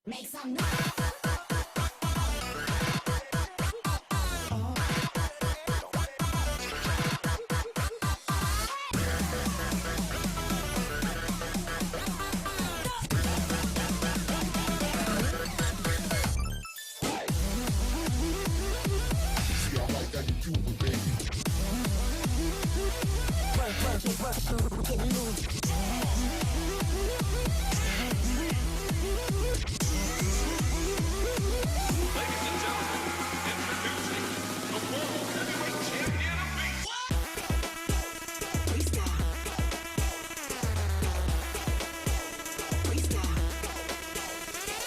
Make some noise.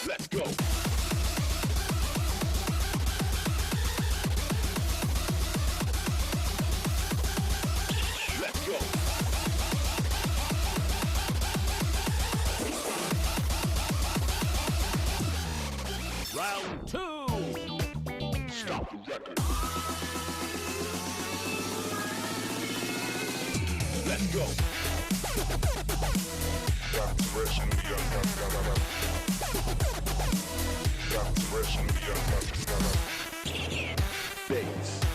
Let's go. Let's go. Round two. Stop the record. Let's go. Got the fresh in the got the fresh in the Bass.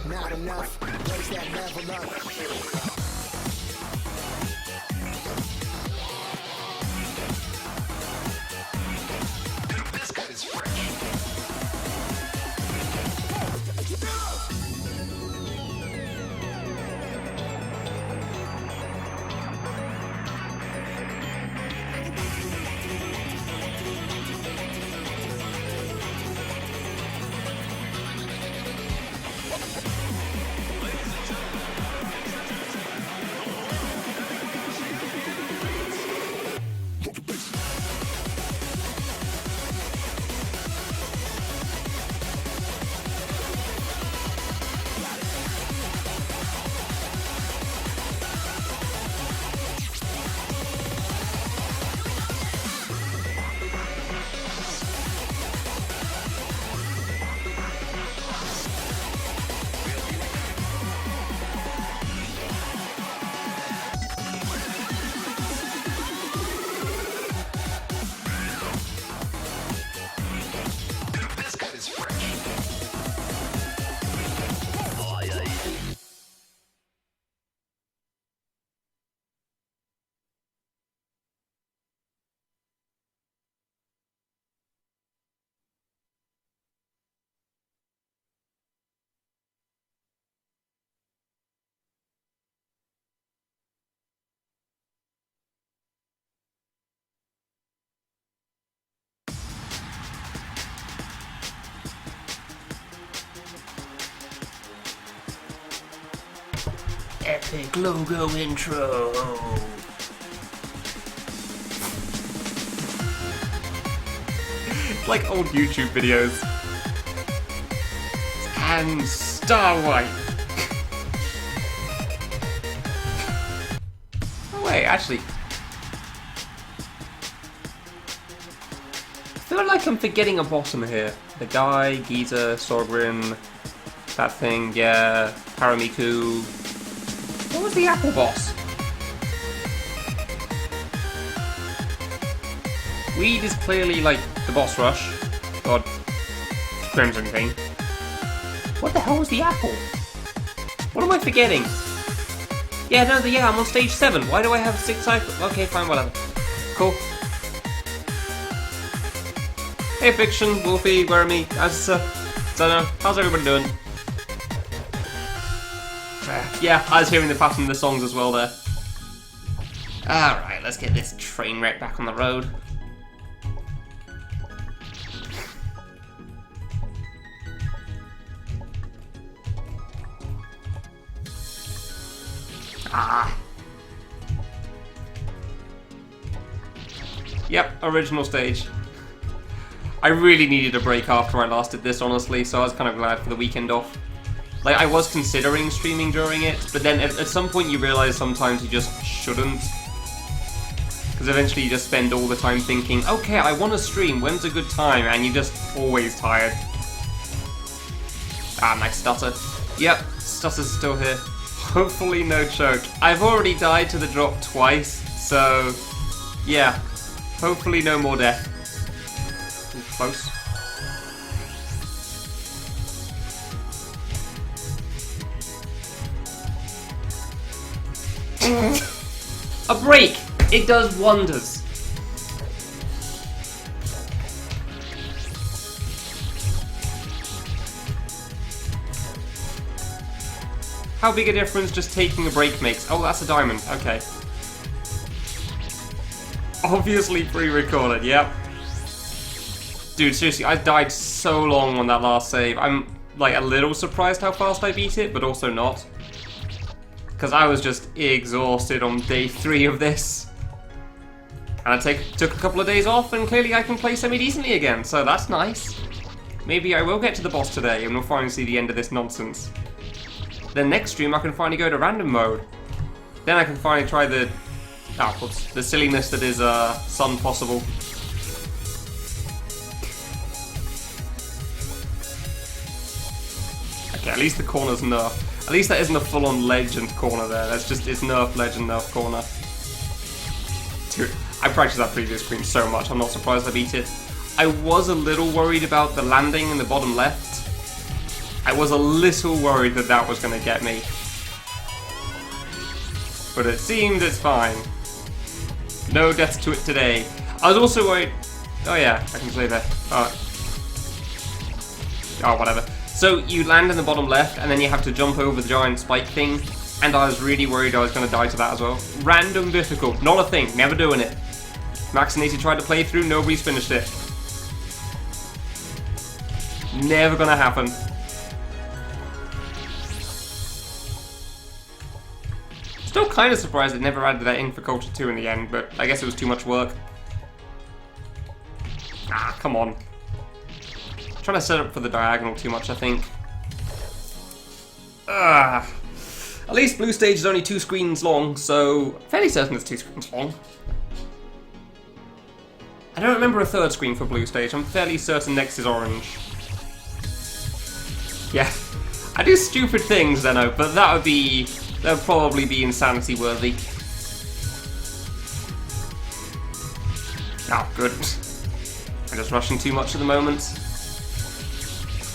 Not enough. Raise that level up. This cut is fresh. Epic logo intro. Like old YouTube videos. And Starlight. Oh wait, actually. feel like I'm forgetting a boss in here. The guy, Giza, Sorgrin, that thing, yeah, Paramiku. What was the apple boss? Weed is clearly like the boss rush. God, Crimson thing. What the hell was the apple? What am I forgetting? Yeah, no, yeah, I'm on stage 7. Why do I have 6 cycles? Okay, fine, whatever. Cool. Hey, Fiction, Wolfie, Weremy, Dunno, how's everybody doing? Yeah, I was hearing the pattern of the songs as well there. Alright, let's get this train wreck back on the road. Yep, original stage. I really needed a break after I last did this, honestly, so I was kind of glad for the weekend off. Like, I was considering streaming during it, but then at some point you realise sometimes you just shouldn't. Because eventually you just spend all the time thinking, okay, I want to stream, when's a good time? And you're just always tired. Ah, my stutter. Yep, stutter's still here. Hopefully no choke. I've already died to the drop twice, so yeah. Hopefully no more death. Ooh, close. A break! It does wonders. How big a difference just taking a break makes? Oh, that's a diamond. Okay. Obviously pre-recorded, yep. Dude, seriously, I died so long on that last save. I'm, like, a little surprised how fast I beat it, but also not. Because I was just exhausted on day 3 of this. And I took a couple of days off, and clearly I can play semi-decently again, so that's nice. Maybe I will get to the boss today, and we'll finally see the end of this nonsense. Then next stream I can finally go to random mode. Then I can finally try the... oh, whoops. The silliness that is Sun Possible. Okay, at least the corner's nerf. At least that isn't a full-on legend corner there. That's just, it's nerf, legend, nerf corner. Dude, I practiced that previous screen so much, I'm not surprised I beat it. I was a little worried about the landing in the bottom left. I was a little worried that that was going to get me. But it seemed it's fine. No deaths to it today. I was also worried... oh yeah, I can say that. Oh, whatever. So you land in the bottom left, and then you have to jump over the giant spike thing, and I was really worried I was going to die to that as well. Random difficult. Not a thing. Never doing it. Max and 80 tried to play through, nobody's finished it. Never going to happen. Still kind of surprised it never added that in for Culture 2 in the end, but I guess it was too much work. Ah, come on. Trying to set up for the diagonal too much, I think. At least Blue Stage is only 2 screens long, so fairly certain it's 2 screens long. I don't remember a 3rd screen for Blue Stage. I'm fairly certain next is orange. Yeah, I do stupid things, I know, but that would probably be insanity worthy. Oh, good. I'm just rushing too much at the moment.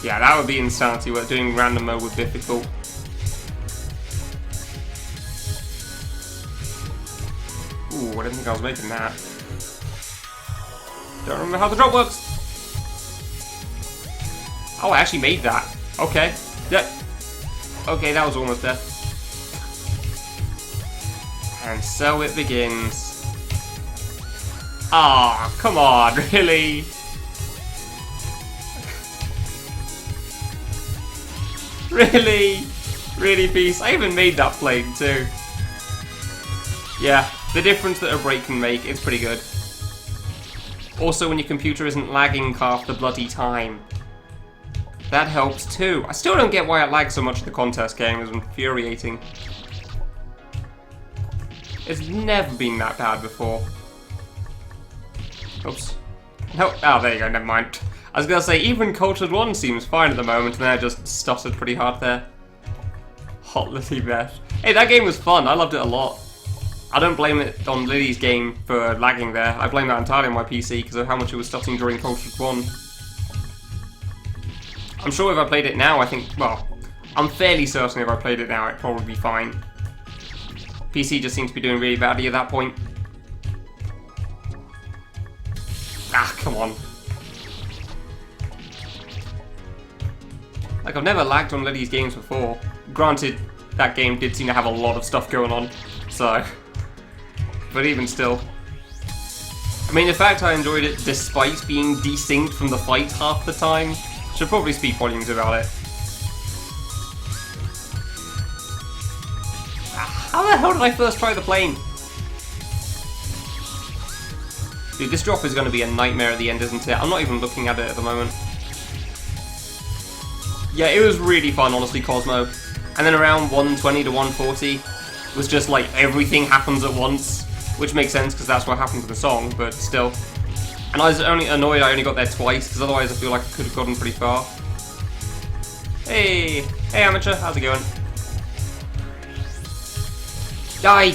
Yeah, that would be insanity worth doing random mode with Bifficult. Ooh, I didn't think I was making that. Don't remember how the drop works. Oh, I actually made that. Okay. Yep. Okay, that was almost there. And so it begins. Ah, come on, really? Really? Really, Peace? I even made that plane too. Yeah, the difference that a break can make is pretty good. Also, when your computer isn't lagging half the bloody time. That helps too. I still don't get why it lags so much in the contest game. It's infuriating. It's never been that bad before. Oops. No, oh, there you go, never mind. I was gonna say, even Cultured 1 seems fine at the moment, and I just stuttered pretty hard there. Hot Lily Beth. Hey, that game was fun, I loved it a lot. I don't blame it on Lily's game for lagging there. I blame that entirely on my PC because of how much it was stuttering during Cultured 1. I'm sure if I played it now, I think, well, I'm fairly certain if I played it now, it'd probably be fine. PC just seems to be doing really badly at that point. Ah, come on. Like, I've never lagged on Lily's games before. Granted, that game did seem to have a lot of stuff going on, so... But even still. I mean, the fact I enjoyed it despite being desynced from the fight half the time should probably speak volumes about it. How the hell did I first try the plane? Dude, this drop is going to be a nightmare at the end, isn't it? I'm not even looking at it at the moment. Yeah, it was really fun, honestly, Cosmo. And then around 120 to 140 was just like everything happens at once, which makes sense because that's what happened to the song, but still. And I was only annoyed I only got there twice, because otherwise I feel like I could have gotten pretty far. Hey! Hey, amateur, how's it going? Die!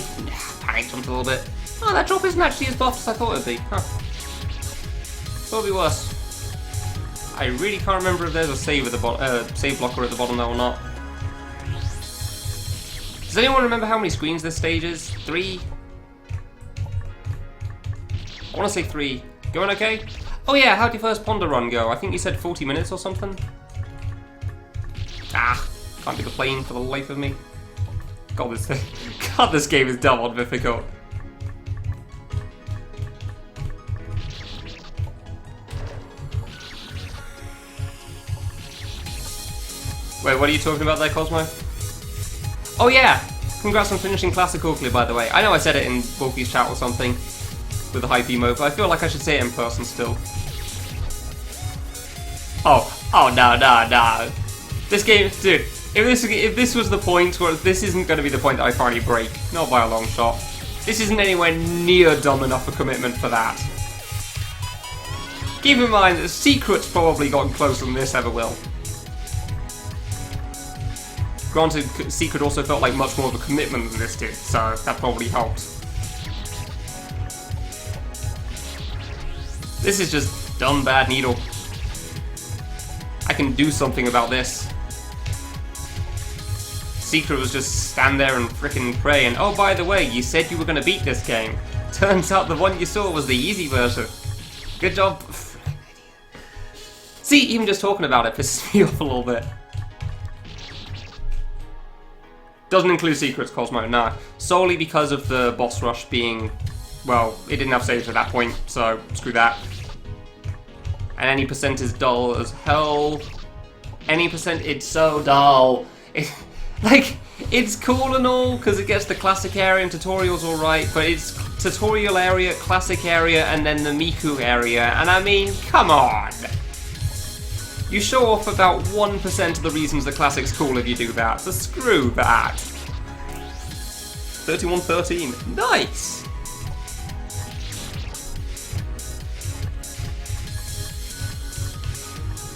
Panic jumped a little bit. Oh, that drop isn't actually as buffed as I thought it would be. Huh. Thought it'd be worse. I really can't remember if there's a save at the save blocker at the bottom though or not. Does anyone remember how many screens this stage is? 3? I want to say 3. Going okay? Oh yeah, how'd your first Ponder run go? I think you said 40 minutes or something? Ah, can't do the plane for the life of me. God, this game is dumb on Bifficult. Wait, what are you talking about there, Cosmo? Oh yeah! Congrats on finishing Classic Oakley, by the way. I know I said it in Wolfie's chat or something with the hype emote, but I feel like I should say it in person still. Oh no. This game, dude, if this was the point where this isn't going to be the point that I finally break, not by a long shot. This isn't anywhere near dumb enough a commitment for that. Keep in mind that Secret's probably gotten closer than this ever will. Granted, Secret also felt like much more of a commitment than this did, so that probably helped. This is just dumb bad needle. I can do something about this. Secret was just stand there and frickin' pray and oh by the way, you said you were gonna beat this game. Turns out the one you saw was the easy version. Good job. See, even just talking about it pisses me off a little bit. Doesn't include Secrets, Cosmo, nah. Solely because of the boss rush being, well, it didn't have saves at that point, so screw that. And any percent is dull as hell. Any percent, it's so dull. It's cool and all, because it gets the classic area and tutorials alright, but it's tutorial area, classic area, and then the Miku area, and I mean, come on! You show off about 1% of the reasons the classic's cool if you do that, so screw that. 31-13, nice!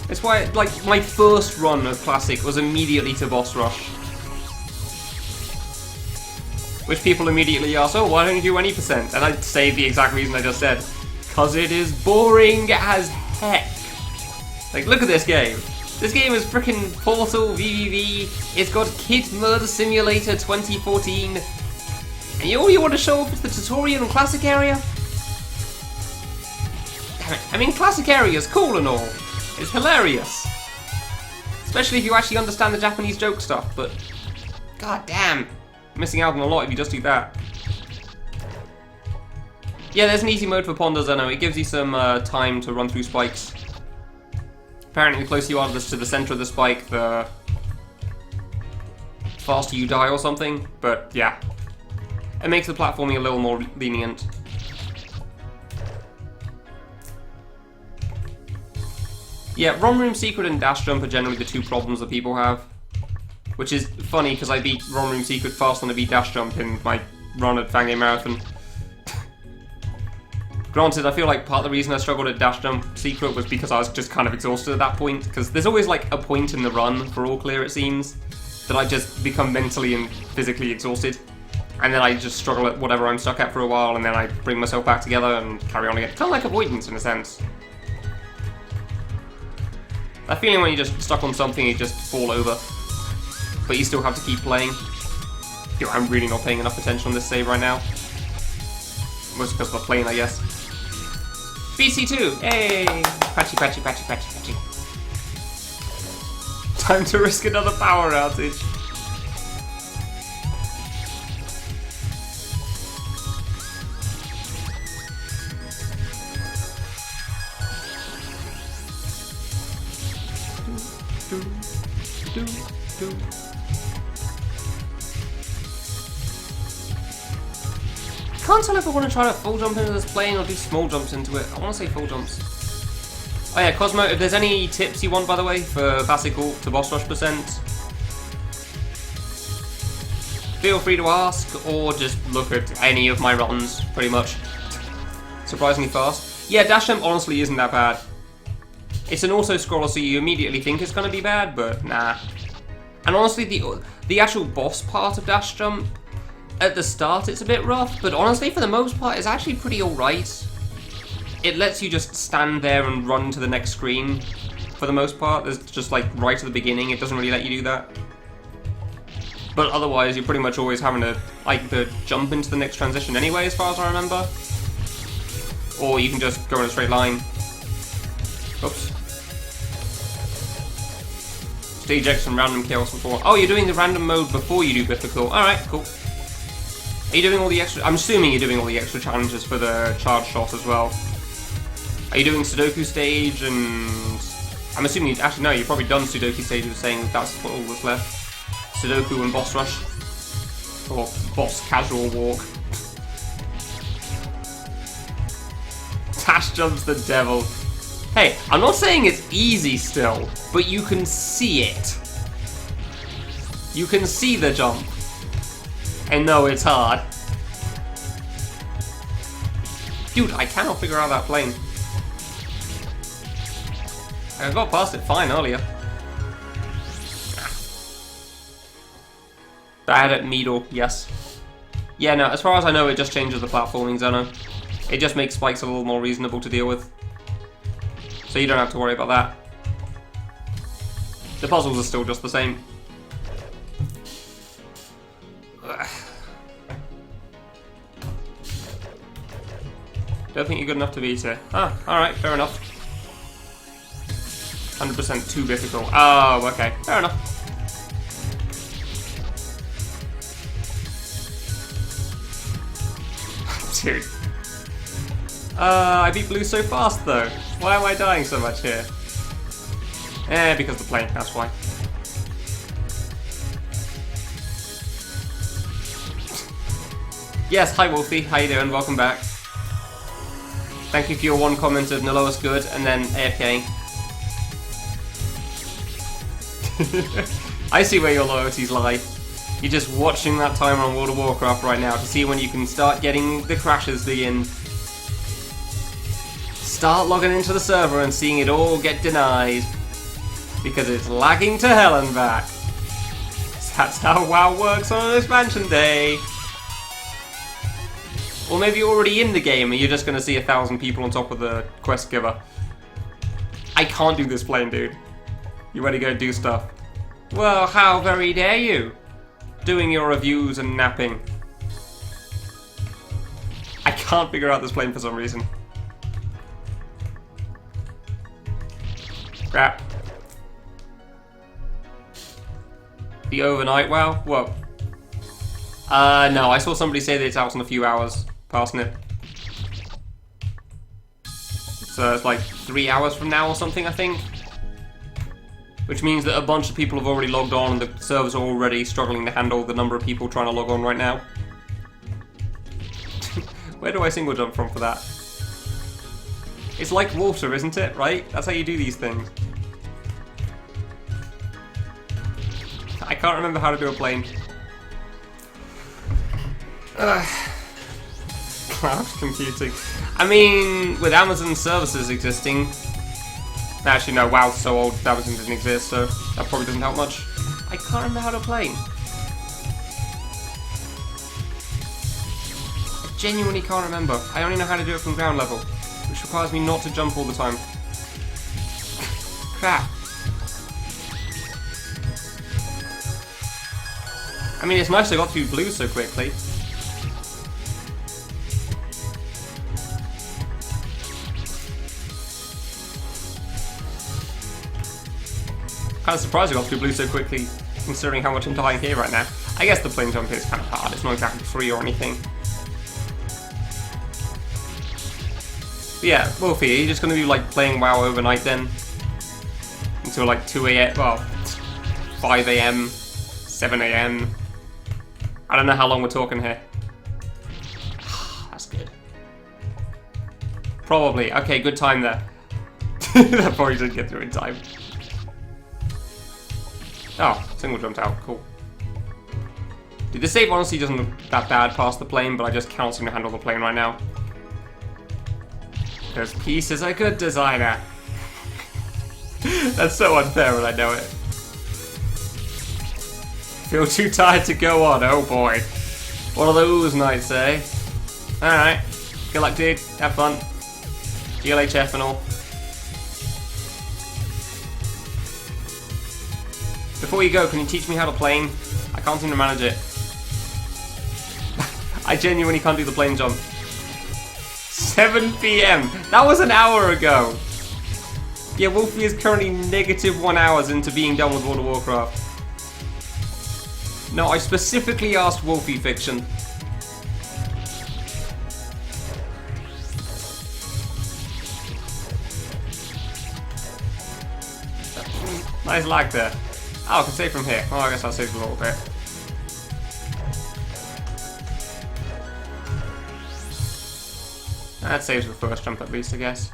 It's why, like, my first run of Classic was immediately to Boss Rush. Which people immediately ask, oh, why don't you do any percent? And I'd say the exact reason I just said. Cause it is boring as heck. Like, look at this game. This game is frickin' Portal VVV. It's got Kid Murder Simulator 2014. And all you want to show off is the tutorial and Classic area? Damn it. I mean, Classic area is cool and all. It's hilarious. Especially if you actually understand the Japanese joke stuff, but god damn, missing out on a lot if you just do that. Yeah, there's an easy mode for Ponders, I know. It gives you some time to run through spikes. Apparently the closer you are to the center of the spike, the faster you die or something, but yeah. It makes the platforming a little more lenient. Yeah, Rom Room Secret and Dash Jump are generally the two problems that people have. Which is funny, because I beat Rom Room Secret faster than I beat Dash Jump in my run at Fangame Marathon. Granted, I feel like part of the reason I struggled at dash jump secret was because I was just kind of exhausted at that point, because there's always like a point in the run for all clear, it seems, that I just become mentally and physically exhausted, and then I just struggle at whatever I'm stuck at for a while, and then I bring myself back together and carry on again. Kind of like avoidance in a sense. That feeling when you're just stuck on something, you just fall over, but you still have to keep playing. Dude, I'm really not paying enough attention on this save right now. Mostly because of the plane, I guess. BC2! Hey! Patchy, patchy, patchy, patchy, patchy. Time to risk another power outage. Can't tell if I want to try to full jump into this plane or do small jumps into it. I want to say full jumps. Oh yeah, Cosmo, if there's any tips you want, by the way, for Bifficult to boss rush %, feel free to ask, or just look at any of my runs, pretty much. Surprisingly fast. Yeah, dash jump honestly isn't that bad. It's an auto-scroller, so you immediately think it's going to be bad, but nah. And honestly, the actual boss part of dash jump, at the start it's a bit rough, but honestly for the most part it's actually pretty alright. It lets you just stand there and run to the next screen for the most part. There's just like right at the beginning, it doesn't really let you do that. But otherwise you're pretty much always having to like jump into the next transition anyway, as far as I remember. Or you can just go in a straight line. Oops. Stage X and random chaos before. Oh, you're doing the random mode before you do Bifficult. Alright, cool. Are you doing all the extra... I'm assuming you're doing all the extra challenges for the charge shot as well. Are you doing Sudoku stage and... I'm assuming... Actually, no, you've probably done Sudoku stage with saying that's all that's left. Sudoku and boss rush. Or boss casual walk. Dash jumps the devil. Hey, I'm not saying it's easy still, but you can see it. You can see the jump. And no, it's hard. Dude, I cannot figure out that plane. I got past it fine earlier. Bad at Meadle, yes. Yeah, no, as far as I know, it just changes the platforming, Zeno. It just makes spikes a little more reasonable to deal with. So you don't have to worry about that. The puzzles are still just the same. Don't think you're good enough to beat it. Ah, alright, fair enough. 100% too difficult. Oh, okay, fair enough. Dude. I beat Blue so fast though. Why am I dying so much here? Because the plane, that's why. Yes, hi Wolfie, how you doing? Welcome back. Thank you for your one comment of Naloa's good, and then AFK. I see where your loyalties lie. You're just watching that timer on World of Warcraft right now to see when you can start getting the crashes begin. Start logging into the server and seeing it all get denied. Because it's lagging to hell and back. That's how WoW works on an expansion day. Or maybe you're already in the game and you're just going to see 1,000 people on top of the quest giver. I can't do this plane, dude. You ready to go do stuff? Well, how very dare you? Doing your reviews and napping. I can't figure out this plane for some reason. Crap. The overnight WoW? Whoa. No, I saw somebody say that it's out in a few hours. Passing it. So it's like 3 hours from now or something, I think. Which means that a bunch of people have already logged on and the servers are already struggling to handle the number of people trying to log on right now. Where do I single jump from for that? It's like water, isn't it? Right? That's how you do these things. I can't remember how to do a plane. cloud computing. I mean, with Amazon services existing... Actually, no, WoW's so old, Amazon didn't exist, so that probably doesn't help much. I can't remember how to play. I genuinely can't remember. I only know how to do it from ground level, which requires me not to jump all the time. Crap. I mean, it's nice I got through blue so quickly. Kind of surprised I got through blue so quickly, considering how much I'm dying here right now. I guess the plane jump is kind of hard, it's not exactly free or anything. But yeah, Wolfie, are you just going to be like playing WoW overnight then? Until like 2 AM, well, 5 AM, 7 AM. I don't know how long we're talking here. That's good. Probably. Okay, good time there. That probably didn't get through in time. Oh, single jumped out. Cool. Dude, the save honestly doesn't look that bad past the plane, but I just can't seem to handle the plane right now. Because Peace is a good designer. That's so unfair when I know it. Feel too tired to go on, oh boy. One of those nights, eh? Alright. Good luck, dude. Have fun. GLHF and all. Before you go, can you teach me how to plane? I can't seem to manage it. I genuinely can't do the plane jump. 7 PM! That was an hour ago! Yeah, Wolfie is currently -1 hours into being done with World of Warcraft. No, I specifically asked Wolfie Fiction. Nice lag there. Oh, I can save from here. Oh, I guess I'll save a little bit. That saves the first jump at least, I guess.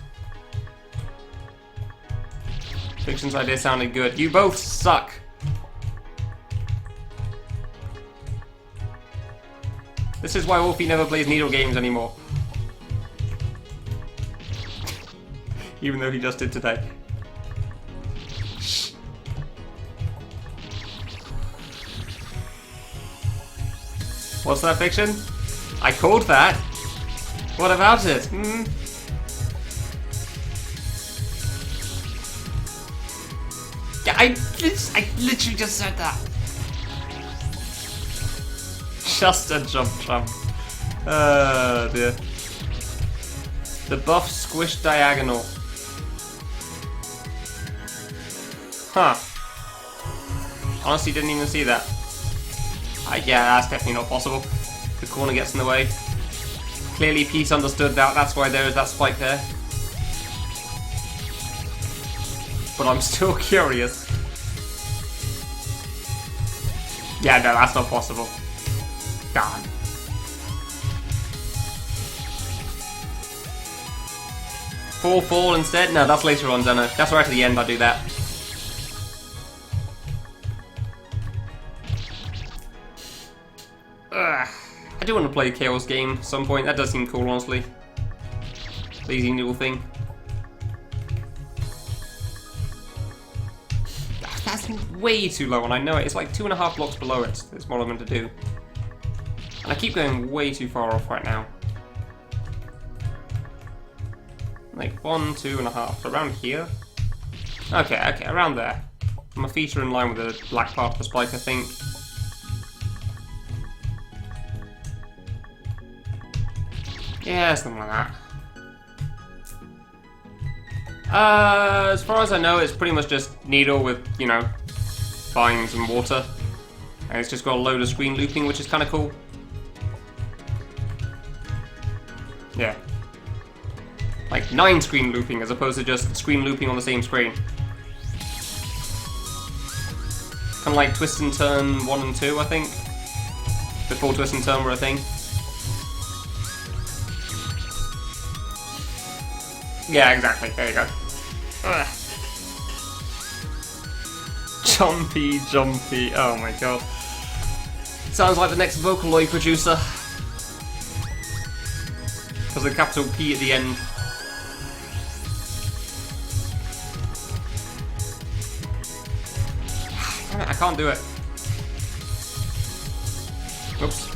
Fiction's idea sounded good. You both suck! This is why Wolfie never plays needle games anymore. Even though he just did today. What's that, Fiction? I called that. What about it? Hmm? Yeah, I literally just said that. Just a jump. Oh dear. The buff squish diagonal. Huh. Honestly, didn't even see that. Yeah, that's definitely not possible. The corner gets in the way. Clearly Peace understood that, that's why there is that spike there. But I'm still curious. Yeah, no, that's not possible. God. Fall instead? No, that's later on, Zeno. That's right at the end I do that. I do want to play a Chaos game at some point. That does seem cool, honestly. Lazy noodle thing. That's way too low, and I know it. It's like 2.5 blocks below it. That's what I'm meant to do. And I keep going way too far off right now. Like 1, 2.5. Around here? Okay, around there. My feet are in line with the black part of the spike, I think. Yeah, something like that. As far as I know, it's pretty much just needle with, you know, vines and water. And it's just got a load of screen looping, which is kind of cool. Yeah. Like 9 screen looping as opposed to just screen looping on the same screen. Kind of like Twist and Turn 1 and 2, I think. Before Twist and Turn were a thing. Yeah, exactly. There you go. Ugh. Jumpy. Oh my god. Sounds like the next Vocaloid producer. Because of the capital P at the end. Damn it, I can't do it. Oops.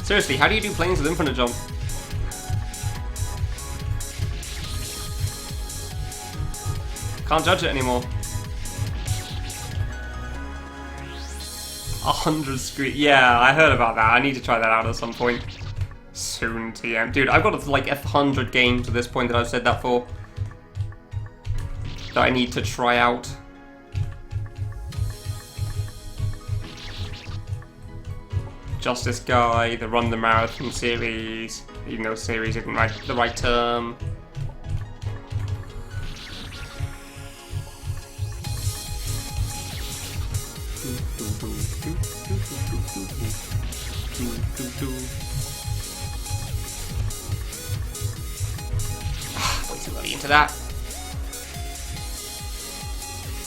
Seriously, how do you do planes with infinite jump? Can't judge it anymore. 100 screen. Yeah, I heard about that. I need to try that out at some point. Soon, TM. Dude, I've got like 100 games at this point that I've said that for. That I need to try out. Justice Guy, the Run the Marathon series, even though series isn't the right term. Way too early into that.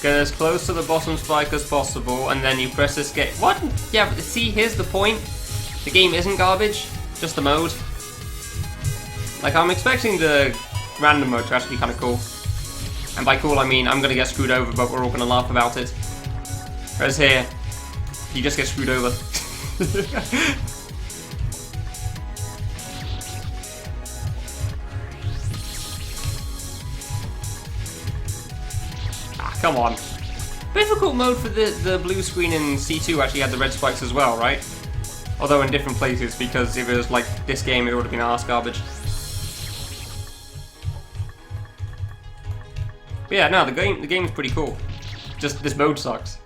Get as close to the bottom spike as possible, and then you press escape. What? Yeah, but see, here's the point. The game isn't garbage, just the mode. Like, I'm expecting the random mode to actually be kind of cool. And by cool, I mean I'm gonna get screwed over, but we're all gonna laugh about it. Whereas here, you just get screwed over. Come on. Bifficult mode for the blue screen in C2 actually had the red spikes as well, right? Although in different places, because if it was like this game, it would have been arse garbage. But yeah, no, the game's pretty cool. Just this mode sucks.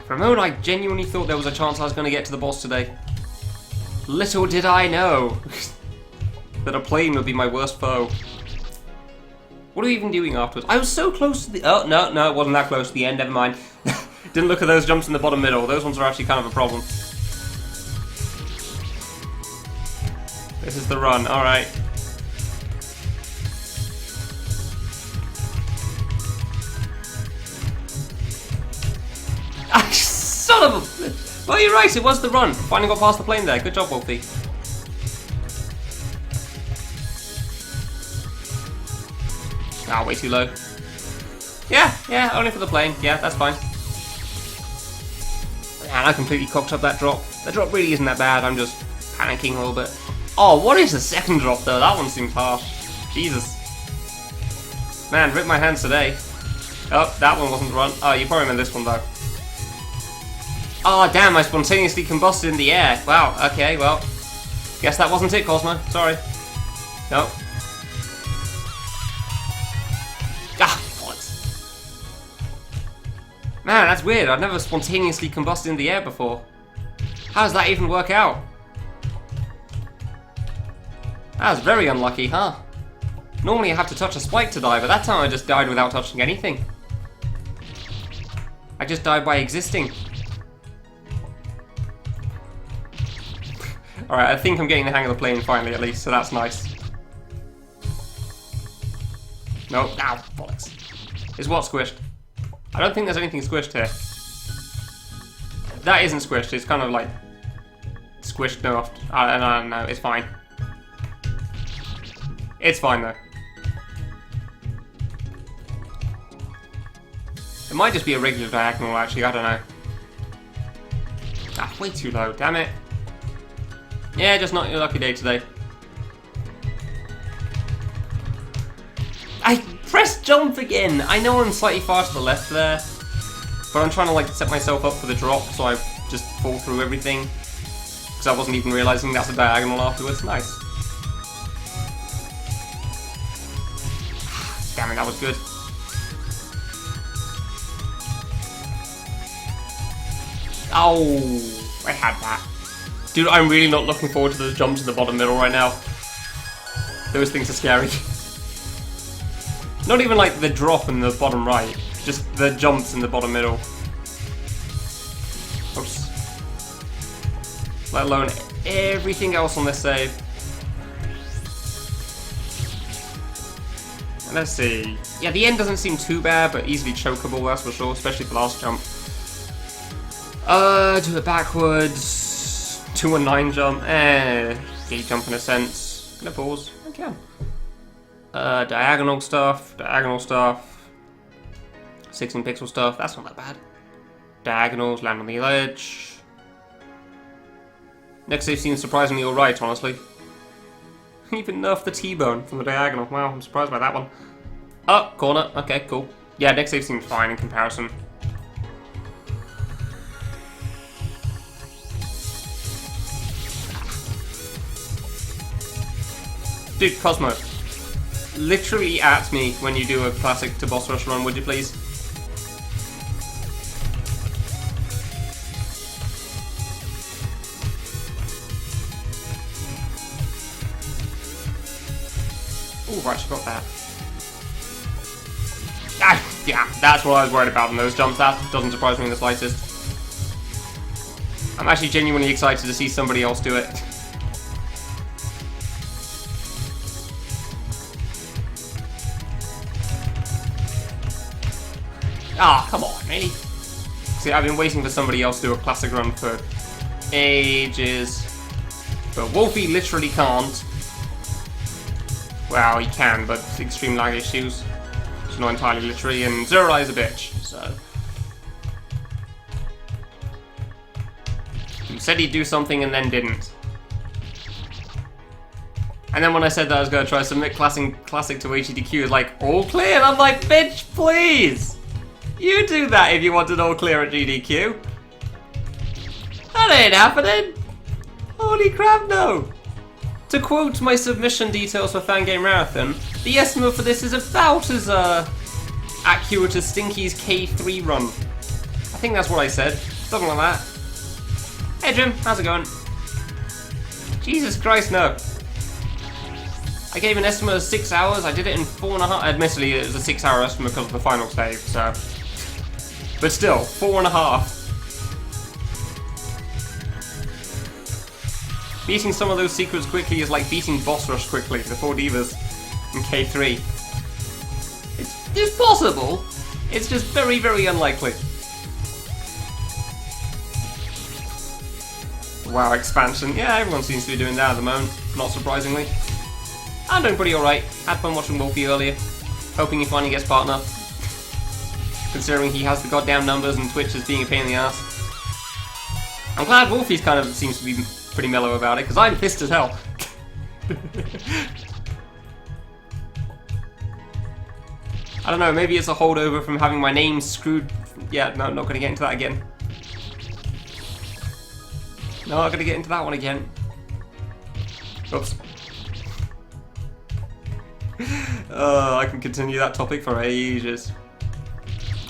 For a moment, I genuinely thought there was a chance I was going to get to the boss today. Little did I know that a plane would be my worst foe. What are we even doing afterwards? I was so close to the... Oh, no, it wasn't that close to the end, never mind. Didn't look at those jumps in the bottom middle. Those ones are actually kind of a problem. This is the run, alright. Son of a... Well, you're right, it was the run. Finally got past the plane there. Good job, Wolfie. Ah, way too low. Yeah, only for the plane. Yeah, that's fine. And I completely cocked up that drop. The drop really isn't that bad, I'm just panicking a little bit. Oh, what is the second drop though? That one seems harsh. Jesus. Man, rip my hands today. Oh, that one wasn't the run. Oh, you probably meant this one though. Oh, damn, I spontaneously combusted in the air. Wow, okay, well. Guess that wasn't it, Cosmo. Sorry. Nope. Man, that's weird. I've never spontaneously combusted in the air before. How does that even work out? That was very unlucky, huh? Normally I have to touch a spike to die, but that time I just died without touching anything. I just died by existing. Alright, I think I'm getting the hang of the plane finally at least, so that's nice. Nope. Ow, bollocks. Is what squished? I don't think there's anything squished here. That isn't squished, it's kind of like squished enough. No, it's fine. It's fine though. It might just be a regular diagonal actually, I don't know. Ah, way too low, damn it. Yeah, just not your lucky day today. I pressed jump again! I know I'm slightly far to the left there, but I'm trying to like set myself up for the drop so I just fall through everything. Because I wasn't even realizing that's a diagonal afterwards. Nice. Damn it, that was good. Oh, I had that. Dude, I'm really not looking forward to those jumps in the bottom middle right now. Those things are scary. Not even like the drop in the bottom right, just the jumps in the bottom middle. Oops. Let alone everything else on this save. Let's see. Yeah, the end doesn't seem too bad, but easily chokeable, that's for sure, especially the last jump. Do it backwards. 2 and 9 jump. Gate jump in a sense. Can I pause? I can. Diagonal stuff. 16 pixel stuff, that's not that bad. Diagonals, land on the ledge. Next save seems surprisingly alright, honestly. Even nerfed the T-bone from the diagonal. Wow, I'm surprised by that one. Oh, corner. Okay, cool. Yeah, next save seems fine in comparison. Dude, Cosmo. Literally at me when you do a classic to boss rush run, would you please? Ooh, right, she got that. Ah, yeah, that's what I was worried about in those jumps. That doesn't surprise me in the slightest. I'm actually genuinely excited to see somebody else do it. Ah, come on, really? See, I've been waiting for somebody else to do a classic run for ages. But Wolfie literally can't. Well, he can, but extreme lag issues. It's not entirely literally, and Zurai's a bitch, so. He said he'd do something and then didn't. And then when I said that I was going to try submit classic to HEDQ, it was like, all clear? And I'm like, bitch, please! You do that if you want an all clear at GDQ. That ain't happening! Holy crap, no! To quote my submission details for Fangame Marathon, the estimate for this is about as accurate as Stinky's K3 run. I think that's what I said. Something like that. Hey Jim, how's it going? Jesus Christ, no. I gave an estimate of 6 hours, I did it in 4.5. Admittedly, it was a 6-hour estimate because of the final save, so. But still, 4.5. Beating some of those secrets quickly is like beating Boss Rush quickly, the 4 divas in K3. It's possible, it's just very, very unlikely. Wow, expansion. Yeah, everyone seems to be doing that at the moment, not surprisingly. I'm doing pretty alright. Had fun watching Wolfie earlier. Hoping he finally gets partner. Considering he has the goddamn numbers and Twitch is being a pain in the ass. I'm glad Wolfie's kind of seems to be pretty mellow about it, because I'm pissed as hell. I don't know, maybe it's a holdover from having my name screwed. Yeah, no, I'm not going to get into that again. No, I'm going to get into that one again. Oops. I can continue that topic for ages.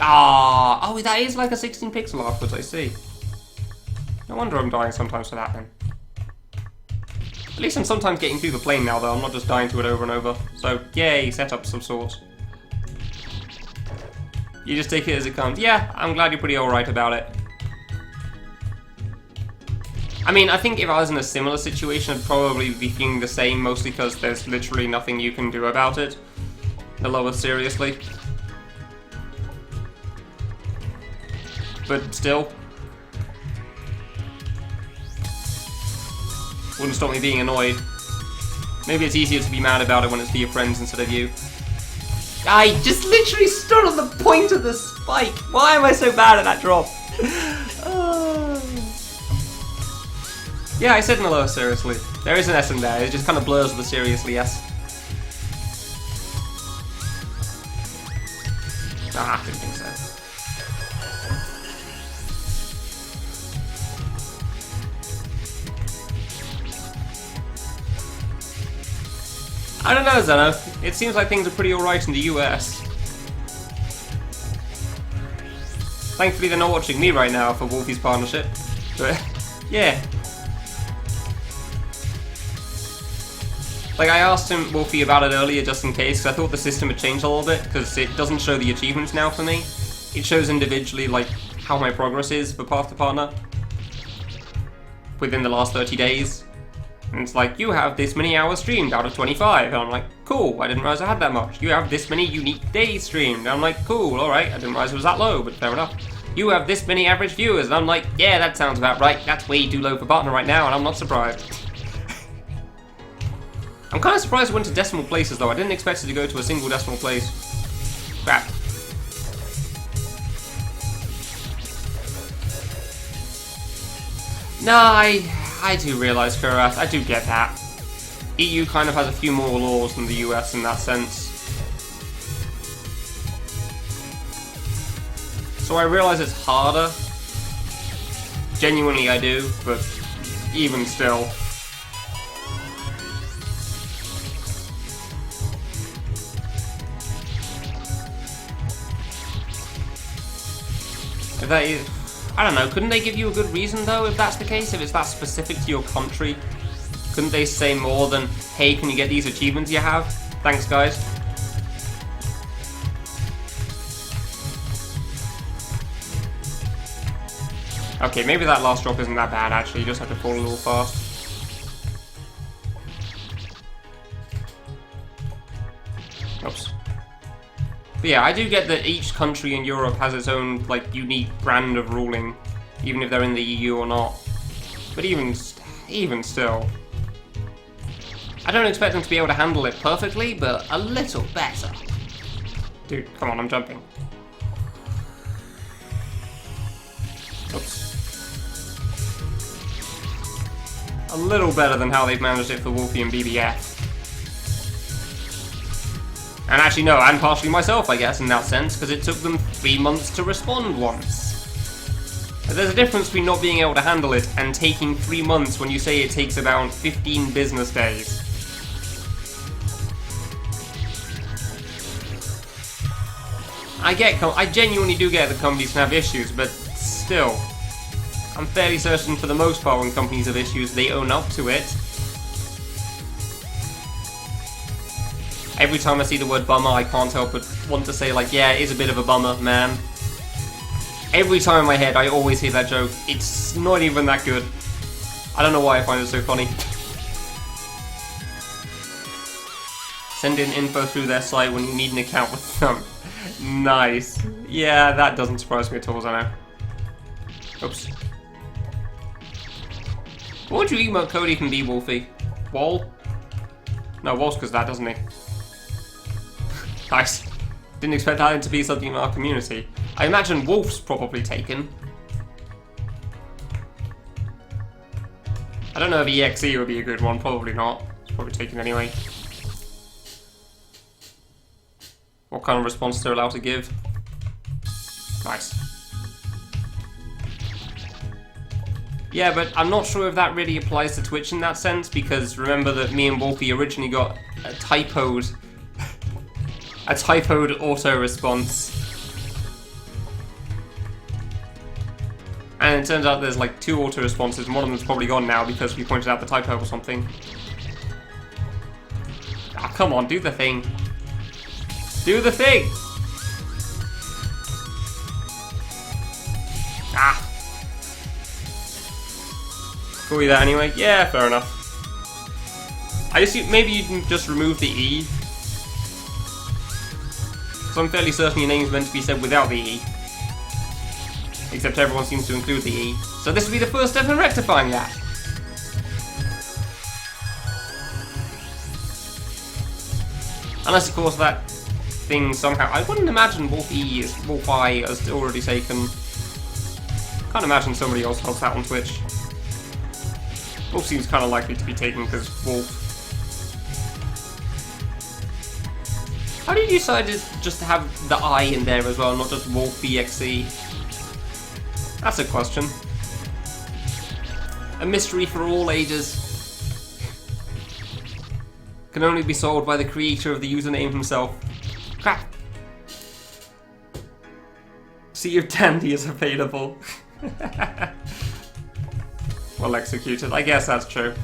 Oh, that is like a 16 pixel afterwards, I see. No wonder I'm dying sometimes to that then. At least I'm sometimes getting through the plane now though, I'm not just dying to it over and over. So, yay, setup of some sort. You just take it as it comes. Yeah, I'm glad you're pretty alright about it. I mean, I think if I was in a similar situation, I'd probably be feeling the same, mostly because there's literally nothing you can do about it. The lower, seriously. But still. Wouldn't stop me being annoyed. Maybe it's easier to be mad about it when it's for your friends instead of you. I just literally stood on the point of the spike! Why am I so bad at that drop? Yeah, I said in the lower, seriously. There is an S in there, it just kind of blurs the seriously S. Ah, I didn't think so. I don't know, Zeno. It seems like things are pretty alright in the US. Thankfully they're not watching me right now for Wolfie's partnership. But, yeah. Like, I asked him, Wolfie, about it earlier just in case, because I thought the system had changed a little bit, because it doesn't show the achievements now for me. It shows individually, like, how my progress is for Path to Partner within the last 30 days. And it's like, you have this many hours streamed out of 25. And I'm like, cool, I didn't realize I had that much. You have this many unique days streamed. And I'm like, cool, alright, I didn't realize it was that low, but fair enough. You have this many average viewers. And I'm like, yeah, that sounds about right. That's way too low for partner right now, and I'm not surprised. I'm kind of surprised it went to decimal places, though. I didn't expect it to go to a single decimal place. Crap. No, I do realise, Kurat. I do get that. EU kind of has a few more laws than the US in that sense. So I realise it's harder. Genuinely I do, but even still. If that is, I don't know, couldn't they give you a good reason though if that's the case, if it's that specific to your country? Couldn't they say more than, hey, can you get these achievements you have? Thanks, guys. Okay, maybe that last drop isn't that bad actually, you just have to fall a little fast. Oops. But yeah, I do get that each country in Europe has its own, like, unique brand of ruling, even if they're in the EU or not. But even still. I don't expect them to be able to handle it perfectly, but a little better. Dude, come on, I'm jumping. Oops. A little better than how they've managed it for Wolfie and BBF. And actually, no, and partially myself, I guess, in that sense, because it took them 3 months to respond once. But there's a difference between not being able to handle it and taking 3 months when you say it takes about 15 business days. I genuinely do get that companies can have issues, but still. I'm fairly certain for the most part when companies have issues, they own up to it. Every time I see the word bummer, I can't help but want to say, like, yeah, it is a bit of a bummer, man. Every time in my head, I always hear that joke. It's not even that good. I don't know why I find it so funny. Send in info through their site when you need an account with them. Nice. Yeah, that doesn't surprise me at all, I know. Oops. What would you emote Cody can be, Wolfie? Wall? No, Wall's because that, doesn't he? Nice. Didn't expect that to be something in our community. I imagine Wolf's probably taken. I don't know if EXE would be a good one, probably not. It's probably taken anyway. What kind of response they're allowed to give. Nice. Yeah, but I'm not sure if that really applies to Twitch in that sense, because remember that me and Wolfie originally got a typoed auto response. And it turns out there's like 2 auto responses, and one of them's probably gone now because we pointed out the typo or something. Ah, come on, do the thing. Do the thing! Ah. Call you that anyway? Yeah, fair enough. I assume maybe you can just remove the E. Because I'm fairly certain your name's meant to be said without the E. Except everyone seems to include the E. So this will be the first step in rectifying that. Unless, of course, that thing somehow... I wouldn't imagine Wolfie is already taken. Can't imagine somebody else holds that on Twitch. Wolf seems kind of likely to be taken because Wolf. How did you decide to just have the I in there as well, not just Wolf BXE? That's a question. A mystery for all ages. Can only be solved by the creator of the username himself. Crap. See if Dandy is available. Well executed. I guess that's true.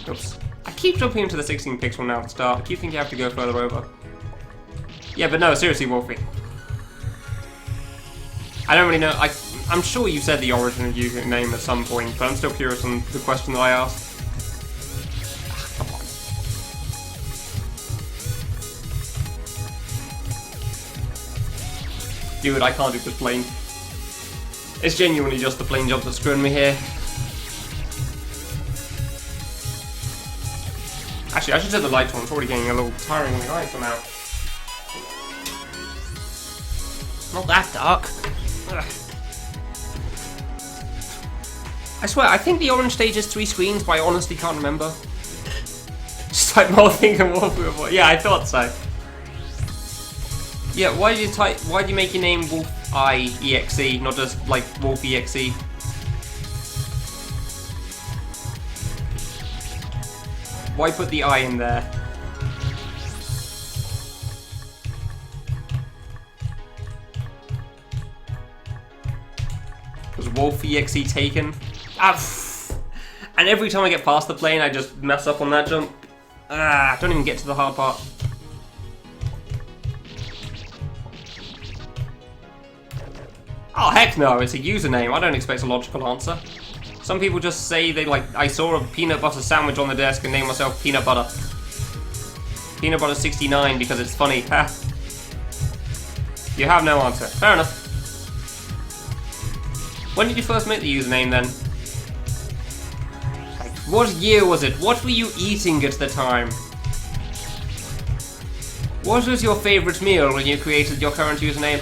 Oops. I keep jumping into the 16 pixel now at the start. I keep thinking I have to go further over. Yeah, but no, seriously, Wolfie. I don't really know. I'm sure you said the origin of your name at some point, but I'm still curious on the question that I asked. Come on. Dude, I can't do this plane. It's genuinely just the plane jump that's screwing me here. Actually, I should set the lights on. It's already getting a little tiring on the eyes for now. Not that dark. Ugh. I swear, I think the orange stage has 3 screens, but I honestly can't remember. Just type more thinking Wolf. Yeah, I thought so. Yeah, why do you make your name Wolf I EXE, not just like Wolf EXE? Why put the I in there? Was Wolf EXE taken? And every time I get past the plane, I just mess up on that jump. Don't even get to the hard part. Oh heck no, it's a username. I don't expect a logical answer. Some people just say they like, I saw a peanut butter sandwich on the desk and named myself Peanut Butter. Peanut Butter 69 because it's funny. Ha. You have no answer. Fair enough. When did you first make the username then? Like, what year was it? What were you eating at the time? What was your favorite meal when you created your current username,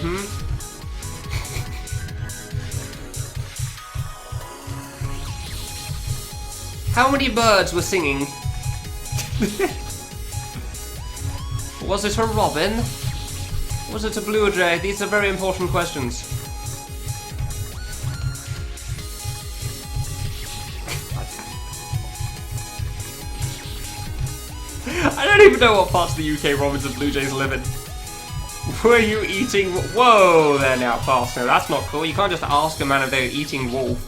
How many birds were singing? Was it a robin? Was it a blue jay? These are very important questions. I don't even know what parts of the UK robins and blue jays live in. Were you eating... Whoa, they're now past. No, that's not cool. You can't just ask a man if they're eating wolf.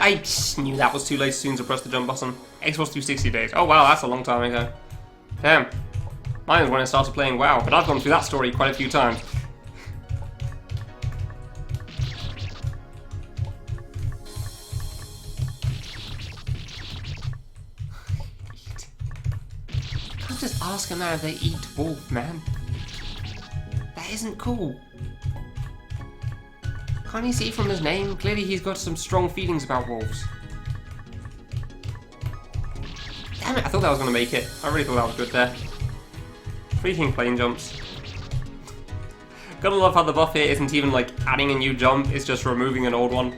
I just knew that was too late as soon as I pressed the jump button. Xbox 360 days. Oh wow, that's a long time ago. Damn. Mine was when I started playing WoW, but I've gone through that story quite a few times. Can't just ask a man if they eat wolf, man. That isn't cool. Can't you see from his name? Clearly he's got some strong feelings about wolves. Damn it, I thought that was going to make it. I really thought that was good there. Freaking plane jumps. Gotta love how the buff here isn't even like adding a new jump, it's just removing an old one.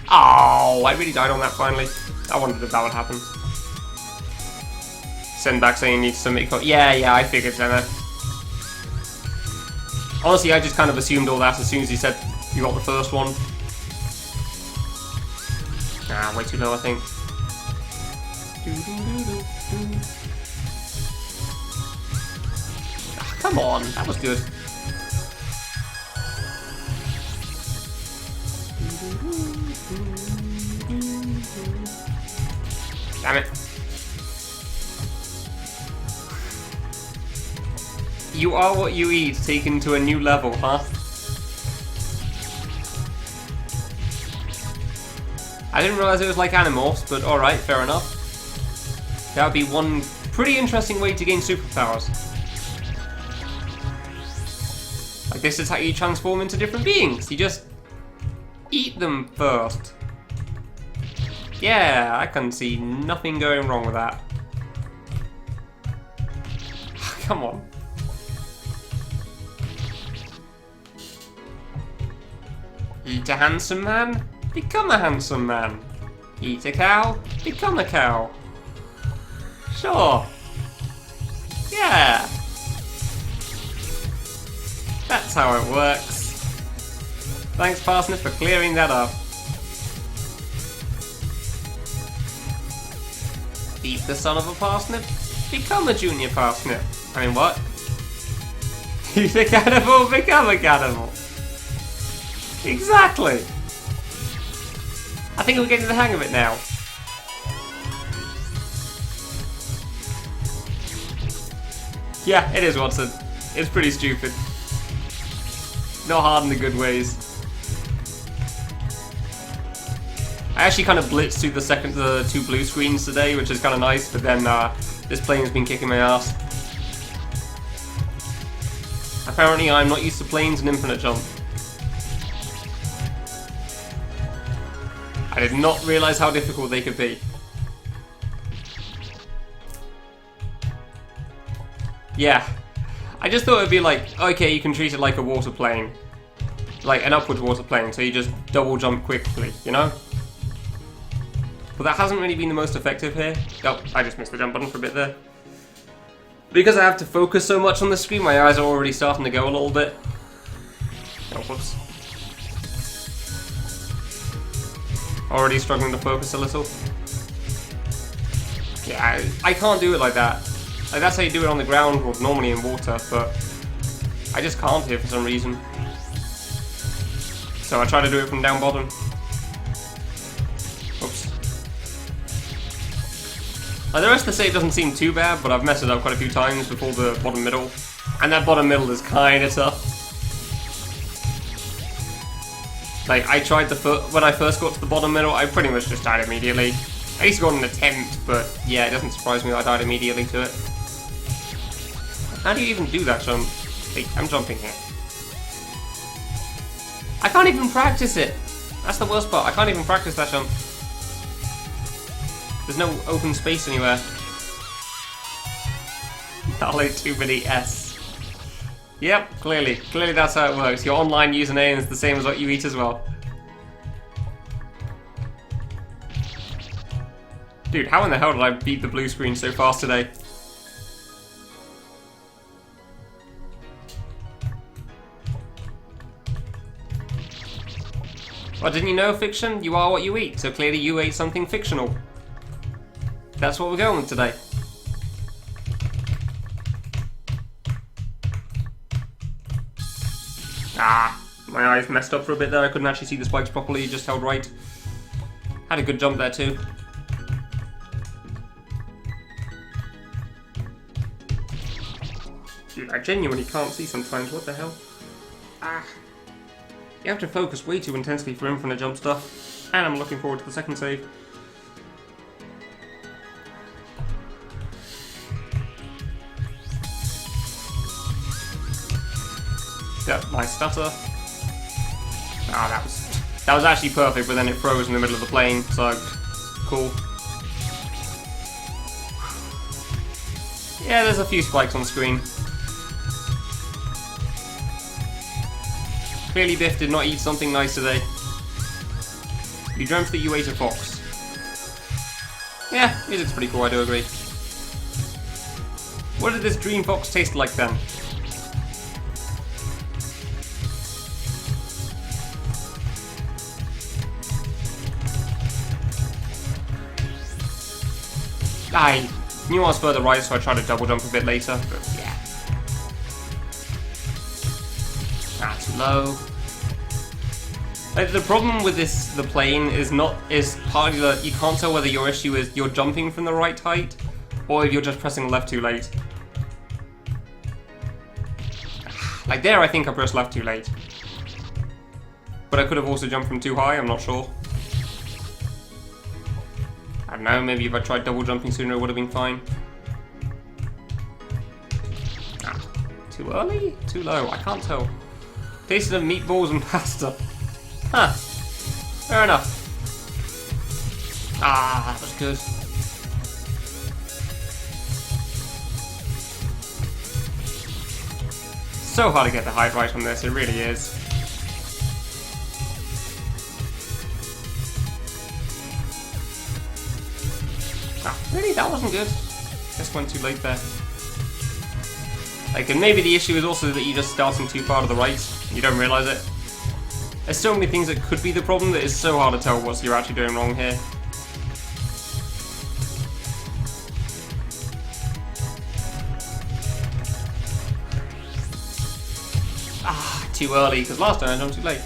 Oh, I really died on that finally. I wondered if that would happen. Send back saying he needs to make... Yeah, I figured so. Honestly, I just kind of assumed all that as soon as he said you got the first one. Way too low, I think. Come on, that was good. Damn it. You are what you eat, taken to a new level, huh? I didn't realize it was like Animorphs, but alright, fair enough. That would be one pretty interesting way to gain superpowers. Like, this is how you transform into different beings. You just eat them first. Yeah, I can see nothing going wrong with that. Come on. Eat a handsome man, become a handsome man. Eat a cow, become a cow. Sure. Yeah. That's how it works. Thanks, Parsnip, for clearing that up. Eat the son of a parsnip, become a junior parsnip. I mean, what? Eat a cannibal, become a cannibal. Exactly. I think we're getting the hang of it now. Yeah, it is, Watson. It's pretty stupid. Not hard in the good ways. I actually kind of blitzed through the two blue screens today, which is kind of nice, but then this plane has been kicking my ass. Apparently I'm not used to planes and infinite jump. I did not realise how difficult they could be. Yeah. I just thought it would be like, okay, you can treat it like a water plane. Like an upward water plane, so you just double jump quickly, you know? But that hasn't really been the most effective here. Oh, I just missed the jump button for a bit there. Because I have to focus so much on the screen, my eyes are already starting to go a little bit. Oh, whoops. Already struggling to focus a little. Yeah, I can't do it like that. Like, that's how you do it on the ground or normally in water, but I just can't here for some reason. So I try to do it from down bottom. Oops. Like, the rest of the save doesn't seem too bad, but I've messed it up quite a few times before the bottom middle. And that bottom middle is kinda tough. Like, I tried when I first got to the bottom middle, I pretty much just died immediately. I used to go on an attempt, but yeah, it doesn't surprise me that I died immediately to it. How do you even do that jump? Wait, I'm jumping here. I can't even practice it! That's the worst part, I can't even practice that jump. There's no open space anywhere. Dolly too many S. Yep, clearly that's how it works. Your online username is the same as what you eat as well. Dude, how in the hell did I beat the blue screen so fast today? Well, didn't you know, Fiction? You are what you eat, so clearly you ate something fictional. That's what we're going with today. Ah, my eyes messed up for a bit there. I couldn't actually see the spikes properly, just held right. Had a good jump there too. Dude, I genuinely can't see sometimes, what the hell? Ah. You have to focus way too intensely for infinite jump stuff. And I'm looking forward to the second save. Yep, nice stutter. Ah, that was actually perfect, but then it froze in the middle of the plane, so cool. Yeah, there's a few spikes on screen. Clearly Biff did not eat something nice today. You dreamt that you ate a fox. Yeah, music's pretty cool, I do agree. What did this dream fox taste like then? I knew I was further right, so I tried to double jump a bit later, but yeah. That's low. Like, the problem with the plane is partly that you can't tell whether your issue is you're jumping from the right height, or if you're just pressing left too late. Like there, I think I pressed left too late. But I could have also jumped from too high, I'm not sure. I don't know, maybe if I tried double jumping sooner it would have been fine. Ah, too early? Too low? I can't tell. Tasted of meatballs and pasta. Huh. Fair enough. Ah, that was good. So hard to get the height right on this, it really is. Ah, really? That wasn't good. Just went too late there. Like, and maybe the issue is also that you're just starting too far to the right. You don't realise it. There's so many things that could be the problem that it's so hard to tell what you're actually doing wrong here. Ah, too early, because last time I jumped too late.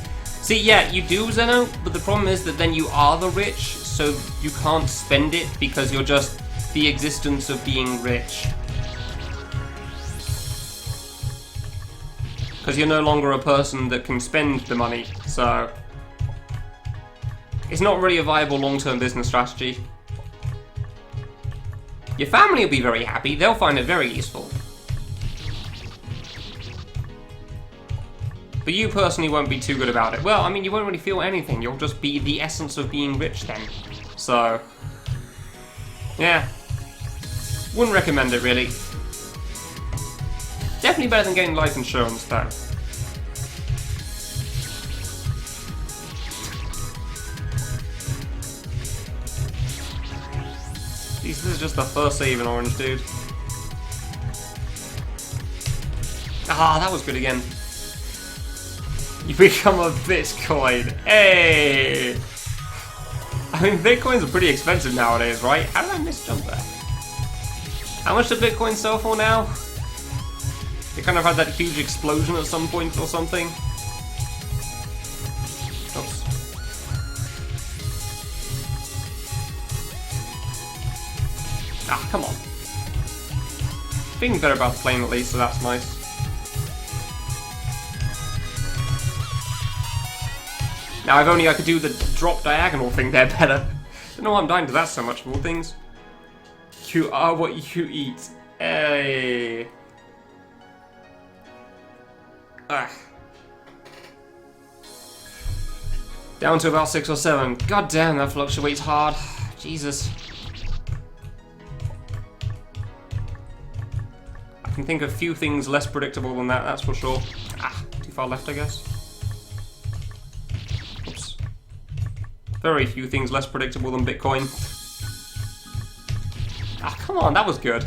See, yeah, you do, Zeno, but the problem is that then you are the rich, so you can't spend it because you're just the existence of being rich. Because you're no longer a person that can spend the money, so it's not really a viable long-term business strategy. Your family will be very happy, they'll find it very useful. But you personally won't be too good about it. Well, I mean, you won't really feel anything. You'll just be the essence of being rich then. So, yeah. Wouldn't recommend it, really. Definitely better than getting life insurance, though. This is just the first save in orange, dude. Ah, that was good again. You become a Bitcoin. Hey! I mean, Bitcoins are pretty expensive nowadays, right? How did I misjump there? How much do Bitcoins sell for now? They kind of had that huge explosion at some point or something. Oops. Ah, come on. Feeling better about the plane at least, so that's nice. Now, if only I could do the drop diagonal thing there better. I don't know why I'm dying to that so much of all things. You are what you eat. Hey. Ugh. Down to about 6 or 7. God damn, that fluctuates hard. Jesus. I can think of few things less predictable than that, that's for sure. Ah, too far left, I guess. Oops. Very few things less predictable than Bitcoin. Ah, come on, that was good.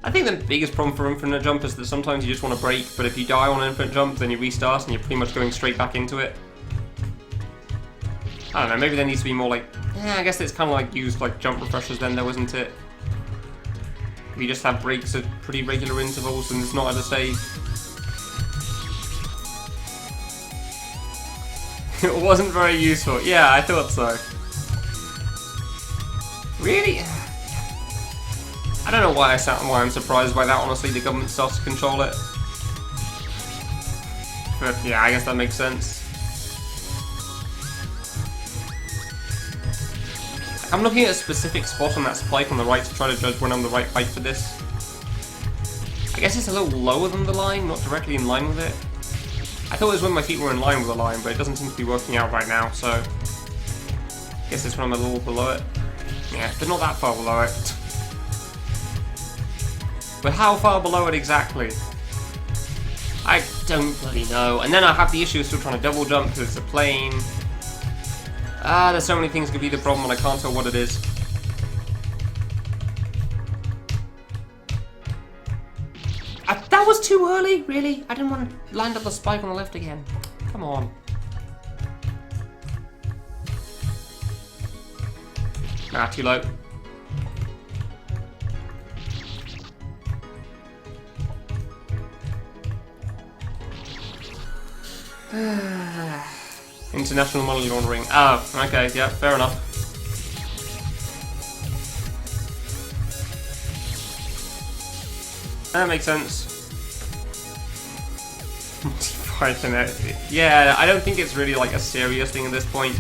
I think the biggest problem for infinite jump is that sometimes you just want to break, but if you die on an infinite jump, then you restart and you're pretty much going straight back into it. I don't know, maybe there needs to be more like... Yeah, I guess it's kind of like used like jump refreshers then though, isn't it? If you just have breaks at pretty regular intervals and it's not at a save. It wasn't very useful. Yeah, I thought so. Really? I don't know why I'm surprised by that, honestly. The government starts to control it. But yeah, I guess that makes sense. I'm looking at a specific spot on that spike on the right to try to judge when I'm the right height for this. I guess it's a little lower than the line, not directly in line with it. I thought it was when my feet were in line with the line, but it doesn't seem to be working out right now, so... I guess it's when I'm a little below it. Yeah, but not that far below it. But how far below it exactly? I don't bloody know. And then I have the issue of still trying to double jump because it's a plane. Ah, there's so many things that could be the problem and I can't tell what it is. That was too early, really? I didn't want to land up the spike on the left again. Come on. Ah, too low. International money laundering. Oh, okay, yeah, fair enough. That makes sense. Yeah, I don't think it's really like a serious thing at this point.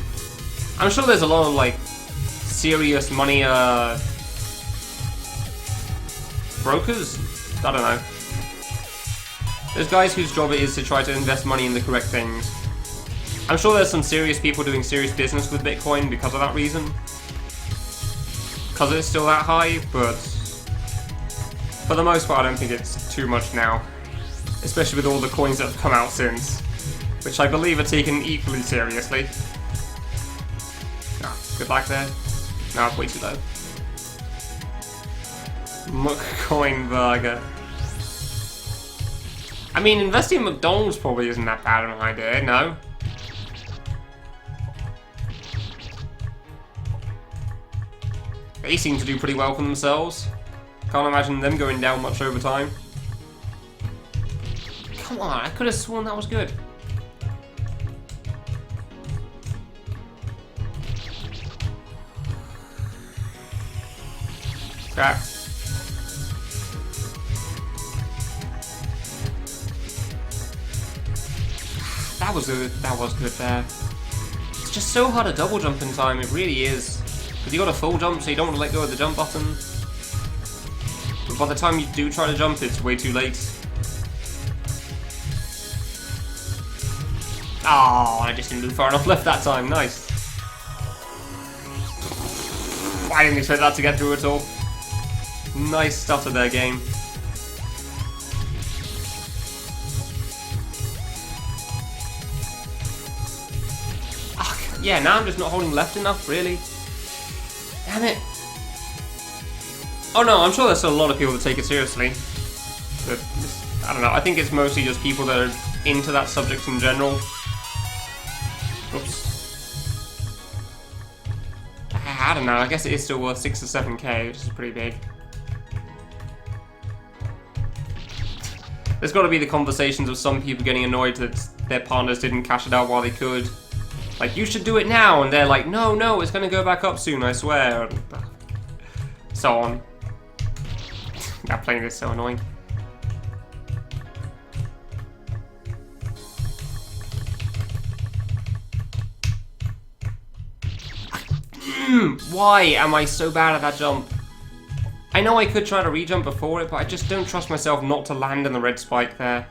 I'm sure there's a lot of like serious money brokers? I don't know. There's guys whose job it is to try to invest money in the correct things. I'm sure there's some serious people doing serious business with Bitcoin because of that reason. Because it's still that high, but for the most part I don't think it's too much now. Especially with all the coins that have come out since. Which I believe are taken equally seriously. Ah, good luck there. No, it's way too low. McCoin burger. I mean, investing in McDonald's probably isn't that bad of an idea, no? They seem to do pretty well for themselves. Can't imagine them going down much over time. Come on, I could have sworn that was good. Cracked. That was good. That was good there. It's just so hard to double jump in time. It really is. Because you got a full jump, so you don't want to let go of the jump button. But by the time you do try to jump, it's way too late. Oh, I just didn't move far enough left that time. Nice. I didn't expect that to get through at all. Nice stuff to their game. Yeah, now I'm just not holding left enough, really. Damn it. Oh no, I'm sure there's still a lot of people that take it seriously. But, I don't know, I think it's mostly just people that are into that subject in general. Oops. I don't know, I guess it is still worth 6 to 7k, which is pretty big. There's got to be the conversations of some people getting annoyed that their partners didn't cash it out while they could. Like, you should do it now, and they're like, no, no, it's gonna go back up soon, I swear. And so on. That playing is so annoying. Why am I so bad at that jump? I know I could try to re-jump before it, but I just don't trust myself not to land in the red spike there.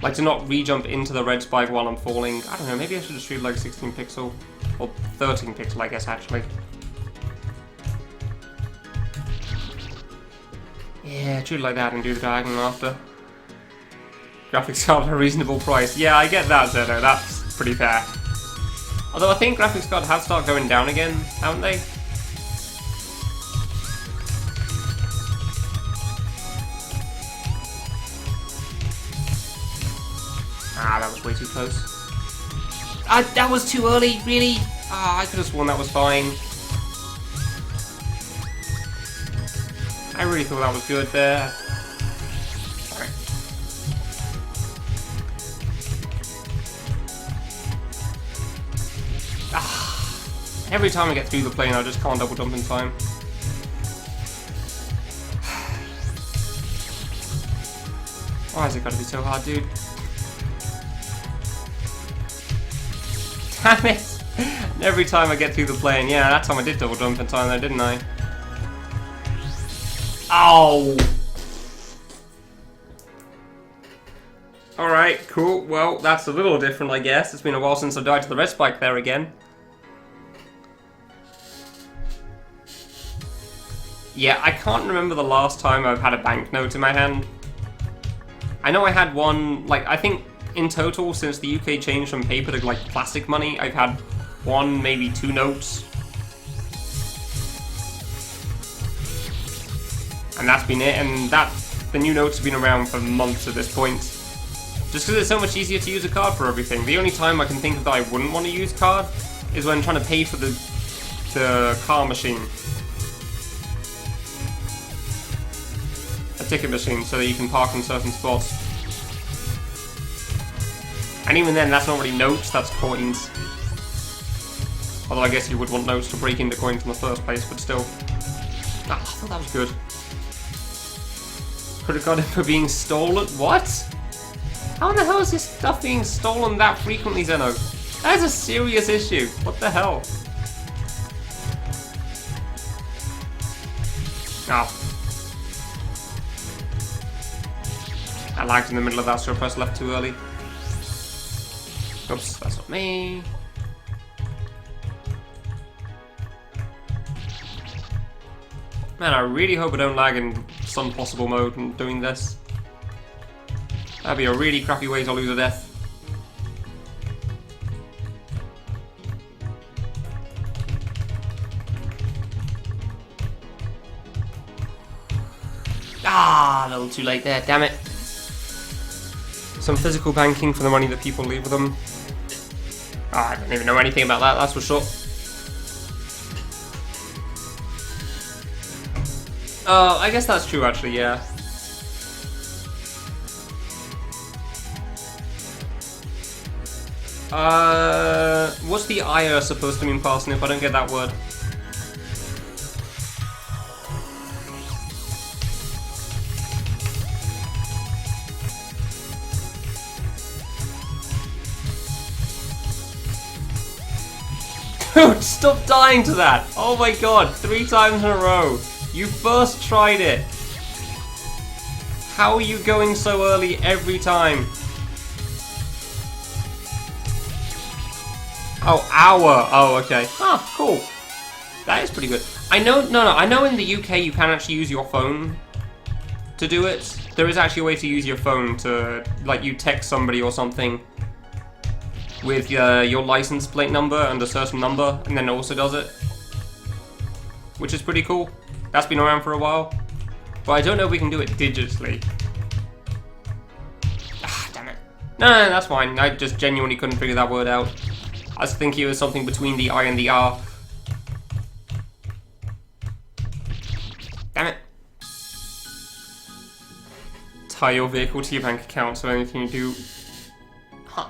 Like, to not re-jump into the red spike while I'm falling. I don't know, maybe I should just shoot like 16 pixel. Or 13 pixel, I guess, actually. Yeah, shoot like that and do the diagonal after. Graphics card at a reasonable price. Yeah, I get that, Zedo. That's pretty fair. Although I think graphics cards have started going down again, haven't they? Ah, that was way too close. That was too early, really? Ah, I could have sworn that was fine. I really thought that was good there. Sorry. Ah, every time I get through the plane, I just can't double jump in time. Why has it got to be so hard, dude? Damn it! And every time I get through the plane, yeah, that time I did double jump in time though, didn't I? Ow! Alright, cool. Well, that's a little different, I guess. It's been a while since I died to the red spike there again. Yeah, I can't remember the last time I've had a banknote in my hand. I know I had one, like, I think in total, since the UK changed from paper to, like, plastic money, I've had 1, maybe 2 notes. And that's been it, and the new notes have been around for months at this point. Just because it's so much easier to use a card for everything. The only time I can think of that I wouldn't want to use card is when trying to pay for the car machine. A ticket machine, so that you can park in certain spots. And even then, that's not really notes, that's coins. Although I guess you would want notes to break into coins in the first place, but still. Ah, I thought that was good. Could have got it for being stolen. What? How the hell is this stuff being stolen that frequently, Zeno? That is a serious issue. What the hell? Oh. I lagged in the middle of that, so I pressed left too early. Oops, that's not me. Man, I really hope I don't lag in some possible mode in doing this. That'd be a really crappy way to lose a death. Ah, a little too late there, damn it. Some physical banking for the money that people leave with them. Oh, I don't even know anything about that, that's for sure. I guess that's true actually, yeah. What's the ire supposed to mean parsnip? I don't get that word. Dude, stop dying to that! Oh my god, 3 times in a row! You first tried it! How are you going so early every time? Oh, hour! Oh, okay. Ah, cool. That is pretty good. I know, I know in the UK you can actually use your phone to do it. There is actually a way to use your phone to, like, you text somebody or something with your license plate number and a certain number, and then it also does it. Which is pretty cool. That's been around for a while. But I don't know if we can do it digitally. Ah, damn it. No, that's fine. I just genuinely couldn't figure that word out. I was thinking it was something between the I and the R. Damn it. Tie your vehicle to your bank account so anything you do...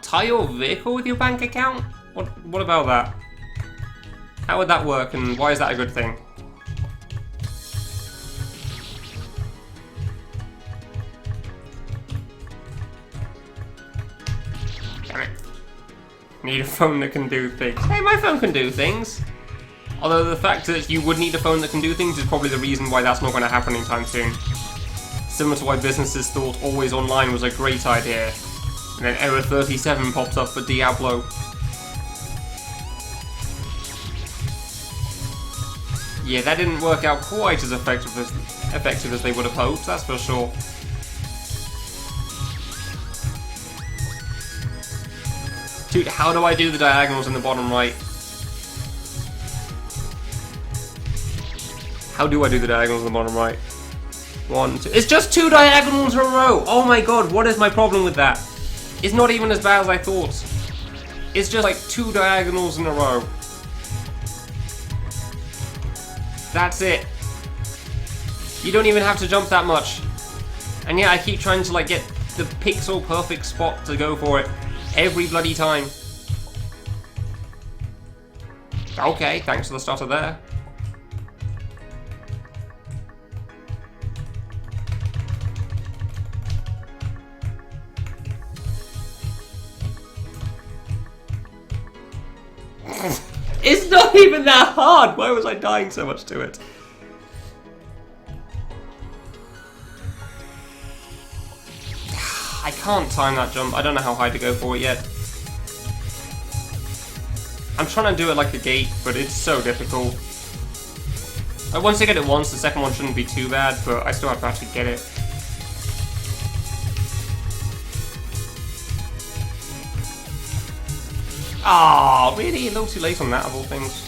Tie your vehicle with your bank account? What about that? How would that work and why is that a good thing? Damn it. Need a phone that can do things. Hey, my phone can do things! Although the fact that you would need a phone that can do things is probably the reason why that's not going to happen anytime soon. Similar to why businesses thought always online was a great idea. And then error 37 pops up for Diablo. Yeah, that didn't work out quite as effective as they would have hoped, that's for sure. Dude, how do I do the diagonals in the bottom right? How do I do the diagonals in the bottom right? 1, 2... It's just 2 diagonals in a row! Oh my god, what is my problem with that? It's not even as bad as I thought. It's just like 2 diagonals in a row. That's it. You don't even have to jump that much. And yeah, I keep trying to like get the pixel perfect spot to go for it every bloody time. Okay, thanks for the starter there. It's not even that hard! Why was I dying so much to it? I can't time that jump. I don't know how high to go for it yet. I'm trying to do it like a gate, but it's so difficult. Like, once I get it once, the second one shouldn't be too bad, but I still have to actually get it. Ah, really? A little too late on that, of all things.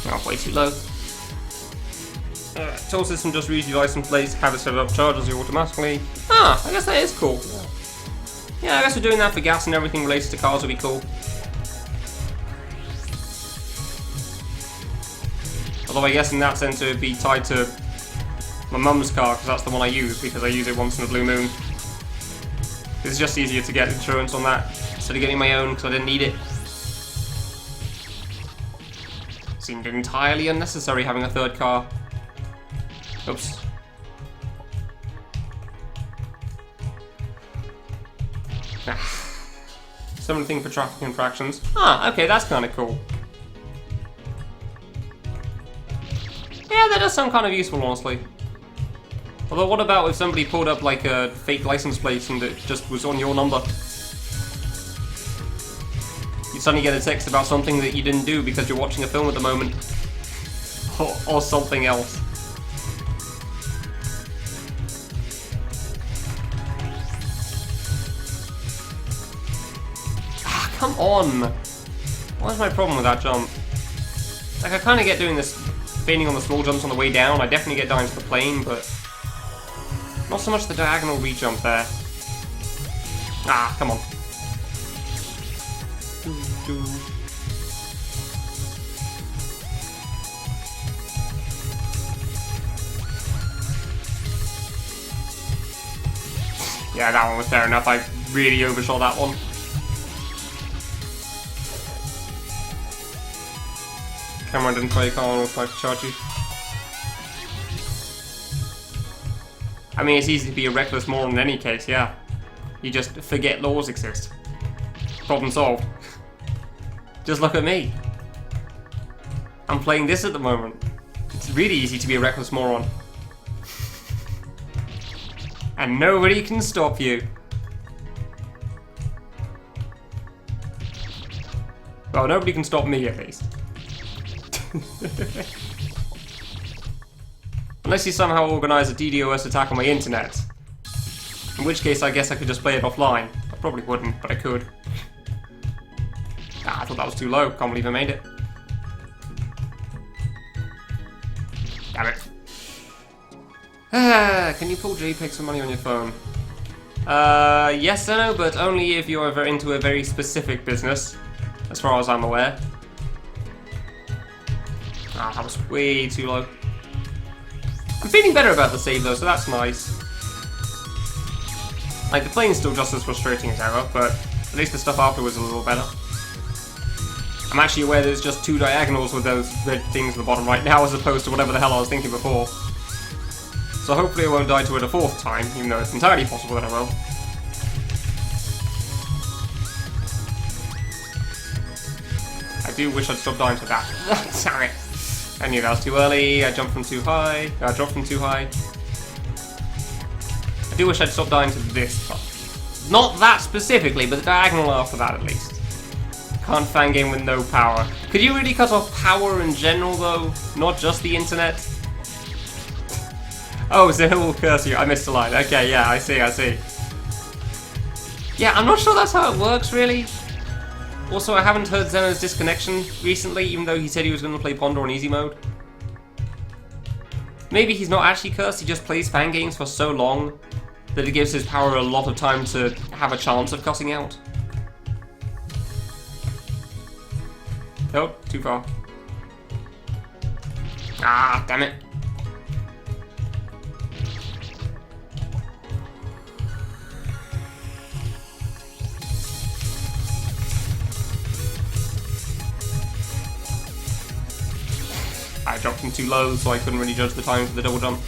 Oh, way too low. Toll system just reads your license plates, have it set up, charges you automatically. Ah, I guess that is cool. Yeah, I guess we're doing that for gas and everything related to cars would be cool. Although I guess in that sense it would be tied to my mum's car, because that's the one I use, because I use it once in a blue moon. It's just easier to get insurance on that, instead of getting my own, because I didn't need it. Seemed entirely unnecessary having a third car. Oops. Similar thing for traffic infractions. Ah, okay, that's kind of cool. Yeah, that does sound kind of useful, honestly. Although, what about if somebody pulled up like a fake license plate and it just was on your number? You suddenly get a text about something that you didn't do because you're watching a film at the moment. Or something else. Ah, come on! What's my problem with that jump? Like, I kind of get doing this, failing on the small jumps on the way down. I definitely get down to the plane, but not so much the diagonal re-jump there. Ah, come on. Yeah, that one was fair enough. I really overshot that one. Cameron didn't try, you can't automatically charge you. I mean, it's easy to be a reckless moron in any case, yeah. You just forget laws exist. Problem solved. Just look at me. I'm playing this at the moment. It's really easy to be a reckless moron. And nobody can stop you. Well, nobody can stop me at least. Unless you somehow organise a DDoS attack on my internet. In which case I guess I could just play it offline. I probably wouldn't, but I could. Ah, I thought that was too low. Can't believe I made it. Damn it. Can you pull JPEGs for money on your phone? Yes and no, but only if you're into a very specific business, as far as I'm aware. Ah, that was way too low. I'm feeling better about the save though, so that's nice. Like, the plane's still just as frustrating as ever, but at least the stuff afterwards is a little better. I'm actually aware there's just 2 diagonals with those red things at the bottom right now, as opposed to whatever the hell I was thinking before. So hopefully I won't die to it a 4th time, even though it's entirely possible that I will. I do wish I'd stopped dying to that. Damn it. I knew that was too early, I jumped from too high, I dropped from too high. I do wish I'd stopped dying to this part. Not that specifically, but the diagonal after that at least. Can't fan game with no power. Could you really cut off power in general though? Not just the internet? Oh, so it will curse you. I missed a line. Okay, yeah, I see. Yeah, I'm not sure that's how it works really. Also, I haven't heard Zeno's disconnection recently, even though he said he was going to play Ponder on easy mode. Maybe he's not actually cursed, he just plays fan games for so long that it gives his power a lot of time to have a chance of cussing out. Oh, too far. Ah, damn it. I dropped him too low, so I couldn't really judge the time for the double jump.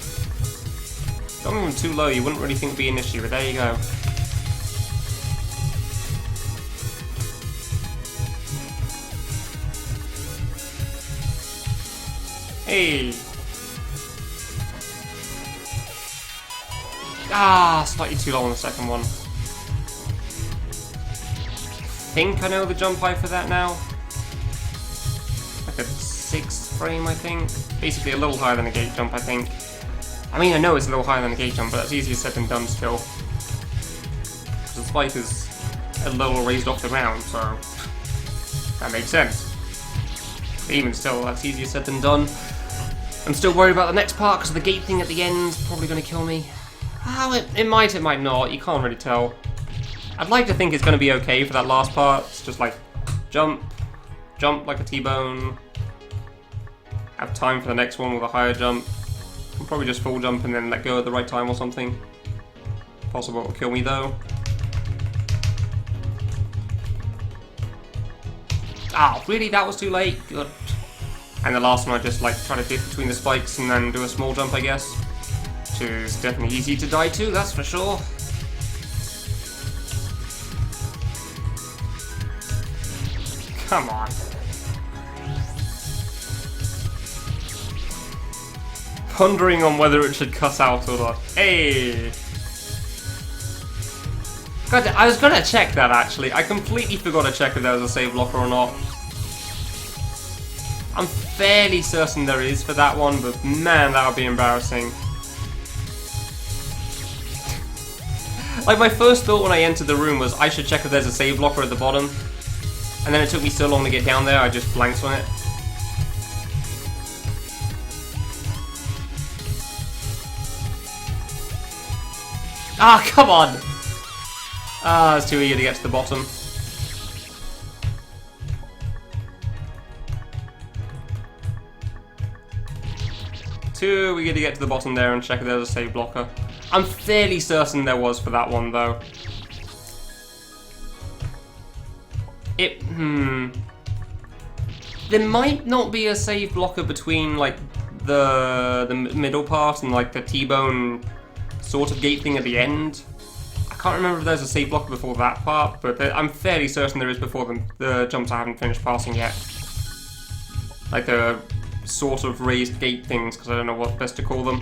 Dropping him too low, you wouldn't really think would be an issue, but there you go. Hey! Ah, slightly too low on the second one. I think I know the jump height for that now. Like a 6th frame, I think. Basically a little higher than a gate jump, I think. I mean, I know it's a little higher than a gate jump, but that's easier said than done still. The spike is a little raised off the ground, so that makes sense. But even still, that's easier said than done. I'm still worried about the next part, because the gate thing at the end is probably going to kill me. Well, it might not, you can't really tell. I'd like to think it's going to be okay for that last part. It's just like, jump like a T-bone. Have time for the next one with a higher jump. I'll probably just full jump and then let go at the right time or something. Possible it'll kill me though. Ah, really? That was too late? Good. And the last one I just like try to dip between the spikes and then do a small jump, I guess. Which is definitely easy to die to, that's for sure. Come on. Pondering on whether it should cuss out or not. Hey! God, I was gonna check that actually. I completely forgot to check if there was a save blocker or not. I'm fairly certain there is for that one, but man, that would be embarrassing. Like, my first thought when I entered the room was I should check if there's a save blocker at the bottom. And then it took me so long to get down there, I just blanked on it. Ah, come on! Ah, I was too eager to get to the bottom. 2, we get to get to the bottom there and check if there's a save blocker. I'm fairly certain there was for that one, though. There might not be a save blocker between, like, the middle part and, like, the T-bone sort of gate thing at the end. I can't remember if there's a save blocker before that part, but I'm fairly certain there is before the jumps I haven't finished passing yet. Like the sort of raised gate things, because I don't know what best to call them.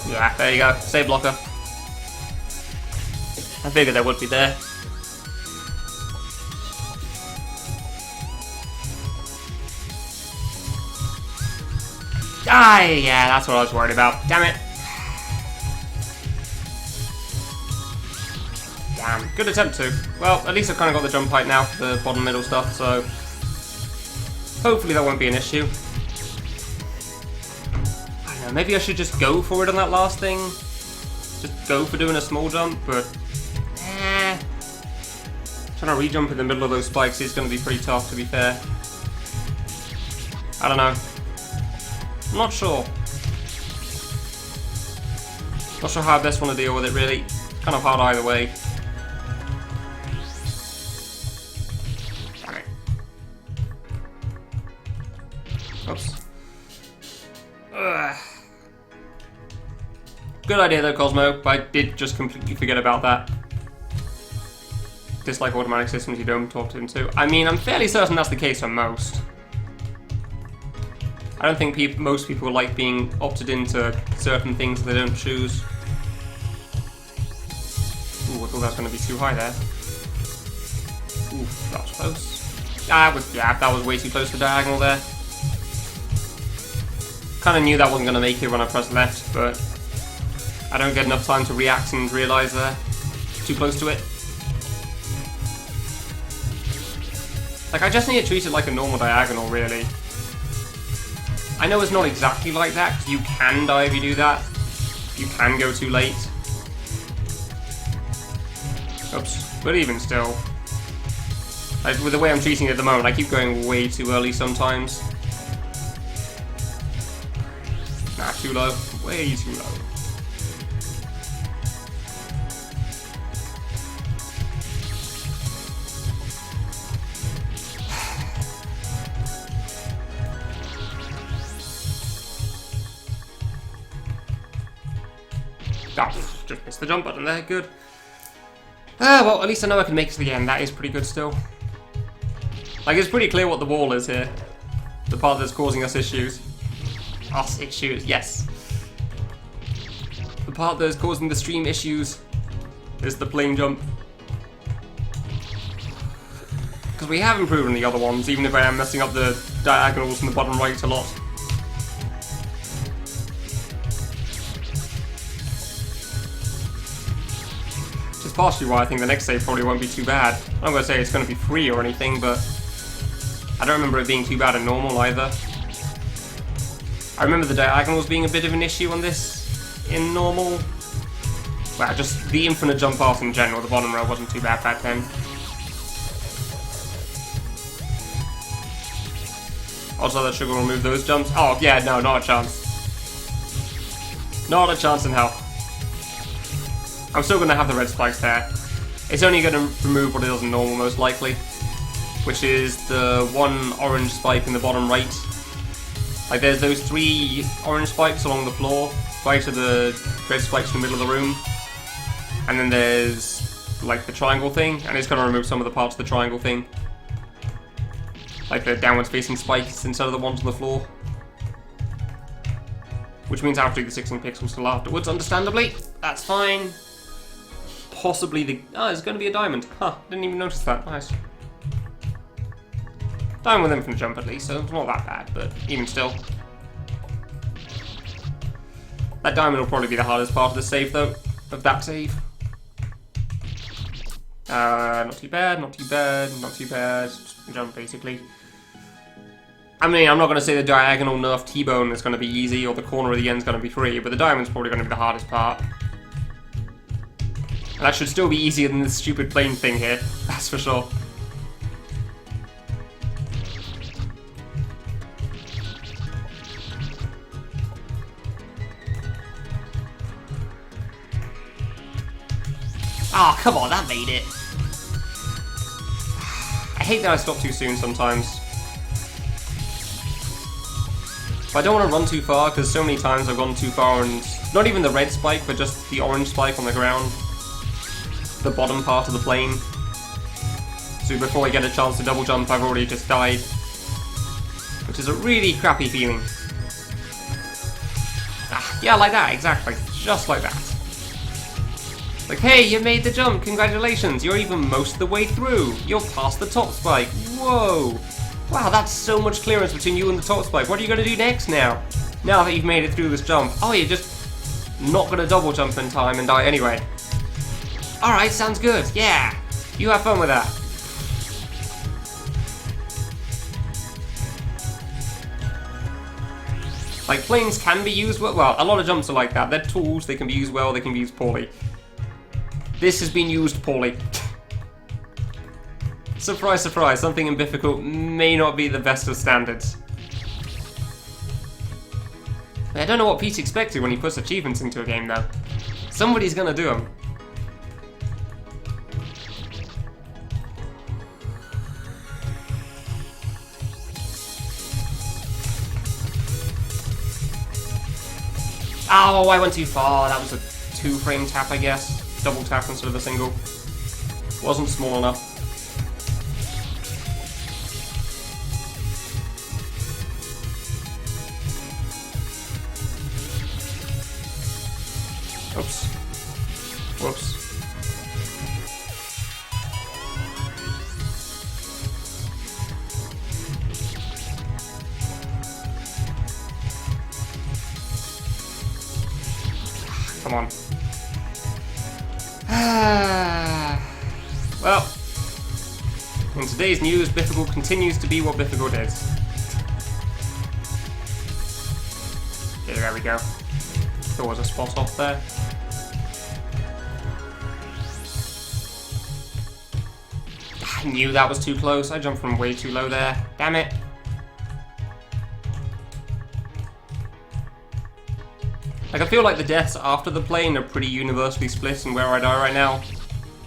Yeah, there you go. Save blocker. I figured there would be there. Ah, yeah, that's what I was worried about. Damn it. Damn, good attempt too. Well, at least I've kind of got the jump height now for the bottom middle stuff, so hopefully that won't be an issue. Maybe I should just go for it on that last thing. Just go for doing a small jump, but trying to re-jump in the middle of those spikes is going to be pretty tough, to be fair. I don't know. I'm not sure. Not sure how I best want to deal with it, really. Kind of hard either way. Damn it. Oops. Ugh. Good idea though, Cosmo, but I did just completely forget about that. Dislike automatic systems you don't opt into. I mean, I'm fairly certain that's the case for most. I don't think most people like being opted into certain things that they don't choose. Ooh, I thought that was going to be too high there. Ooh, that was close. That was way too close to diagonal there. Kind of knew that wasn't going to make it when I pressed left, but I don't get enough time to react and realise too close to it. Like, I just need to treat it like a normal diagonal, really. I know it's not exactly like that, because you can die if you do that. You can go too late. Oops, but even still. Like, with the way I'm treating it at the moment, I keep going way too early sometimes. Nah, too low. Way too low. Just missed the jump button there, good. Well, at least I know I can make it to the end. That is pretty good still. Like, it's pretty clear what the wall is here. The part that's causing us issues. Us issues, yes. The part that is causing the stream issues is the plane jump. Because we have improved on the other ones, even if I am messing up the diagonals in the bottom right a lot. Partially why I think the next save probably won't be too bad. I'm not going to say it's going to be free or anything, but I don't remember it being too bad in normal either. I remember the diagonals being a bit of an issue on this in normal. Well, just the infinite jump path in general, the bottom row wasn't too bad back then. Also, that sugar will remove those jumps. Oh, yeah, no, not a chance. Not a chance in hell. I'm still going to have the red spikes there. It's only going to remove what it does in normal, most likely. Which is the one orange spike in the bottom right. Like, there's those 3 orange spikes along the floor, right to the red spikes in the middle of the room. And then there's, like, the triangle thing, and it's going to remove some of the parts of the triangle thing. Like the downwards facing spikes instead of the ones on the floor. Which means I have to do the 16 pixels still afterwards, understandably. That's fine. Possibly the... Oh, there's going to be a diamond. Huh, didn't even notice that. Nice. Diamond with infinite jump at least, so it's not that bad, but even still. That diamond will probably be the hardest part of the save, though. Of that save. Not too bad, not too bad, not too bad. Just jump, basically. I mean, I'm not going to say the diagonal nerf T-bone is going to be easy, or the corner of the end is going to be free, but the diamond's probably going to be the hardest part. And that should still be easier than this stupid plane thing here, that's for sure. Ah, oh, come on, that made it. I hate that I stop too soon sometimes. But I don't want to run too far, because so many times I've gone too far and... Not even the red spike, but just the orange spike on the ground. The bottom part of the plane. So before I get a chance to double jump, I've already just died. Which is a really crappy feeling. Ah, yeah, like that, exactly. Just like that. Like, hey, you made the jump, congratulations, you're even most of the way through. You're past the top spike, whoa. Wow, that's so much clearance between you and the top spike. What are you going to do next now? Now that you've made it through this jump. Oh, you're just not going to double jump in time and die anyway. Alright, sounds good, yeah. You have fun with that. Like, planes can be used well. Well, a lot of jumps are like that. They're tools, they can be used well, they can be used poorly. This has been used poorly. Surprise, surprise, something in Bifficult may not be the best of standards. I don't know what Pete expected when he puts achievements into a game, though. Somebody's gonna do them. Oh, I went too far. That was a 2-frame tap, I guess. Double tap instead of a single. Wasn't small enough. Oops. Whoops. Come on. Well, in today's news, Bifficult continues to be what Bifficult is. Okay, there we go. There was a spot off there. I knew that was too close. I jumped from way too low there. Damn it. Like, I feel like the deaths after the plane are pretty universally split in where I die right now.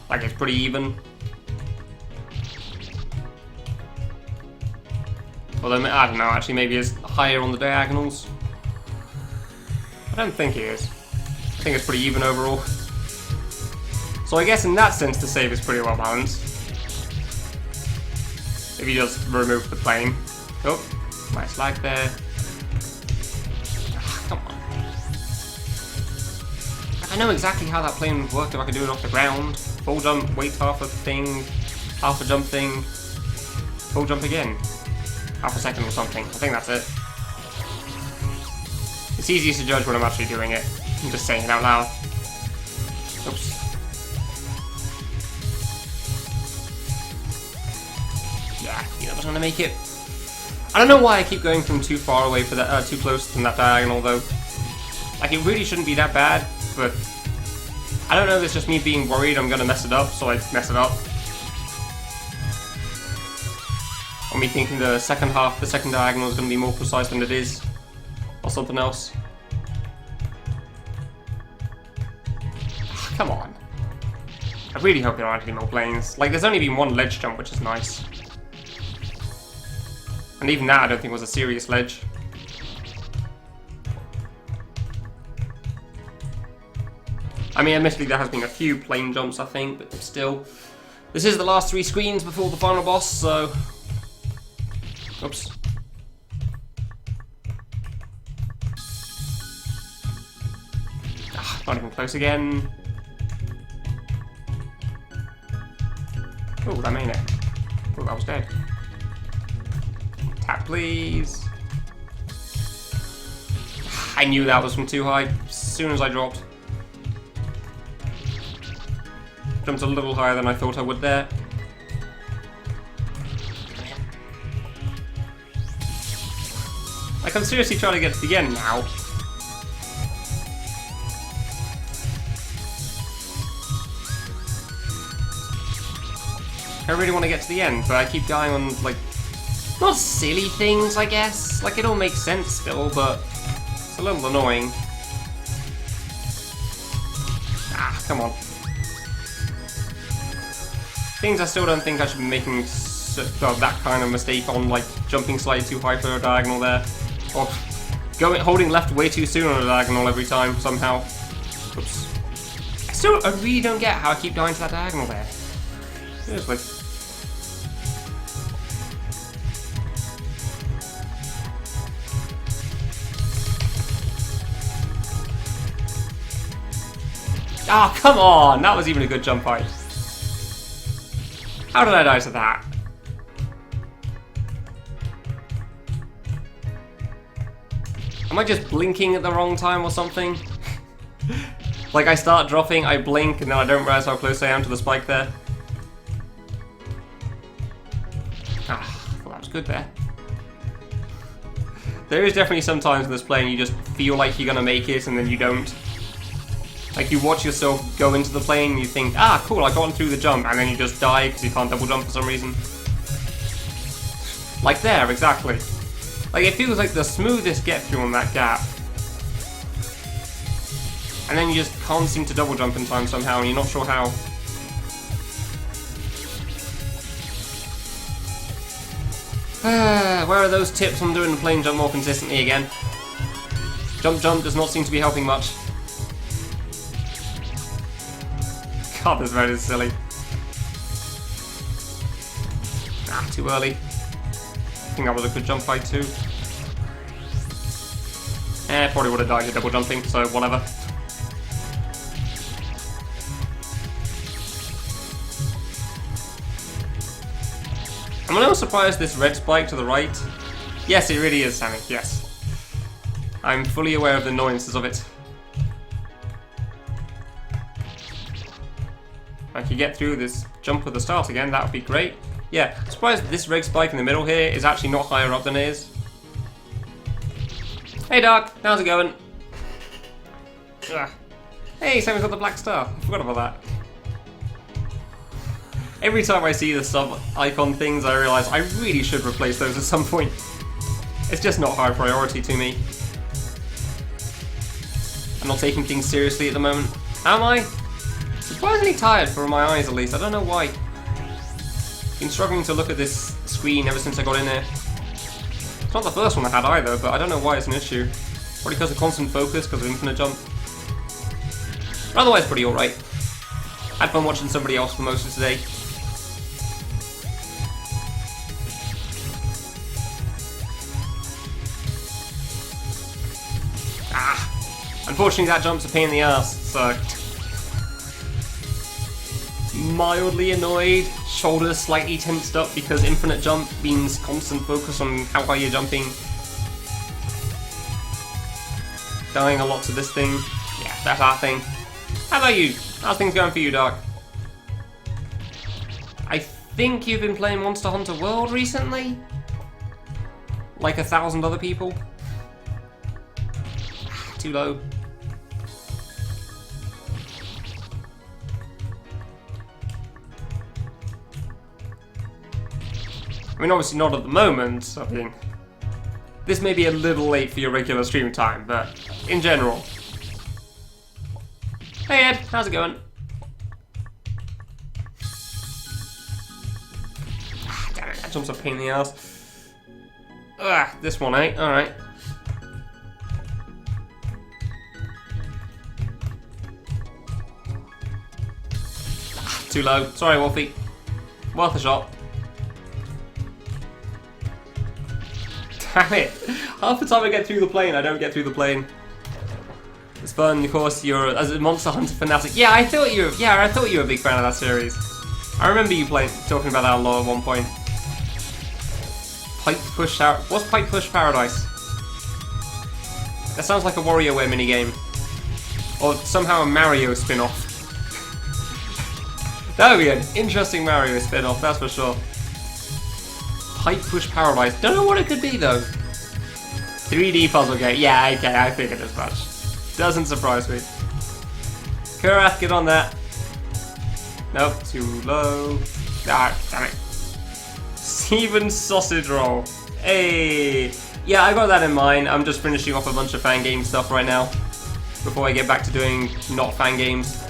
Like, it's pretty even. Although, I don't know, actually maybe it's higher on the diagonals. I don't think it is. I think it's pretty even overall. So I guess in that sense the save is pretty well balanced. If you just remove the plane. Oh, nice lag there. Come on. I know exactly how that plane would work if I could do it off the ground. Full jump, wait half a thing, half a jump thing, full jump again. Half a second or something. I think that's it. It's easiest to judge when I'm actually doing it. I'm just saying it out loud. Oops. Yeah, that was gonna make it. I don't know why I keep going from too far away for that, too close from that diagonal though. Like, it really shouldn't be that bad, but I don't know if it's just me being worried I'm gonna mess it up, so I mess it up. Or me thinking the second half, the second diagonal is gonna be more precise than it is. Or something else. Come on. I really hope there aren't any more planes. Like, there's only been one ledge jump, which is nice. And even that I don't think was a serious ledge. I mean, admittedly there has been a few plane jumps, I think, but still. This is the last 3 screens before the final boss, so... Oops. Not even close again. Oh, that made it. Oh, that was dead. Tap, please. I knew that was from too high as soon as I dropped. Jumped a little higher than I thought I would there. Like, I'm seriously trying to get to the end now. I really want to get to the end, but I keep dying on, like, not silly things, I guess. Like, it all makes sense still, but it's a little annoying. Ah, come on. Things I still don't think I should be making that kind of mistake on, like jumping slightly too high for a diagonal there, or holding left way too soon on a diagonal every time somehow. Oops. I really don't get how I keep dying to that diagonal there. Seriously. Ah, come on! That was even a good jump height. How did I die to that? Am I just blinking at the wrong time or something? Like, I start dropping, I blink, and then I don't realize how close I am to the spike there. Ah, well, that was good there. There is definitely some times in this plane you just feel like you're gonna make it, and then you don't. Like, you watch yourself go into the plane and you think, ah, cool, I got through the jump, and then you just die because you can't double jump for some reason. Like there, exactly. Like, it feels like the smoothest get through on that gap. And then you just can't seem to double jump in time somehow, and you're not sure how. Where are those tips on doing the plane jump more consistently again? Jump does not seem to be helping much. God, this road is silly. Ah, too early. I think that was a good jump fight too. Probably would have died to double jumping, so whatever. I'm a little surprised this red spike to the right. Yes, it really is, Sammy, yes. I'm fully aware of the annoyances of it. If I could get through this jump at the start again, that would be great. Yeah, I'm surprised this red spike in the middle here is actually not higher up than it is. Hey Doc, how's it going? Ugh. Hey, Sammy's got the black star. I forgot about that. Every time I see the sub-icon things, I realise I really should replace those at some point. It's just not high priority to me. I'm not taking things seriously at the moment. Am I? Surprisingly tired for my eyes, at least. I don't know why. Been struggling to look at this screen ever since I got in here. It's not the first one I had either, but I don't know why it's an issue. Probably because of constant focus, because of infinite jump. But otherwise, pretty alright. Had fun watching somebody else for most of today. Ah! Unfortunately, that jump's a pain in the ass, so... Mildly annoyed, shoulders slightly tensed up because infinite jump means constant focus on how high you're jumping. Dying a lot to this thing. Yeah, that's that thing. How about you? How's things going for you, Doc? I think you've been playing Monster Hunter World recently? Like 1,000 other people? Too low. I mean, obviously not at the moment. I mean, this may be a little late for your regular stream time, but in general. Hey Ed, how's it going? Ah, damn it, that jump's a pain in the ass. Ah, this one, eh? Alright. Ah, too low. Sorry, Wolfie. Worth a shot. Damn it! Half the time I get through the plane, I don't get through the plane. It's fun, of course. You're as a Monster Hunter fanatic. Yeah, I thought you were a big fan of that series. I remember you talking about that a lot at one point. What's Pipe Push Paradise? That sounds like a WarioWare minigame, or somehow a Mario spin-off. That would be an interesting Mario spin-off, that's for sure. Pipe push paralyzed. Don't know what it could be though. 3D puzzle game. Yeah, okay, I figured as much. Doesn't surprise me. Kurath, get on that. Nope, too low. Ah, damn it. Steven sausage roll. Hey. Yeah, I got that in mind. I'm just finishing off a bunch of fan game stuff right now before I get back to doing not fan games.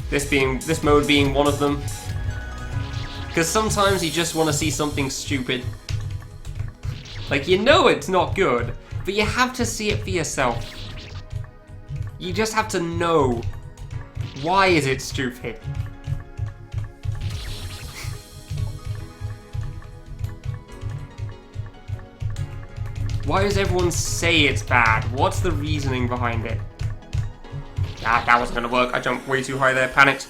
This mode being one of them. Because sometimes you just want to see something stupid. Like, you know it's not good, but you have to see it for yourself. You just have to know, why is it stupid? Why does everyone say it's bad? What's the reasoning behind it? Ah, that wasn't gonna work. I jumped way too high there, panicked.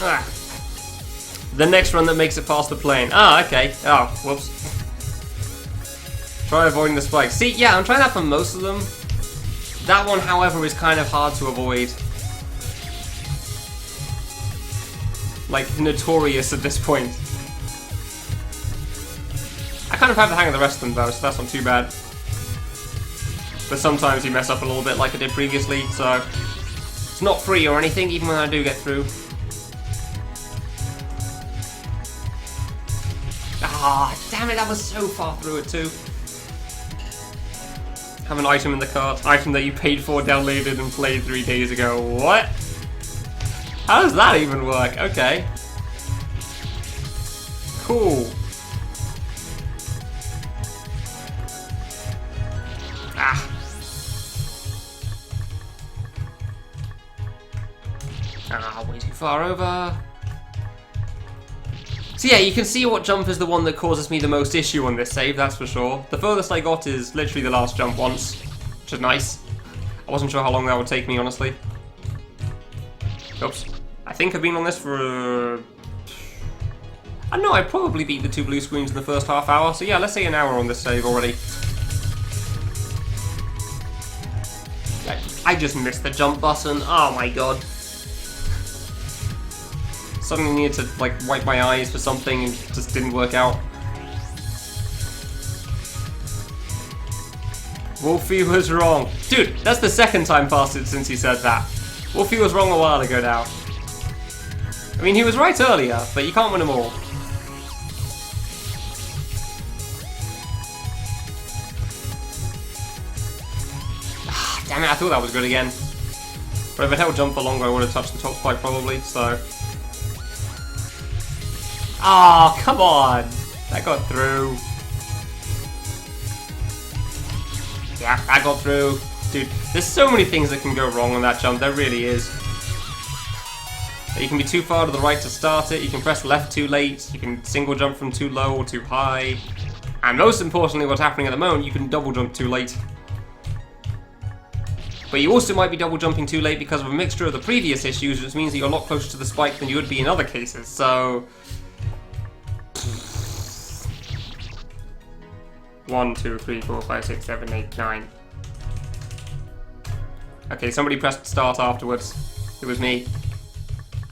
Ah. The next run that makes it past the plane. Ah, okay. Oh, whoops. Try avoiding the spikes. See, yeah, I'm trying that for most of them. That one, however, is kind of hard to avoid. Like, notorious at this point. I kind of have the hang of the rest of them, though, so that's not too bad. But sometimes you mess up a little bit like I did previously, so... It's not free or anything, even when I do get through. Ah, damn it, that was so far through it too. Have an item in the cart. Item that you paid for, downloaded, and played 3 days ago. What? How does that even work? Okay. Cool. Ah. Ah, way too far over. So yeah, you can see what jump is the one that causes me the most issue on this save, that's for sure. The furthest I got is literally the last jump once, which is nice. I wasn't sure how long that would take me, honestly. Oops. I think I've been on this for... I don't know, I probably beat the 2 blue screens in the first half hour, so yeah, let's say an hour on this save already. I just missed the jump button, oh my god. Suddenly needed to, like, wipe my eyes for something and it just didn't work out. Wolfie was wrong. Dude, that's the second time past it since he said that. Wolfie was wrong a while ago now. I mean, he was right earlier, but you can't win them all. Ah, damn it, I thought that was good again. But if it held jump for longer, I would have touched the top spike probably, so... Ah, oh, come on! That got through. Yeah, that got through. Dude, there's so many things that can go wrong on that jump, there really is. You can be too far to the right to start it, you can press left too late, you can single jump from too low or too high. And most importantly, what's happening at the moment, you can double jump too late. But you also might be double jumping too late because of a mixture of the previous issues, which means that you're a lot closer to the spike than you would be in other cases, so... 1, 2, 3, 4, 5, 6, 7, 8, 9. Okay, somebody pressed start afterwards. It was me.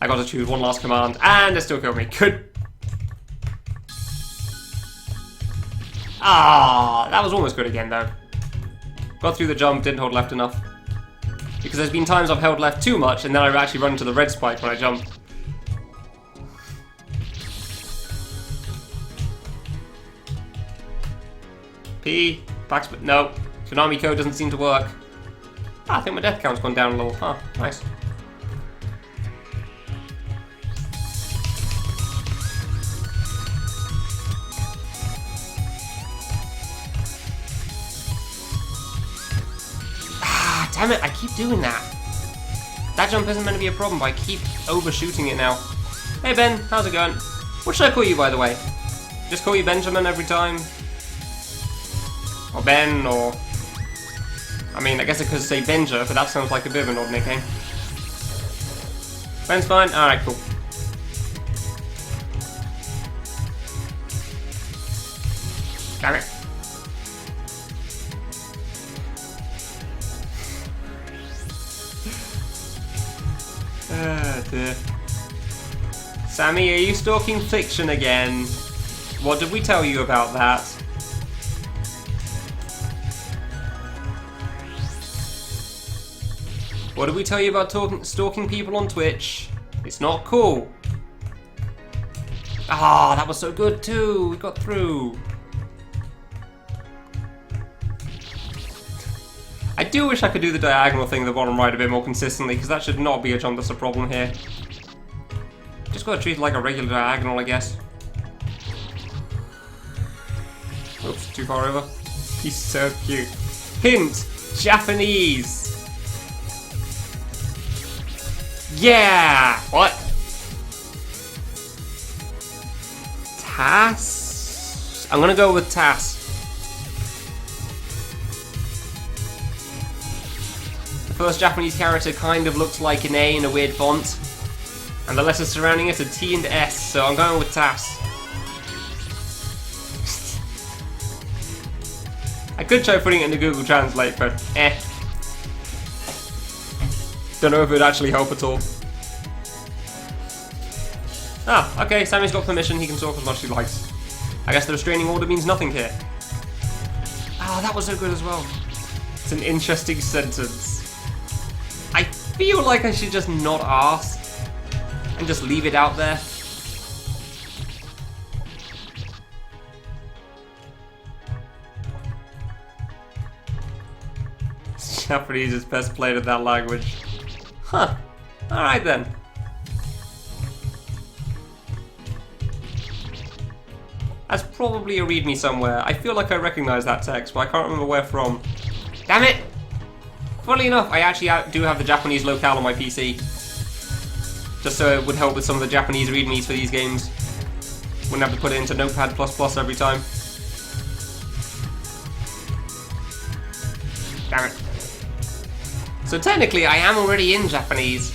I got to choose one last command, and it still killed me. Good. Ah, that was almost good again, though. Got through the jump, didn't hold left enough. Because there's been times I've held left too much, and then I've actually run into the red spike when I jump. P, backspin, no. Konami code doesn't seem to work. Ah, I think my death count's gone down a little. Huh, nice. Ah, damn it, I keep doing that. That jump isn't meant to be a problem, but I keep overshooting it now. Hey Ben, how's it going? What should I call you, by the way? Just call you Benjamin every time? Or Ben, or... I mean, I guess I could say Benja, but that sounds like a bit of an odd nickname. Ben's fine? Alright, cool. Damn it. here. Sammy, are you stalking fiction again? What did we tell you about that? What did we tell you about stalking people on Twitch? It's not cool. Ah, that was so good too. We got through. I do wish I could do the diagonal thing at the bottom right a bit more consistently, because that should not be a jump that's a problem here. Just gotta treat it like a regular diagonal, I guess. Oops, too far over. He's so cute. Hint! Japanese! Yeah! What? Tass? I'm gonna go with Tass. The first Japanese character kind of looks like an A in a weird font, and the letters surrounding it are T and S, so I'm going with Tass. I could try putting it into Google Translate, but eh. Don't know if it would actually help at all. Ah, okay, Sammy's got permission, he can talk as much as he likes. I guess the restraining order means nothing here. Ah, that was so good as well. It's an interesting sentence. I feel like I should just not ask and just leave it out there. Japanese is best played in that language. Huh. Alright then. That's probably a readme somewhere. I feel like I recognize that text, but I can't remember where from. Damn it! Funnily enough, I actually do have the Japanese locale on my PC. Just so it would help with some of the Japanese readmes for these games. Wouldn't have to put it into Notepad++ every time. Damn it. So technically, I am already in Japanese.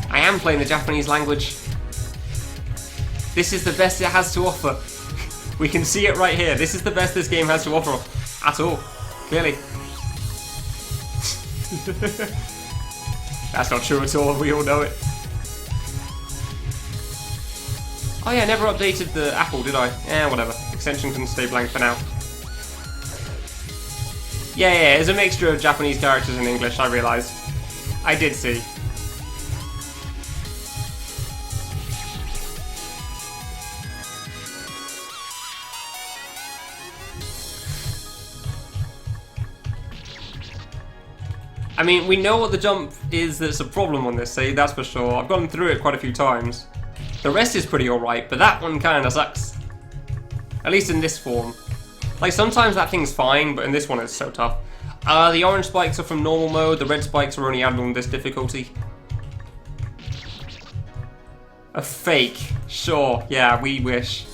I am playing the Japanese language. This is the best it has to offer. We can see it right here. This is the best this game has to offer. At all. Clearly. That's not true at all, we all know it. Oh yeah, I never updated the Apple, did I? Eh, whatever. Extension can stay blank for now. Yeah, it's a mixture of Japanese characters and English, I realised. I did see. I mean, we know what the jump is that's a problem on this save, that's for sure. I've gone through it quite a few times. The rest is pretty alright, but that one kinda sucks. At least in this form. Like, sometimes that thing's fine, but in this one it's so tough. The orange spikes are from normal mode, the red spikes are only added on this difficulty. A fake. Sure, yeah, we wish.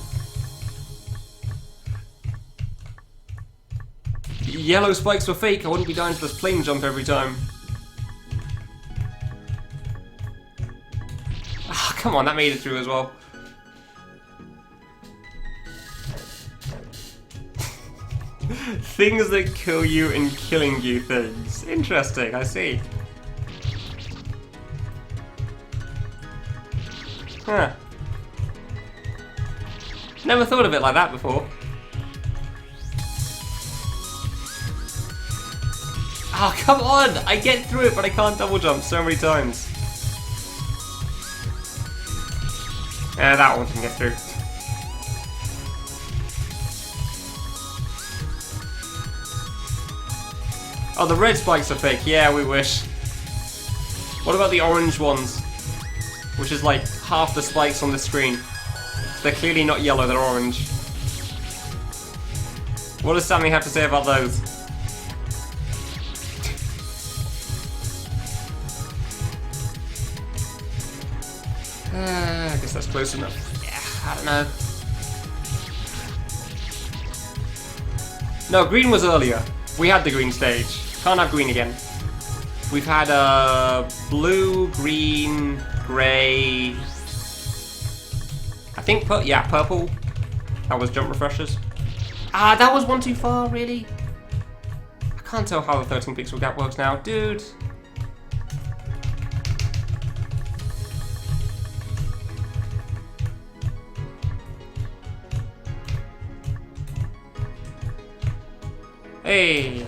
Yellow spikes were fake, I wouldn't be dying to this plane jump every time. Ah, come on, that made it through as well. Things that kill you and killing you things. Interesting, I see. Huh. Never thought of it like that before. Oh, come on! I get through it, but I can't double jump so many times. That one can get through. Oh, the red spikes are fake. Yeah, we wish. What about the orange ones? Which is like half the spikes on the screen. They're clearly not yellow, they're orange. What does Sammy have to say about those? I guess that's close enough. Yeah, I don't know. No, green was earlier. We had the green stage. Can't have green again. We've had blue, green, grey. I think purple. That was jump refreshers. Ah, that was one too far, really? I can't tell how the 13 pixel gap works now, dude. Hey.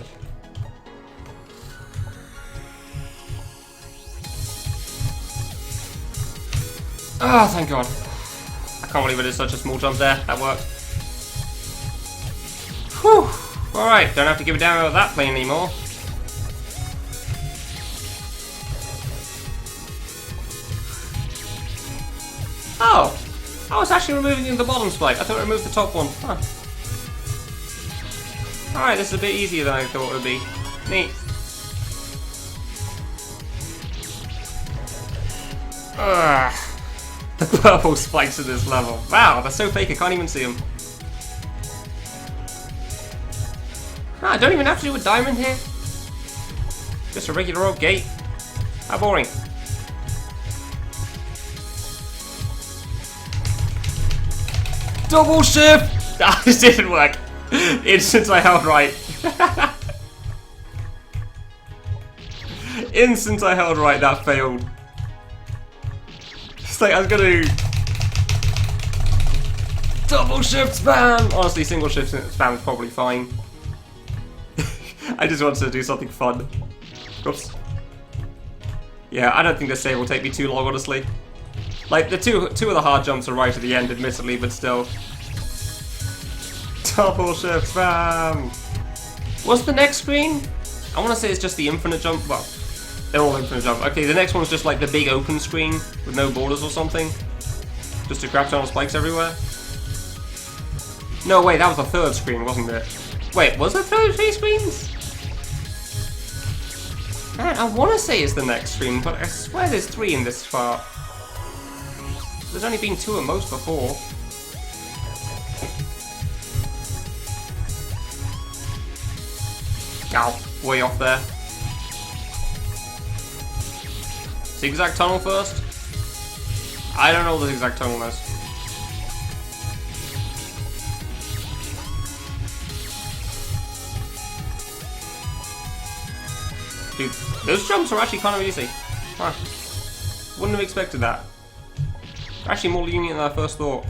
Oh, thank God. I can't believe it is such a small jump there. That worked. Whew. Alright, don't have to give a damn about that plane anymore. Oh! I was actually removing the bottom spike. I thought I removed the top one. Huh. Alright, this is a bit easier than I thought it would be. Neat. Ugh. The purple spikes in this level. Wow, they're so fake I can't even see them. Ah, I don't even have to do a diamond here. Just a regular old gate. How boring. Double shift! Ah, this didn't work. Instant I held right. Instant I held right, that failed. It's like I was gonna double shift spam! Honestly, single shift spam is probably fine. I just wanted to do something fun. Oops. Yeah, I don't think this save will take me too long, honestly. Like, the two of the hard jumps are right at the end, admittedly, but still. Double shift spam! What's the next screen? I want to say it's just the infinite jump. Well, they're all infinite jump. Okay, the next one's just like the big open screen with no borders or something. Just a crap ton of spikes everywhere. No, wait, that was the third screen, wasn't it? Wait, was there three screens? Man, I want to say it's the next screen, but I swear there's 3 in this part. There's only been 2 at most before. Ow, way off there. Zigzag tunnel first? I don't know what the zigzag tunnel is. Dude, those jumps are actually kind of easy. Huh. Wouldn't have expected that. Actually more lenient than I first thought.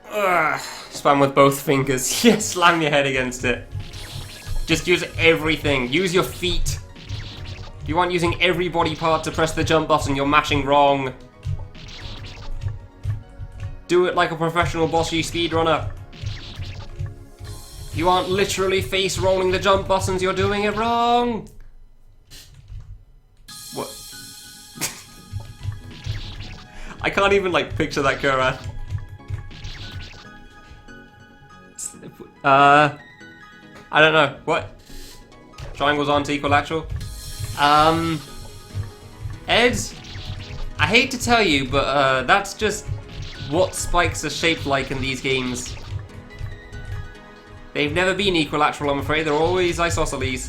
Ugh. Spam with both fingers. Yes, slam your head against it. Just use everything. Use your feet. You aren't using every body part to press the jump button, you're mashing wrong. Do it like a professional bossy speedrunner. You aren't literally face rolling the jump buttons, you're doing it wrong. What? I can't even like picture that Kura. I don't know. What? Triangles aren't equilateral? Ed, I hate to tell you, but that's just what spikes are shaped like in these games. They've never been equilateral, I'm afraid. They're always isosceles.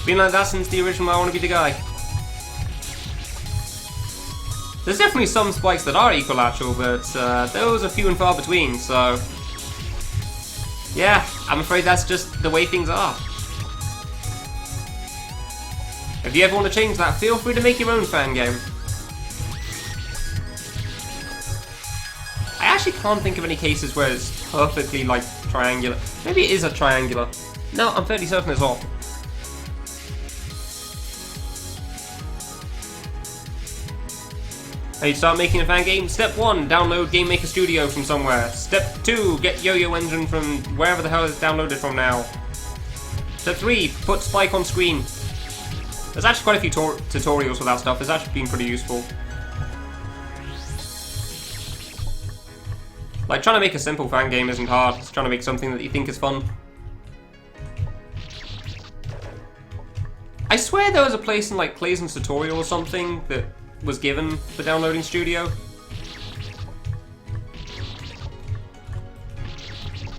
Been like that since the original I Want to Be the Guy. There's definitely some spikes that are equilateral, but those are few and far between, so... yeah, I'm afraid that's just the way things are. If you ever want to change that, feel free to make your own fan game. I actually can't think of any cases where it's perfectly, like, triangular. Maybe it is a triangular. No, I'm fairly certain it's off. How you start making a fan game? Step 1, download Game Maker Studio from somewhere. Step 2, get Yo-Yo Engine from wherever the hell it's downloaded from now. Step 3, put Spike on screen. There's actually quite a few tutorials for that stuff. It's actually been pretty useful. Like, trying to make a simple fan game isn't hard. It's trying to make something that you think is fun. I swear there was a place in, like, Clayton's tutorial or something that was given for downloading Studio.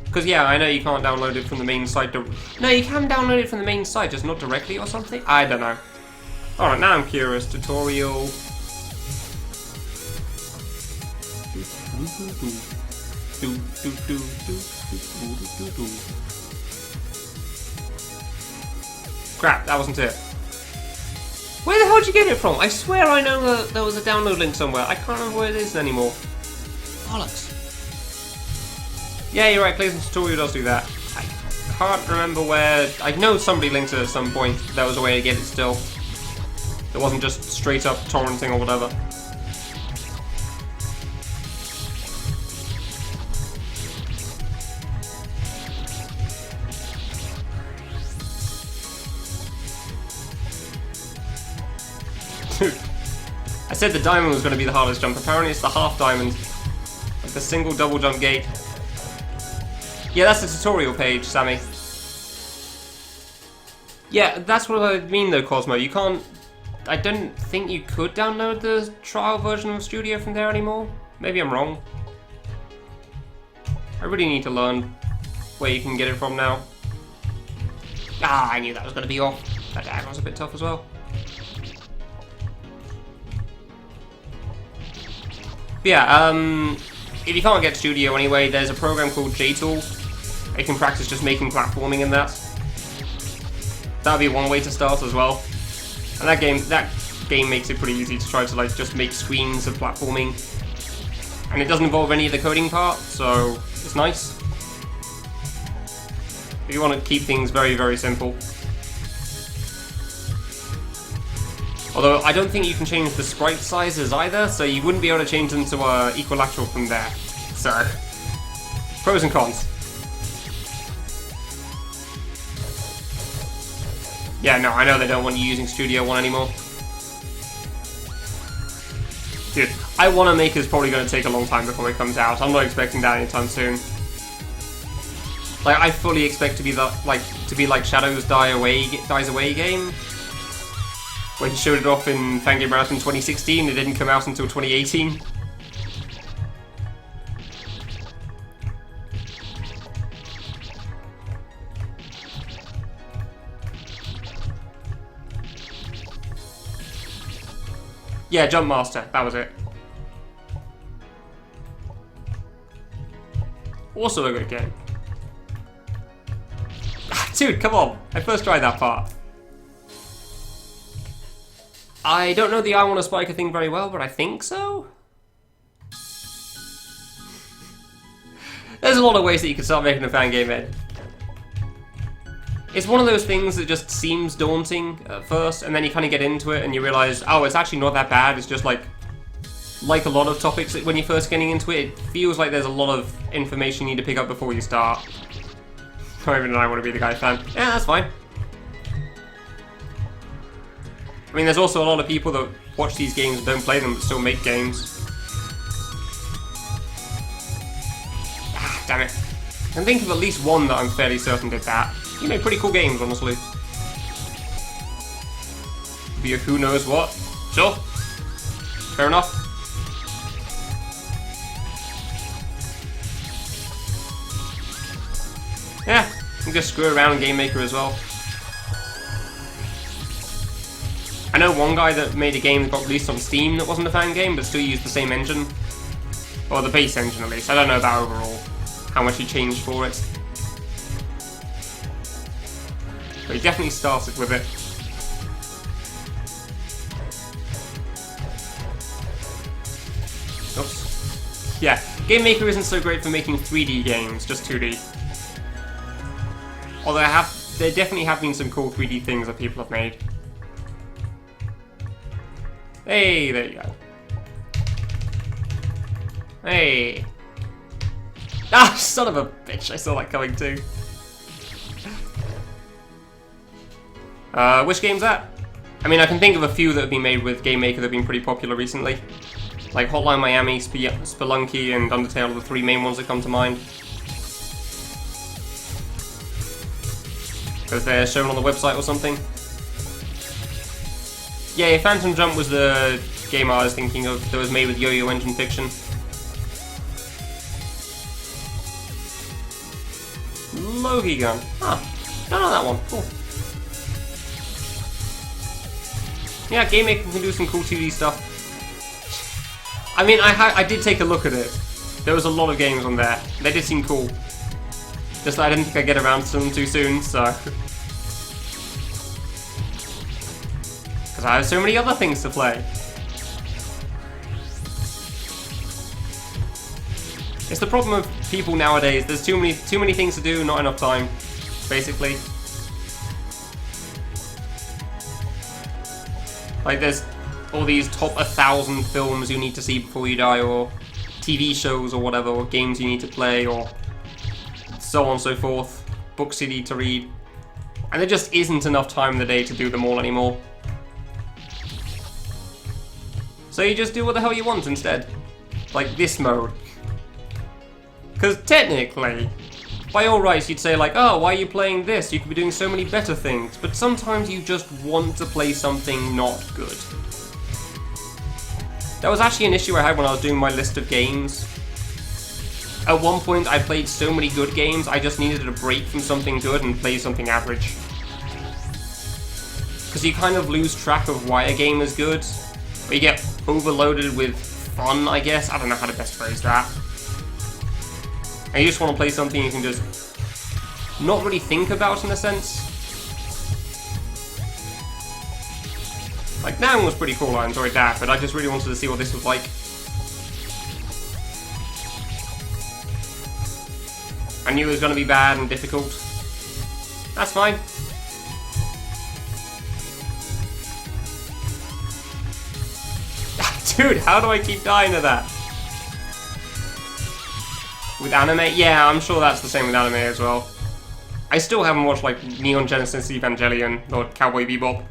Because, yeah, I know you can't download it from the main site. No, you can download it from the main site, just not directly or something? I don't know. Alright, now I'm curious. Tutorial. Crap, that wasn't it. Where the hell did you get it from? I swear I know that there was a download link somewhere. I can't remember where it is anymore. Bollocks. Yeah, you're right, Clayton's tutorial does do that. I can't remember where... I know somebody linked it at some point. There was a way to get it still. It wasn't just straight up torrenting or whatever. Dude, I said the diamond was going to be the hardest jump. Apparently it's the half diamond. Like the single double jump gate. Yeah, that's the tutorial page, Sammy. Yeah, that's what I mean though, Cosmo. You can't... I don't think you could download the trial version of Studio from there anymore. Maybe I'm wrong. I really need to learn where you can get it from now. Ah, I knew that was going to be off. That diagram was a bit tough as well. But yeah, if you can't get Studio anyway, there's a program called JTool. You can practice just making platforming in that. That would be one way to start as well. And that game makes it pretty easy to try to like just make screens of platforming. And it doesn't involve any of the coding part, so it's nice. If you want to keep things very, very simple. Although I don't think you can change the sprite sizes either, so you wouldn't be able to change them to equilateral from there. So, pros and cons. Yeah, no, I know they don't want you using Studio One anymore. Dude, I Wanna Make is probably going to take a long time before it comes out. I'm not expecting that anytime soon. Like, I fully expect to be like Shadows Dies Away game, where he showed it off in Fangame Marathon 2016. It didn't come out until 2018. Yeah, Jump Master, that was it. Also a good game. Dude, come on. I first tried that part. I don't know the I Wanna Spike a thing very well, but I think so? There's a lot of ways that you can start making a fan game, Ed. It's one of those things that just seems daunting at first, and then you kind of get into it and you realize, oh, it's actually not that bad. It's just like a lot of topics when you're first getting into it, it feels like there's a lot of information you need to pick up before you start. Not even I want to be the guy fan. Yeah, that's fine. I mean, there's also a lot of people that watch these games and don't play them but still make games. Ah, damn it. I can think of at least one that I'm fairly certain did that. You make pretty cool games, honestly. Be a who knows what. Sure. Fair enough. Yeah, you can just screw around in Game Maker as well. I know one guy that made a game that got released on Steam that wasn't a fan game, but still used the same engine. Or the base engine, at least. I don't know about overall, how much he changed for it. But he definitely started with it. Oops. Yeah, Game Maker isn't so great for making 3D games, just 2D. Although there definitely have been some cool 3D things that people have made. Hey, there you go. Hey. Ah, son of a bitch, I saw that coming too. Which game's that? I mean, I can think of a few that have been made with Game Maker that have been pretty popular recently. Like Hotline Miami, Spelunky, and Undertale are the three main ones that come to mind. Because they're shown on the website or something. Yeah, Phantom Jump was the game I was thinking of that was made with Yo-Yo Engine Fiction. Logie Gun. Huh. Don't know that one. Cool. Yeah, Game Maker can do some cool 2D stuff. I mean, I did take a look at it. There was a lot of games on there. They did seem cool. Just that I didn't think I'd get around to them too soon, so... Because Because I have so many other things to play. It's the problem of people nowadays. There's too many things to do, not enough time, basically. Like there's all these top 1,000 films you need to see before you die, or TV shows or whatever, or games you need to play, or so on and so forth. Books you need to read. And there just isn't enough time in the day to do them all anymore. So you just do what the hell you want instead. Like this mode. Because technically, by all rights you'd say like, oh, why are you playing this? You could be doing so many better things. But sometimes you just want to play something not good. That was actually an issue I had when I was doing my list of games. At one point I played so many good games, I just needed a break from something good and play something average. Because you kind of lose track of why a game is good. Or you get overloaded with fun, I guess. I don't know how to best phrase that. And you just want to play something you can just not really think about in a sense. Like, Noun was pretty cool, I enjoyed that, but I just really wanted to see what this was like. I knew it was going to be bad and difficult. That's fine. Dude, how do I keep dying to that? With anime? Yeah, I'm sure that's the same with anime as well. I still haven't watched like Neon Genesis Evangelion or Cowboy Bebop.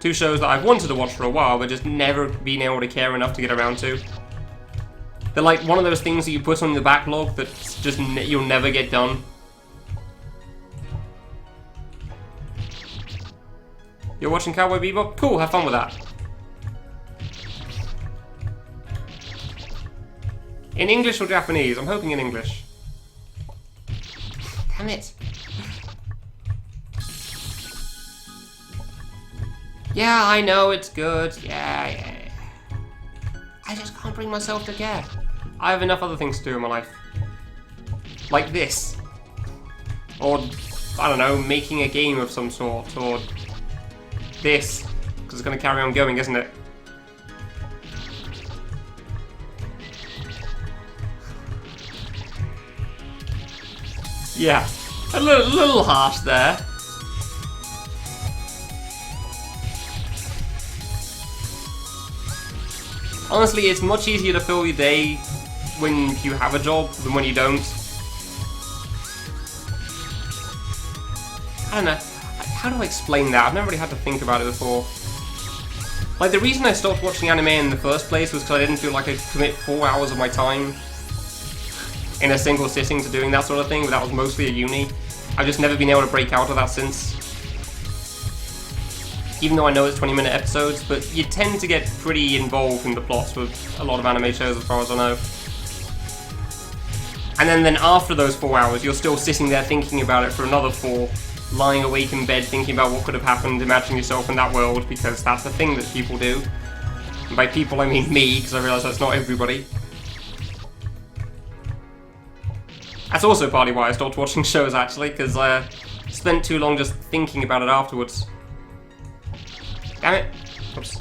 Two shows that I've wanted to watch for a while, but just never been able to care enough to get around to. They're like one of those things that you put on the backlog that just you'll never get done. You're watching Cowboy Bebop? Cool, have fun with that. In English or Japanese? I'm hoping in English. Damn it. Yeah, I know it's good. Yeah. I just can't bring myself to care. I have enough other things to do in my life. Like this. Or, I don't know, making a game of some sort. Or this. Because it's going to carry on going, isn't it? Yeah. A little harsh there. Honestly, it's much easier to fill your day when you have a job than when you don't. I don't know. How do I explain that? I've never really had to think about it before. Like, the reason I stopped watching anime in the first place was because I didn't feel like I could commit 4 hours of my time in a single sitting to doing that sort of thing, but that was mostly at uni. I've just never been able to break out of that since. Even though I know it's 20-minute episodes, but you tend to get pretty involved in the plots with a lot of anime shows as far as I know. And then after those 4 hours, you're still sitting there thinking about it for another 4, lying awake in bed thinking about what could have happened, imagining yourself in that world, because that's a thing that people do. And by people I mean me, because I realise that's not everybody. That's also partly why I stopped watching shows, actually, because I spent too long just thinking about it afterwards. Damn it. Oops.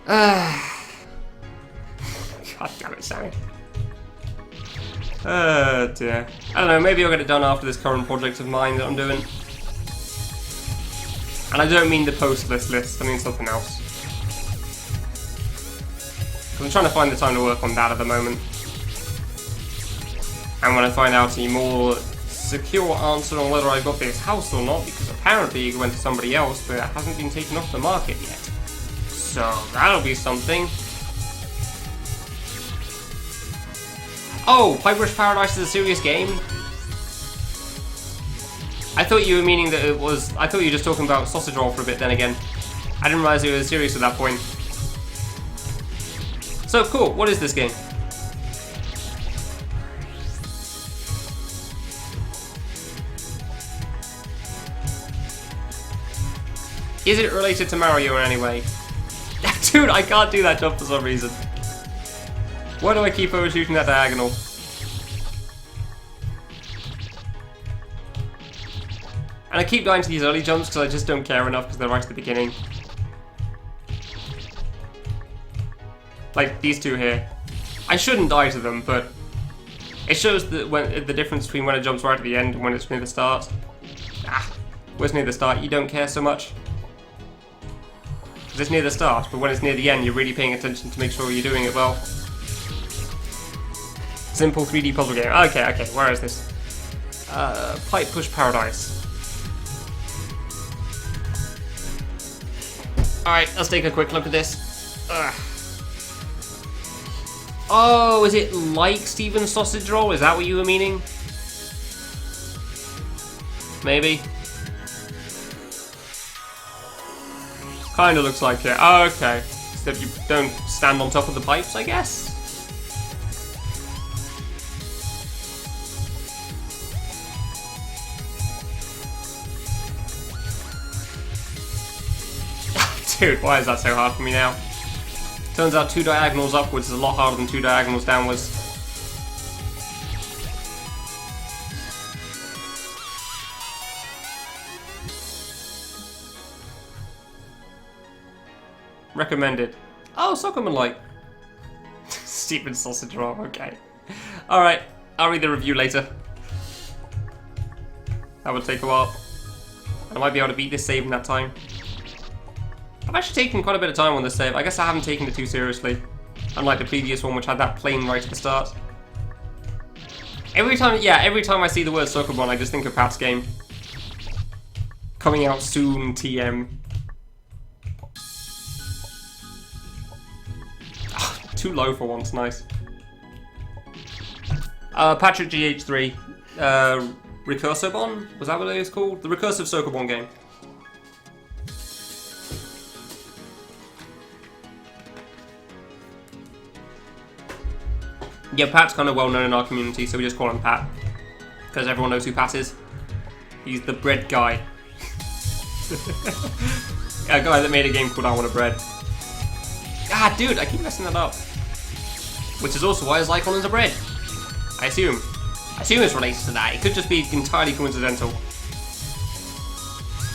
God damn it, Sammy. Dear. I don't know, maybe I'll get it done after this current project of mine that I'm doing. And I don't mean the post list, I mean something else. I'm trying to find the time to work on that at the moment. And when I find out a more secure answer on whether I got this house or not, because apparently it went to somebody else, but it hasn't been taken off the market yet. So that'll be something. Oh, Piper's Paradise is a serious game? I thought you were meaning that it was... I thought you were just talking about Sausage Roll for a bit then again. I didn't realize it was serious at that point. So cool, what is this game? Is it related to Mario in any way? Dude, I can't do that jump for some reason. Why do I keep overshooting that diagonal? And I keep dying to these early jumps because I just don't care enough because they're right at the beginning. Like these two here. I shouldn't die to them, but it shows the difference between when it jumps right at the end and when it's near the start. When it's near the start, you don't care so much. Because it's near the start, but when it's near the end, you're really paying attention to make sure you're doing it well. Simple 3D puzzle game. Okay, where is this? Pipe Push Paradise. Alright, let's take a quick look at this. Oh, is it like Steven's Sausage Roll? Is that what you were meaning? Maybe. Kinda looks like it. Oh, okay. Except you don't stand on top of the pipes, I guess? Dude, why is that so hard for me now? Turns out 2 diagonals upwards is a lot harder than 2 diagonals downwards. Recommended. Oh, Soccerman-like. Stupid sausage roll, okay. Alright, I'll read the review later. That would take a while. I might be able to beat this save in that time. I've actually taken quite a bit of time on this save. I guess I haven't taken it too seriously. Unlike the previous one, which had that plane right at the start. Every time I see the word Soccerbon, I just think of Pat's game. Coming out soon, TM. Too low for once, nice. Patrick GH3. Recursobon? Was that what it was called? The Recursive Soccerbon game. Yeah, Pat's kind of well known in our community, so we just call him Pat. Because everyone knows who Pat is. He's the bread guy. A guy that made a game called I Want a Bread. Ah, dude, I keep messing that up. Which is also why his icon is a bread. I assume it's related to that. It could just be entirely coincidental.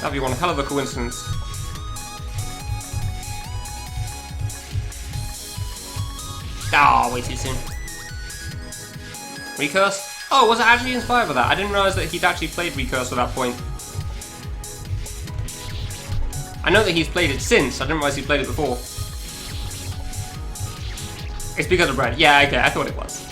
That'd be one hell of a coincidence. Ah, way too soon. Recurse? Oh, was it actually inspired by that? I didn't realise that he'd actually played Recurse at that point. I know that he's played it since, I didn't realise he played it before. It's because of bread. Yeah, okay, I thought it was.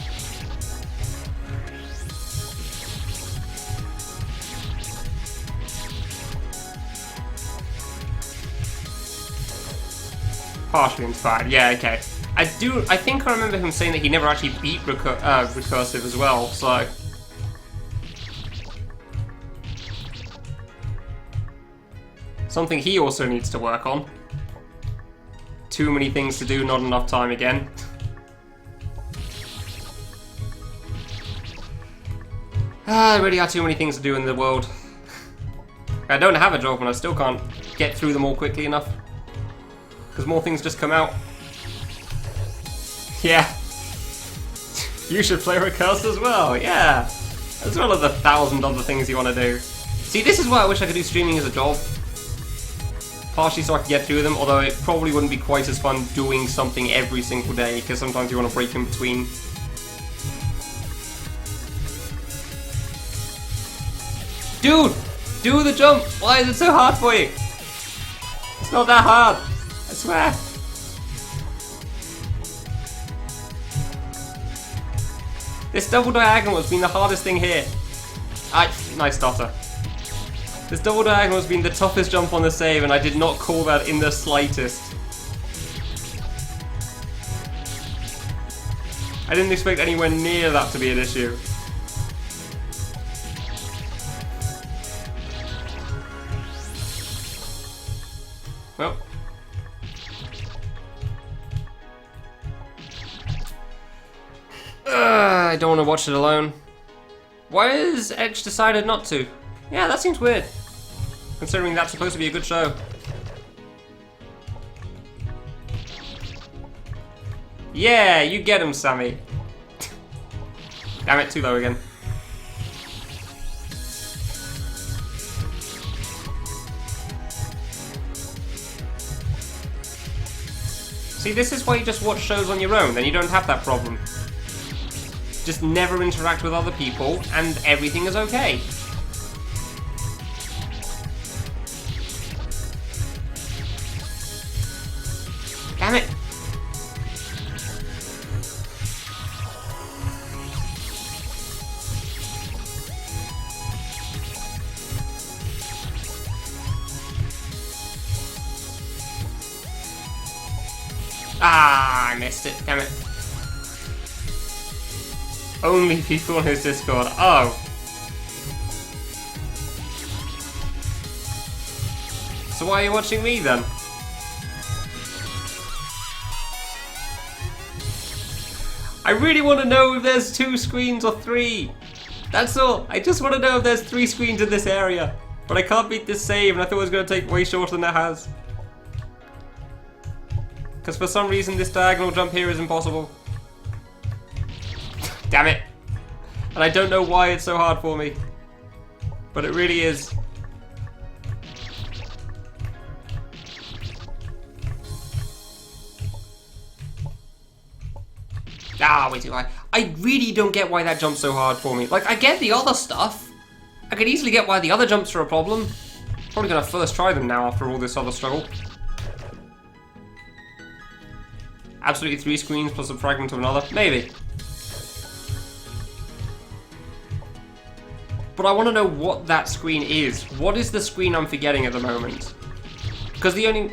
Partially inspired, yeah, okay. I think I remember him saying that he never actually beat Recursive as well, so... Something he also needs to work on. Too many things to do, not enough time again. There really are too many things to do in the world. I don't have a job and I still can't get through them all quickly enough. Because more things just come out. Yeah. You should play Recurse as well, yeah. As well as 1,000 other things you want to do. See, this is why I wish I could do streaming as a job. Partially so I could get through them, although it probably wouldn't be quite as fun doing something every single day, because sometimes you want to break in between. Dude! Do the jump! Why is it so hard for you? It's not that hard, I swear. This double diagonal has been the hardest thing here. Nice stutter. This double diagonal has been the toughest jump on the save, and I did not call that in the slightest. I didn't expect anywhere near that to be an issue. Well. I don't want to watch it alone. Why has Edge decided not to? Yeah, that seems weird. Considering that's supposed to be a good show. Yeah, you get him, Sammy. Damn it, too low again. See, this is why you just watch shows on your own, then you don't have that problem. Just never interact with other people, and everything is okay. Damn it! Ah, I missed it. Damn it. Only people on his Discord. Oh. So why are you watching me then? I really want to know if there's 2 screens or 3. That's all. I just want to know if there's 3 screens in this area. But I can't beat this save, and I thought it was going to take way shorter than it has. Because for some reason this diagonal jump here is impossible. Damn it. And I don't know why it's so hard for me. But it really is. Ah, way too high. I really don't get why that jump's so hard for me. Like, I get the other stuff. I could easily get why the other jumps are a problem. Probably gonna first try them now after all this other struggle. Absolutely 3 screens plus a fragment of another? Maybe. But I want to know what that screen is. What is the screen I'm forgetting at the moment? Because the only...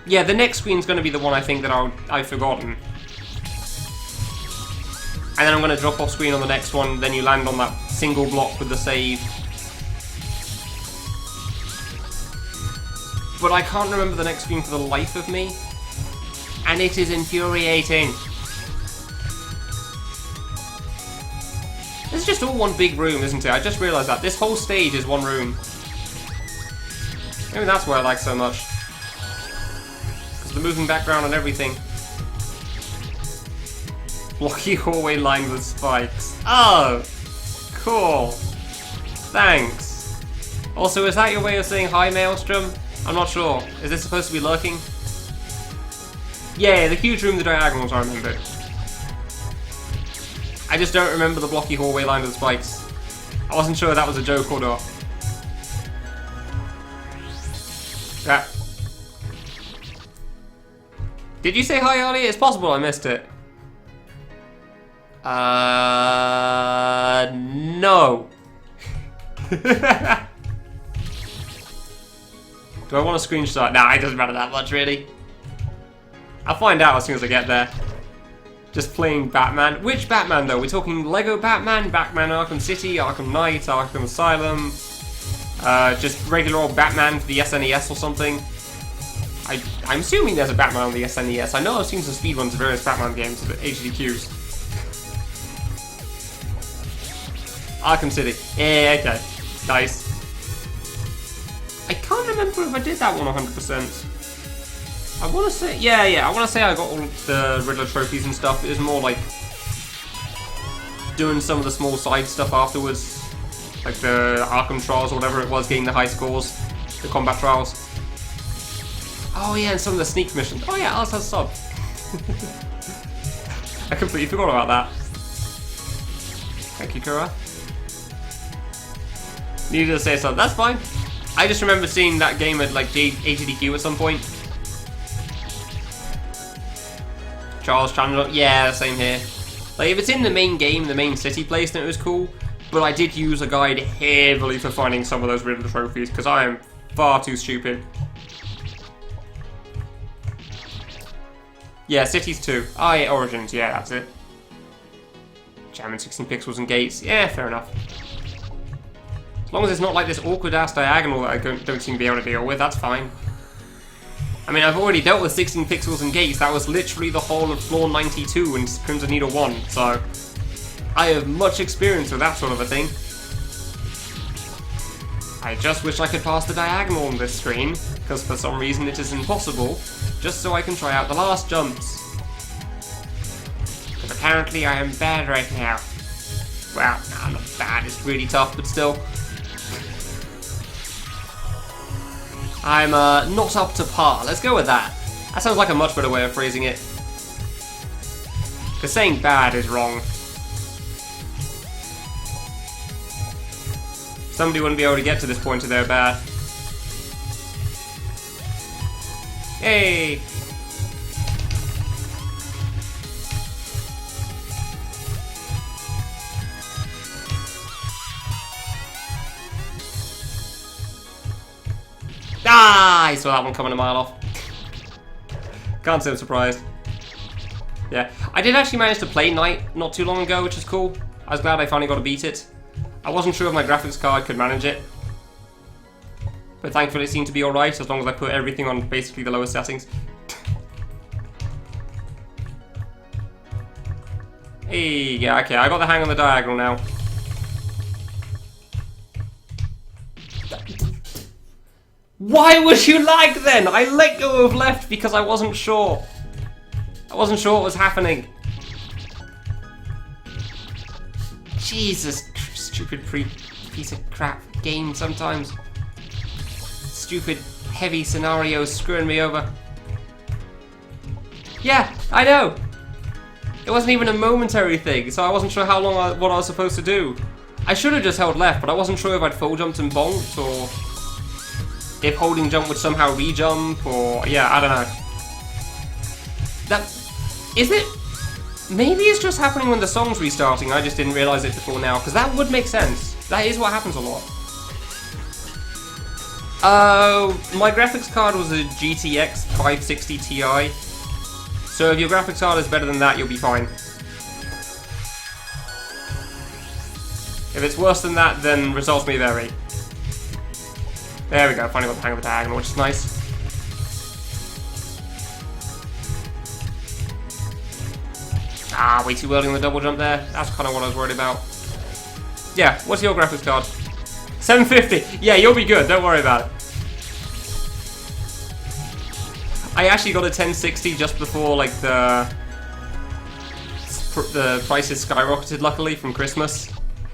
Yeah, the next screen's going to be the one I think that I've forgotten. And then I'm going to drop off screen on the next one, then you land on that single block with the save. But I can't remember the next screen for the life of me. And it is infuriating. This is just all one big room, isn't it? I just realised that. This whole stage is one room. Maybe that's why I like so much. Because of the moving background and everything. Blocky hallway lined with spikes. Oh! Cool. Thanks. Also, is that your way of saying hi, Maelstrom? I'm not sure. Is this supposed to be lurking? Yeah, the huge room, the diagonals, I remember. I just don't remember the blocky hallway lined with spikes. I wasn't sure if that was a joke or not. Yeah. Did you say hi earlier? It's possible I missed it. No. Do I want a screenshot? Nah, it doesn't matter that much, really. I'll find out as soon as I get there. Just playing Batman. Which Batman, though? We're talking Lego Batman, Batman Arkham City, Arkham Knight, Arkham Asylum. Just regular old Batman for the SNES or something. I'm assuming there's a Batman on the SNES. I know I've seen some speedruns of various Batman games with HDQs. Arkham City. Yeah, okay. Nice. I can't remember if I did that one 100%. I want to say, yeah, I want to say I got all the Riddler trophies and stuff. It was more like doing some of the small side stuff afterwards, like the Arkham Trials or whatever it was, getting the high scores, the combat trials. Oh yeah, and some of the sneak missions. Oh yeah, ours has sub. I completely forgot about that. Thank you, Kura. Needed to say something. That's fine. I just remember seeing that game at like HDQ at some point. Charles Chandler, yeah, same here. Like, if it's in the main game, the main city place, then it was cool. But I did use a guide heavily for finding some of those Riddler trophies, because I am far too stupid. Yeah, Cities 2. Oh yeah, Origins, yeah, that's it. Jamming 16 pixels and gates, yeah, fair enough. As long as it's not like this awkward-ass diagonal that I don't seem to be able to deal with, that's fine. I mean, I've already dealt with 16 pixels and gates. That was literally the whole of floor 92 in Crimson Needle 1, so I have much experience with that sort of a thing. I just wish I could pass the diagonal on this screen, because for some reason it is impossible, just so I can try out the last jumps. Because apparently I am bad right now. Well, no, not bad, it's really tough, but still. I'm not up to par. Let's go with that. That sounds like a much better way of phrasing it. Because saying bad is wrong. Somebody wouldn't be able to get to this point if they're bad. Hey! Ah! I saw that one coming a mile off. Can't say I'm surprised. Yeah, I did actually manage to play Knight not too long ago, which is cool. I was glad I finally got to beat it. I wasn't sure if my graphics card could manage it. But thankfully it seemed to be alright, as long as I put everything on basically the lowest settings. Hey, yeah, okay, I got the hang on the diagonal now. Why would you lag then? I let go of left because I wasn't sure. I wasn't sure what was happening. Jesus, stupid piece of crap game sometimes. Stupid heavy scenarios screwing me over. Yeah, I know. It wasn't even a momentary thing, so I wasn't sure how long what I was supposed to do. I should have just held left, but I wasn't sure if I'd full jumped and bonked, or if holding jump would somehow re-jump, or yeah, I don't know. That is it. Maybe it's just happening when the song's restarting. I just didn't realize it before now, because that would make sense. That is what happens a lot. My graphics card was a GTX 560 Ti. So if your graphics card is better than that, you'll be fine. If it's worse than that, then results may vary. There we go, finally got the hang of the diagonal, which is nice. Ah, way too early on the double jump there. That's kind of what I was worried about. Yeah, what's your graphics card? 750! Yeah, you'll be good, don't worry about it. I actually got a 1060 just before, like, the prices skyrocketed, luckily, from Christmas.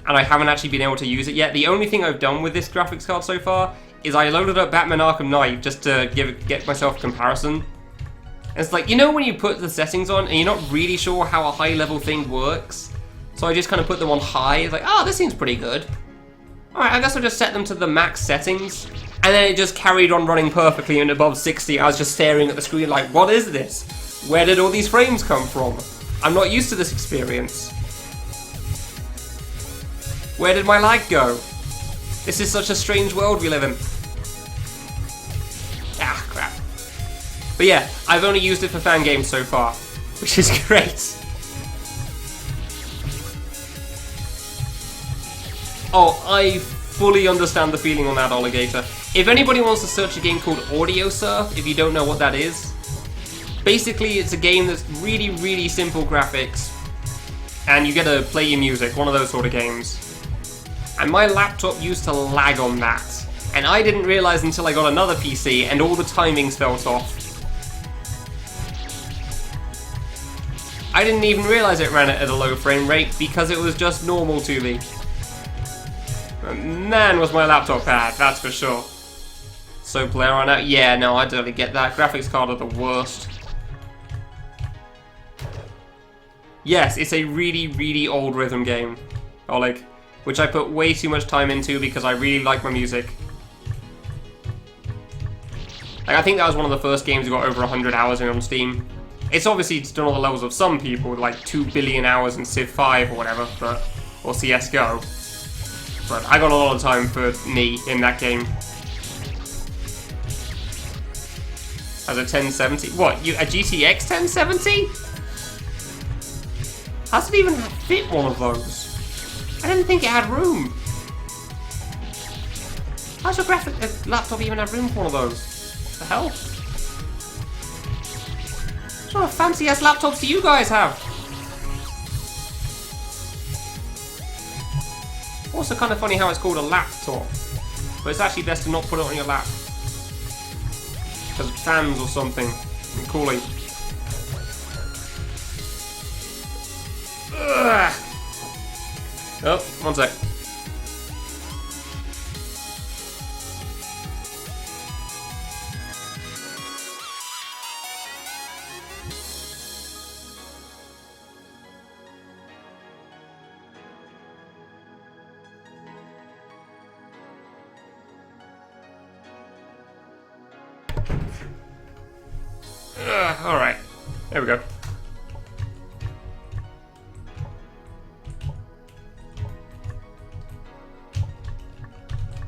And I haven't actually been able to use it yet. The only thing I've done with this graphics card so far is I loaded up Batman Arkham Knight just to get myself a comparison. And it's like, you know when you put the settings on and you're not really sure how a high-level thing works? So I just kind of put them on high. It's like, oh, this seems pretty good. Alright, I guess I'll just set them to the max settings. And then it just carried on running perfectly, and above 60 I was just staring at the screen like, what is this? Where did all these frames come from? I'm not used to this experience. Where did my lag go? This is such a strange world we live in. Ah, crap. But yeah, I've only used it for fan games so far, which is great. Oh, I fully understand the feeling on that, Alligator. If anybody wants to search a game called Audio Surf, if you don't know what that is, basically it's a game that's really, really simple graphics, and you get to play your music, one of those sort of games. And my laptop used to lag on that, and I didn't realize until I got another PC and all the timings felt off. I didn't even realize it ran it at a low frame rate because it was just normal to me. Man, was my laptop bad, that's for sure. So player on out. Yeah, no, I totally get that. Graphics card are the worst. Yes, it's a really, really old rhythm game, Oleg, which I put way too much time into because I really like my music. Like, I think that was one of the first games that got over 100 hours in on Steam. It's obviously still on the levels of some people, like 2 billion hours in Civ 5 or whatever, but or CSGO. But I got a lot of time for me in that game. As a 1070. What, a GTX 1070? How does it even fit one of those? I didn't think it had room. How's your laptop even have room for one of those? What the hell? What sort of fancy ass laptops do you guys have? Also kind of funny how it's called a laptop, but it's actually best to not put it on your lap. Because of fans or something. And cooling. Ugh. Oh, one sec. Alright. There we go.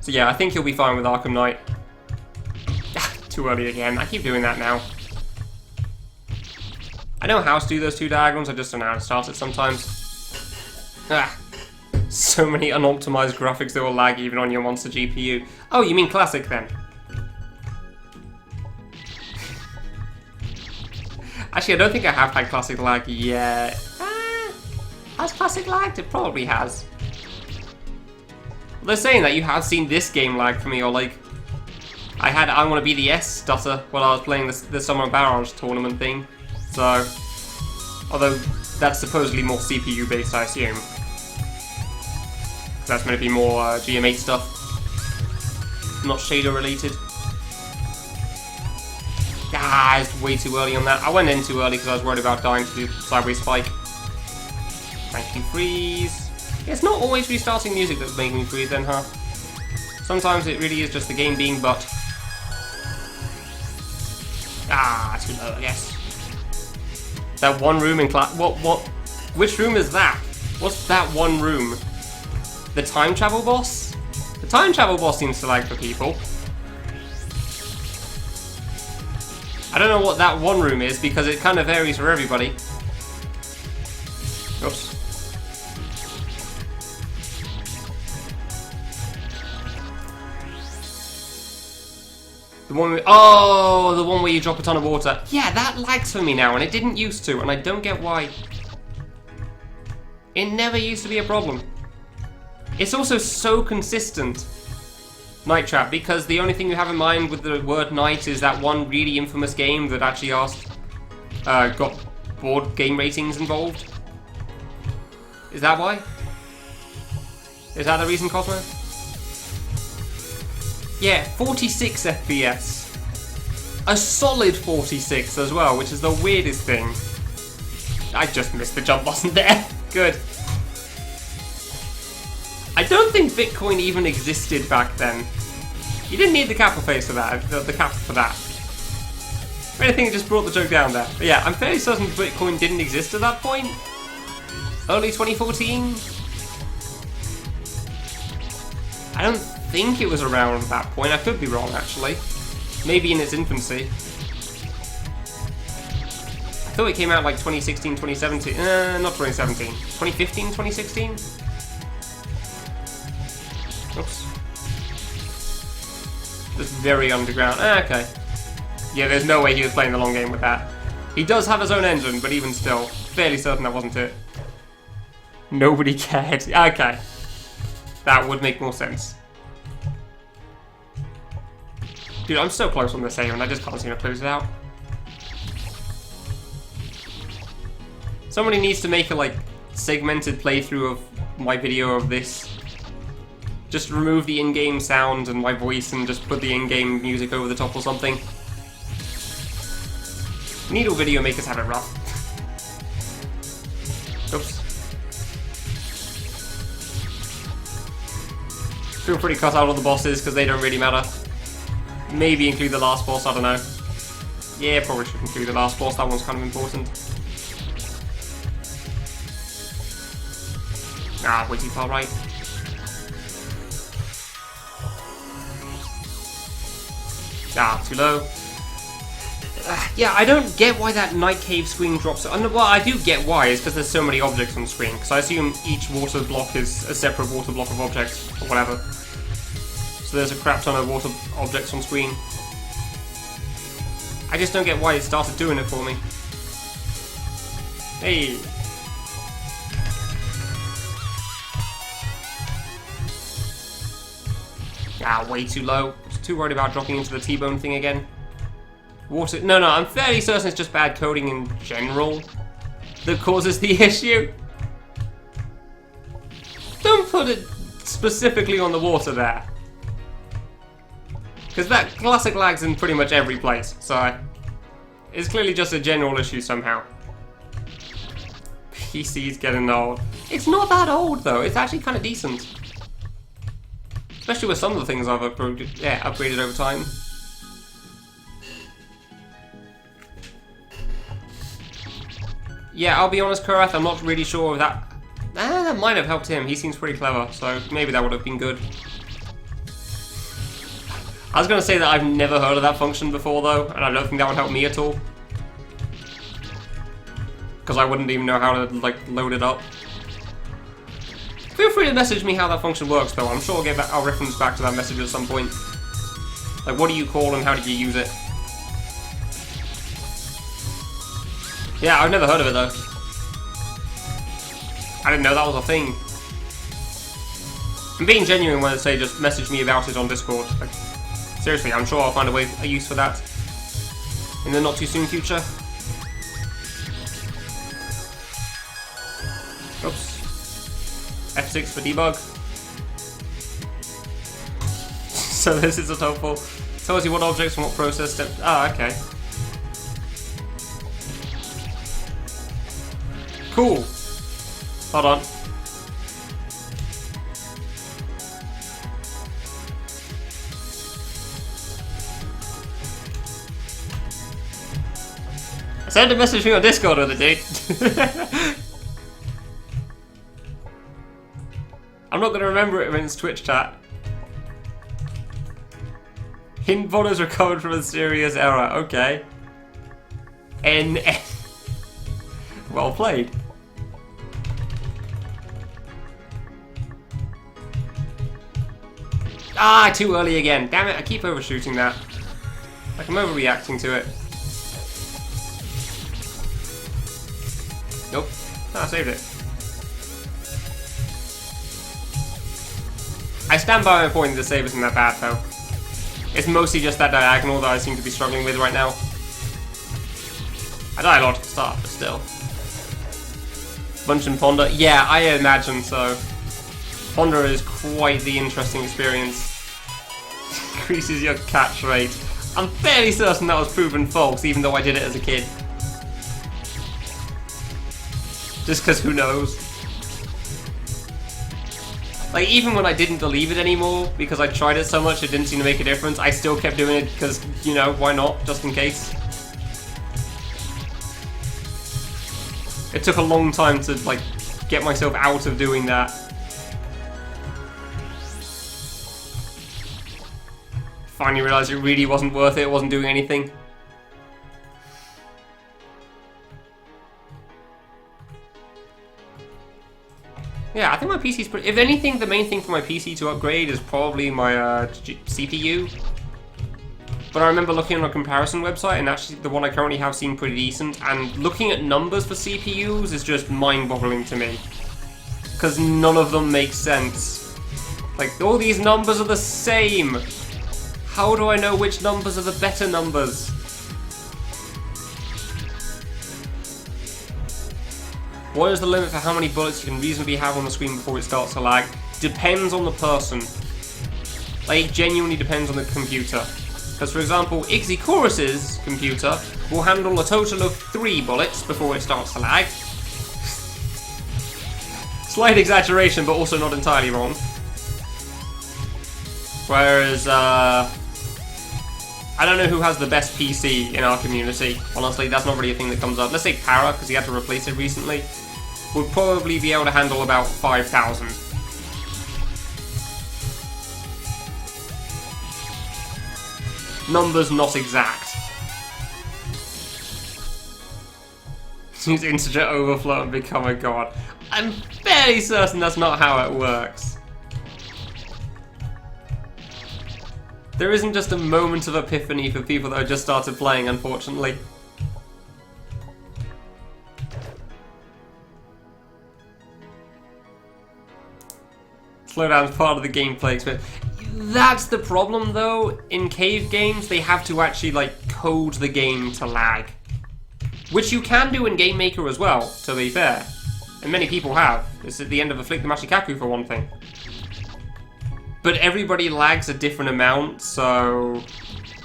So yeah, I think you'll be fine with Arkham Knight. Too early again. I keep doing that now. I know how to do those 2 diagrams, I just don't know how to start it sometimes. So many unoptimized graphics that will lag even on your monster GPU. Oh, you mean classic then? Actually, I don't think I have had classic lag yet. Has classic lagged? It probably has. They're saying that you have seen this game lag for me, or like... I had I Want to Be the S stutter while I was playing the Summer Barrage tournament thing. So... Although, that's supposedly more CPU based, I assume. That's going to be more GM8 stuff. Not shader related. It's way too early on that. I went in too early because I was worried about dying to the sideways spike. Thank you, freeze. Yeah, it's not always restarting music that's making me freeze then, huh? Sometimes it really is just the game being butt. Too low, I guess. That one room in class. What? Which room is that? What's that one room? The time travel boss? The time travel boss seems to lag for people. I don't know what that one room is because it kind of varies for everybody. Oops. The one the one where you drop a ton of water. Yeah, that lags for me now, and it didn't used to, and I don't get why. It never used to be a problem. It's also so consistent, Night Trap, because the only thing you have in mind with the word night is that one really infamous game that actually got board game ratings involved. Is that why? Is that the reason, Cosmo? Yeah, 46 FPS. A solid 46 as well, which is the weirdest thing. I just missed the jump button there. Good. I don't think Bitcoin even existed back then. You didn't need the capital face for that, the capital for that. If anything, it just brought the joke down there. But yeah, I'm fairly certain Bitcoin didn't exist at that point. Early 2014? I don't think it was around that point. I could be wrong, actually. Maybe in its infancy. I thought it came out like 2016, 2017. Not 2017. 2015, 2016? Oops. Just very underground. Okay. Yeah, there's no way he was playing the long game with that. He does have his own engine, but even still, fairly certain that wasn't it. Nobody cared. Okay. That would make more sense. Dude, I'm so close on this save and I just can't seem to close it out. Somebody needs to make a like segmented playthrough of my video of this. Just remove the in-game sound and my voice and just put the in-game music over the top or something. Needle video makers have it rough. Oops. Feel pretty cut out of the bosses because they don't really matter. Maybe include the last boss, I don't know. Yeah, probably should include the last boss, that one's kind of important. Way too far right. Too low. Yeah, I don't get why that night cave screen drops. Well, I do get why, it's because there's so many objects on screen, because I assume each water block is a separate water block of objects, or whatever. So there's a crap ton of water objects on screen. I just don't get why it started doing it for me. Hey! Way too low. I was too worried about dropping into the T-bone thing again. Water. No, I'm fairly certain it's just bad coding in general that causes the issue. Don't put it specifically on the water there. Because that classic lags in pretty much every place, so it's clearly just a general issue somehow. PC's getting old. It's not that old though, it's actually kind of decent. Especially with some of the things I've upgraded over time. Yeah, I'll be honest, Kurath, I'm not really sure if that... that might have helped him. He seems pretty clever, so maybe that would have been good. I was going to say that I've never heard of that function before, though, and I don't think that would help me at all. Because I wouldn't even know how to, like, load it up. Feel free to message me how that function works, though. I'm sure I'll reference back to that message at some point. Like, what do you call and how did you use it? Yeah, I've never heard of it, though. I didn't know that was a thing. I'm being genuine when I say just message me about it on Discord. Like, seriously, I'm sure I'll find a use for that in the not too soon future. Oops. F6 for debug. So this is a helpful. Tells you what objects and what process steps. Ah, okay. Cool. Hold on. Send a message to me on Discord with it, dude. I'm not going to remember it when it's Twitch chat. Hint has recovered from a serious error. Okay. Well played. Ah, too early again. Damn it, I keep overshooting that. Like, I'm overreacting to it. Nope. Ah, I saved it. I stand by my point that the save isn't that bad, though. It's mostly just that diagonal that I seem to be struggling with right now. I die a lot at the start, but still. Bunch and Ponder? Yeah, I imagine so. Ponder is quite the interesting experience. Increases your catch rate. I'm fairly certain that was proven false, even though I did it as a kid. Just because who knows? Like, even when I didn't believe it anymore, because I tried it so much it didn't seem to make a difference, I still kept doing it because, you know, why not? Just in case. It took a long time to, like, get myself out of doing that. Finally realised it really wasn't worth it, it wasn't doing anything. Yeah, I think my PC's pretty... If anything, the main thing for my PC to upgrade is probably my CPU. But I remember looking on a comparison website, and actually the one I currently have seemed pretty decent, and looking at numbers for CPUs is just mind-boggling to me. Because none of them make sense. Like, all these numbers are the same! How do I know which numbers are the better numbers? What is the limit for how many bullets you can reasonably have on the screen before it starts to lag? Depends on the person. Like, it genuinely depends on the computer. Because, for example, Ixycorus's computer will handle a total of 3 bullets before it starts to lag. Slight exaggeration, but also not entirely wrong. Whereas, I don't know who has the best PC in our community. Honestly, that's not really a thing that comes up. Let's say Para, because he had to replace it recently, would probably be able to handle about 5,000. Numbers not exact. Use integer overflow and become a god. I'm fairly certain that's not how it works. There isn't just a moment of epiphany for people that have just started playing, unfortunately. Slowdown's part of the gameplay experience. That's the problem, though. In cave games, they have to actually, like, code the game to lag. Which you can do in Game Maker as well, to be fair. And many people have. It's at the end of Afflict the Mashikaku, for one thing. But everybody lags a different amount, so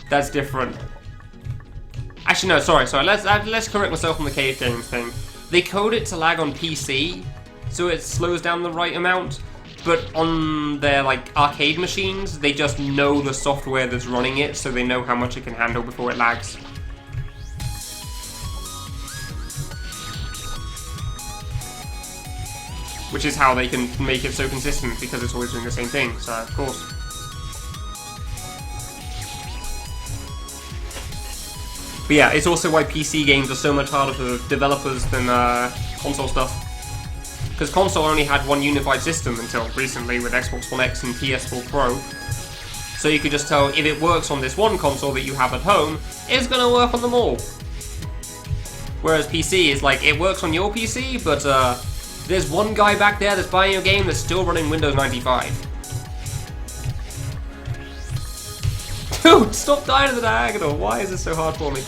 that's different. Actually, no, sorry. Let's correct myself on the cave games thing. They code it to lag on PC, so it slows down the right amount. But on their, like, arcade machines, they just know the software that's running it, so they know how much it can handle before it lags. which is how they can make it so consistent, because it's always doing the same thing, so of course. But yeah, it's also why PC games are so much harder for developers than console stuff. Because console only had one unified system until recently with Xbox One X and PS4 Pro. So you could just tell if it works on this one console that you have at home, it's gonna work on them all. Whereas PC is like, it works on your PC, but there's one guy back there that's buying your game that's still running Windows 95. Dude, stop dying to the diagonal. Why is this so hard for me?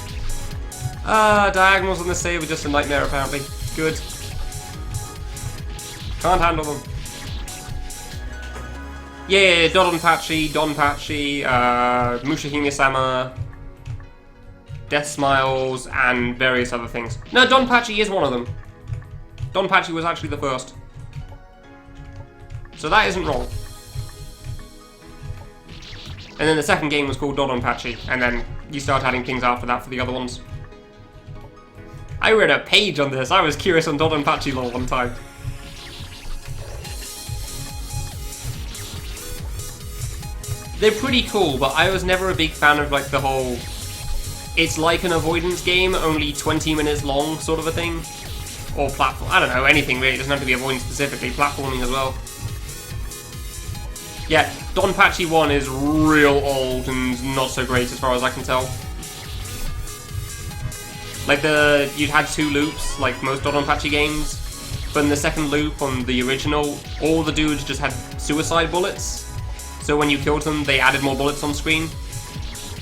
Diagonals on this save are just a nightmare apparently. Good. Can't handle them. Yeah, Donpachi, Mushihime-sama, Death Smiles, and various other things. No, Donpachi is one of them. Donpachi was actually the first. So that isn't wrong. And then the second game was called Donpachi, and then you start adding things after that for the other ones. I read a page on this. I was curious on Donpachi lore one time. They're pretty cool, but I was never a big fan of like the whole it's like an avoidance game, only 20 minutes long sort of a thing. Or platform, I don't know, anything really, it doesn't have to be avoidance specifically, platforming as well. Yeah, Donpachi 1 is real old and not so great as far as I can tell. Like you'd had 2 loops, like most Donpachi games, but in the second loop on the original, all the dudes just had suicide bullets. So when you killed them, they added more bullets on screen.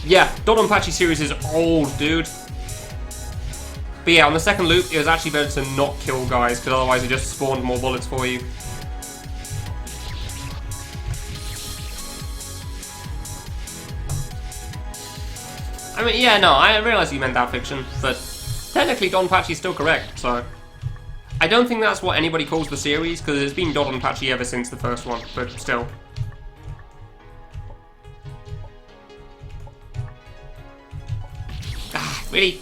Yeah, Donpachi series is old, dude. But yeah, on the second loop, it was actually better to not kill guys, because otherwise it just spawned more bullets for you. I mean, yeah, no, I realize you meant that fiction, but technically Donpachi's still correct, so... I don't think that's what anybody calls the series, because it's been Donpachi ever since the first one, but still. Ah, really?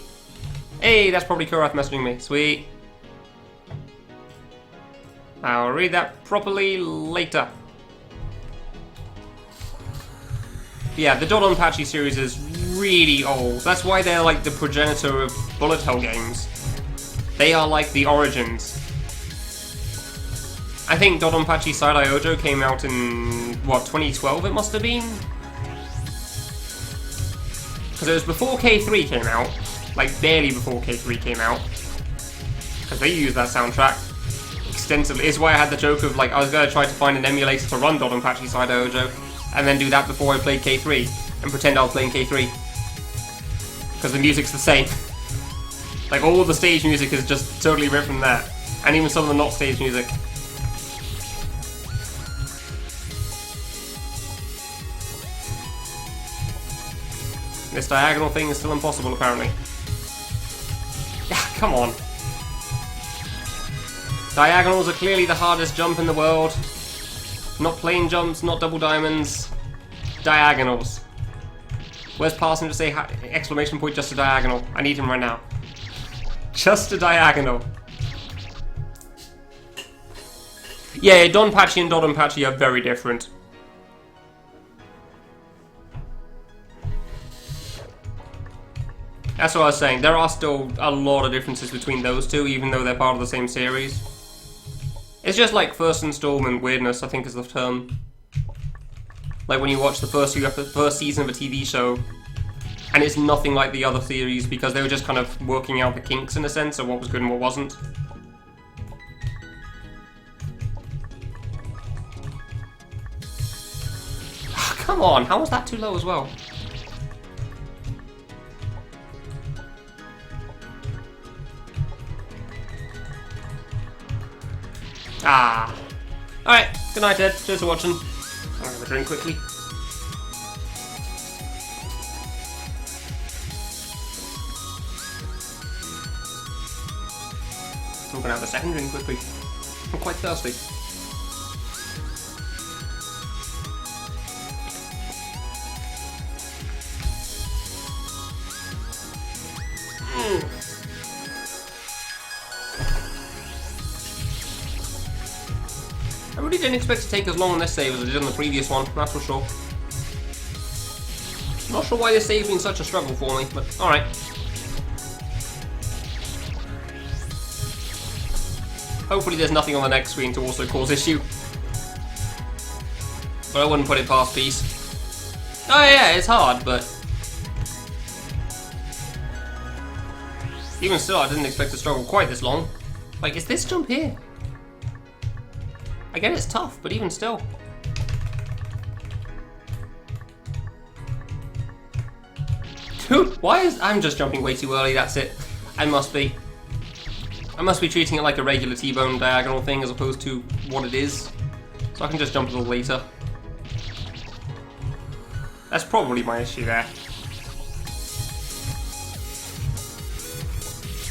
Hey, that's probably Kurath messaging me. Sweet. I'll read that properly later. Yeah, the Donpachi series is really old. That's why they're like the progenitor of bullet hell games. They are like the origins. I think Donpachi Saidai Ojo came out in, what, 2012 it must have been? Because it was before K3 came out. Like, barely before K3 came out. Because they used that soundtrack extensively. It's why I had the joke of, like, I was going to try to find an emulator to run Donpachi Saidai Ojo, and then do that before I played K3, and pretend I was playing K3. Because the music's the same. Like, all the stage music is just totally ripped from that. And even some of the not stage music. This diagonal thing is still impossible, apparently. Come on. Diagonals are clearly the hardest jump in the world. Not plane jumps, not double diamonds. Diagonals. Where's Parson to say exclamation point just a diagonal? I need him right now. Just a diagonal. Yeah, Donpachi and Donpachi are very different. That's what I was saying. There are still a lot of differences between those two, even though they're part of the same series. It's just like first installment weirdness, I think is the term. Like when you watch the first season of a TV show, and it's nothing like the other series because they were just kind of working out the kinks in a sense of what was good and what wasn't. Come on, how was that too low as well? Ah. Alright, good night, Ed. Cheers for watching. I'll have a drink quickly. I'm gonna have a second drink quickly. I'm quite thirsty. really didn't expect to take as long on this save as I did on the previous one, that's for sure. Not sure why this save's been such a struggle for me, but alright. Hopefully there's nothing on the next screen to also cause issue. But I wouldn't put it past Peace. Oh yeah, it's hard, but... even still, I didn't expect to struggle quite this long. Like, is this jump here? I get it's tough, but even still. Dude, why is... I'm just jumping way too early, that's it. I must be treating it like a regular T-bone diagonal thing as opposed to what it is. So I can just jump a little later. That's probably my issue there.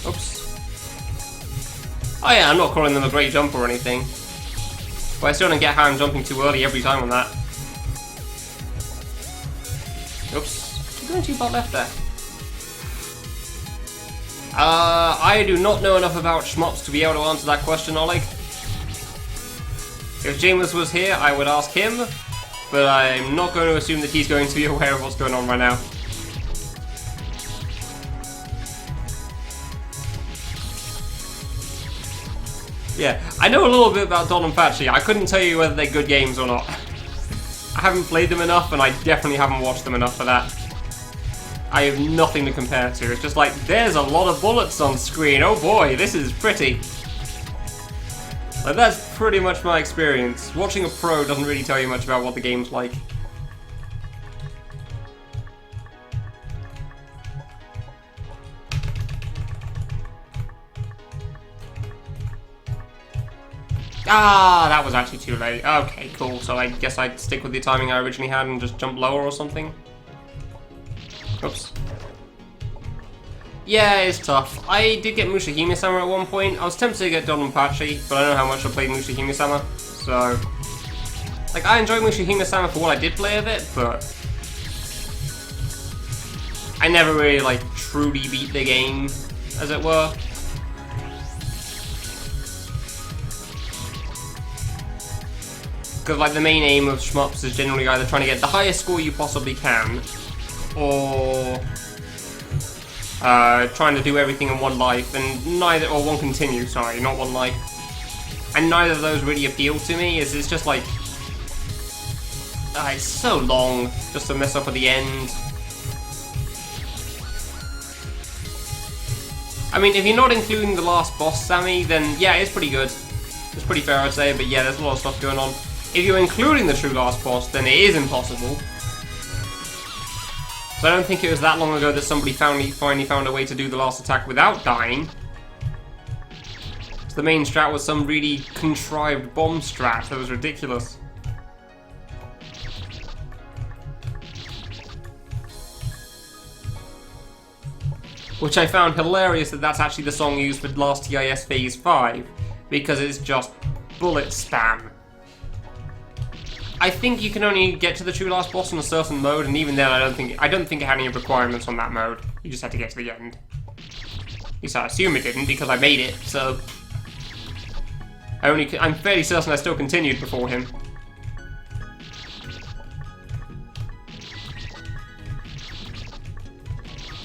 Oops. Oh yeah, I'm not calling them a great jump or anything. But I still don't get how I'm jumping too early every time on that. Oops. You're going too far left there. I do not know enough about shmups to be able to answer that question, Oleg. If James was here, I would ask him, but I'm not going to assume that he's going to be aware of what's going on right now. Yeah, I know a little bit about Don and Patchy. I couldn't tell you whether they're good games or not. I haven't played them enough, and I definitely haven't watched them enough for that. I have nothing to compare to. It's just like, there's a lot of bullets on screen. Oh boy, this is pretty. Like, that's pretty much my experience. Watching a pro doesn't really tell you much about what the game's like. Ah, that was actually too late. Okay, cool. So I guess I'd stick with the timing I originally had and just jump lower or something. Oops. Yeah, it's tough. I did get Mushihime-sama at one point. I was tempted to get Donpachi, but I know how much I played Mushihime-sama, so... like, I enjoyed Mushihime-sama for what I did play of it, but... I never really, like, truly beat the game, as it were. Because, like, the main aim of shmups is generally either trying to get the highest score you possibly can, or trying to do everything in one life, and neither, or one continue, sorry, not one life. And neither of those really appeal to me, it's just like, it's so long, just to mess up at the end. I mean, if you're not including the last boss, Sammy, then yeah, it's pretty good. It's pretty fair, I'd say, but yeah, there's a lot of stuff going on. If you're including the true last boss, then it is impossible. So I don't think it was that long ago that somebody finally found a way to do the last attack without dying. So the main strat was some really contrived bomb strat that was ridiculous. Which I found hilarious that that's actually the song used for last TIS Phase 5, because it's just bullet spam. I think you can only get to the true last boss in a certain mode, and even then I don't think it had any requirements on that mode. You just had to get to the end. At least I assume it didn't, because I made it, so... I'm fairly certain I still continued before him.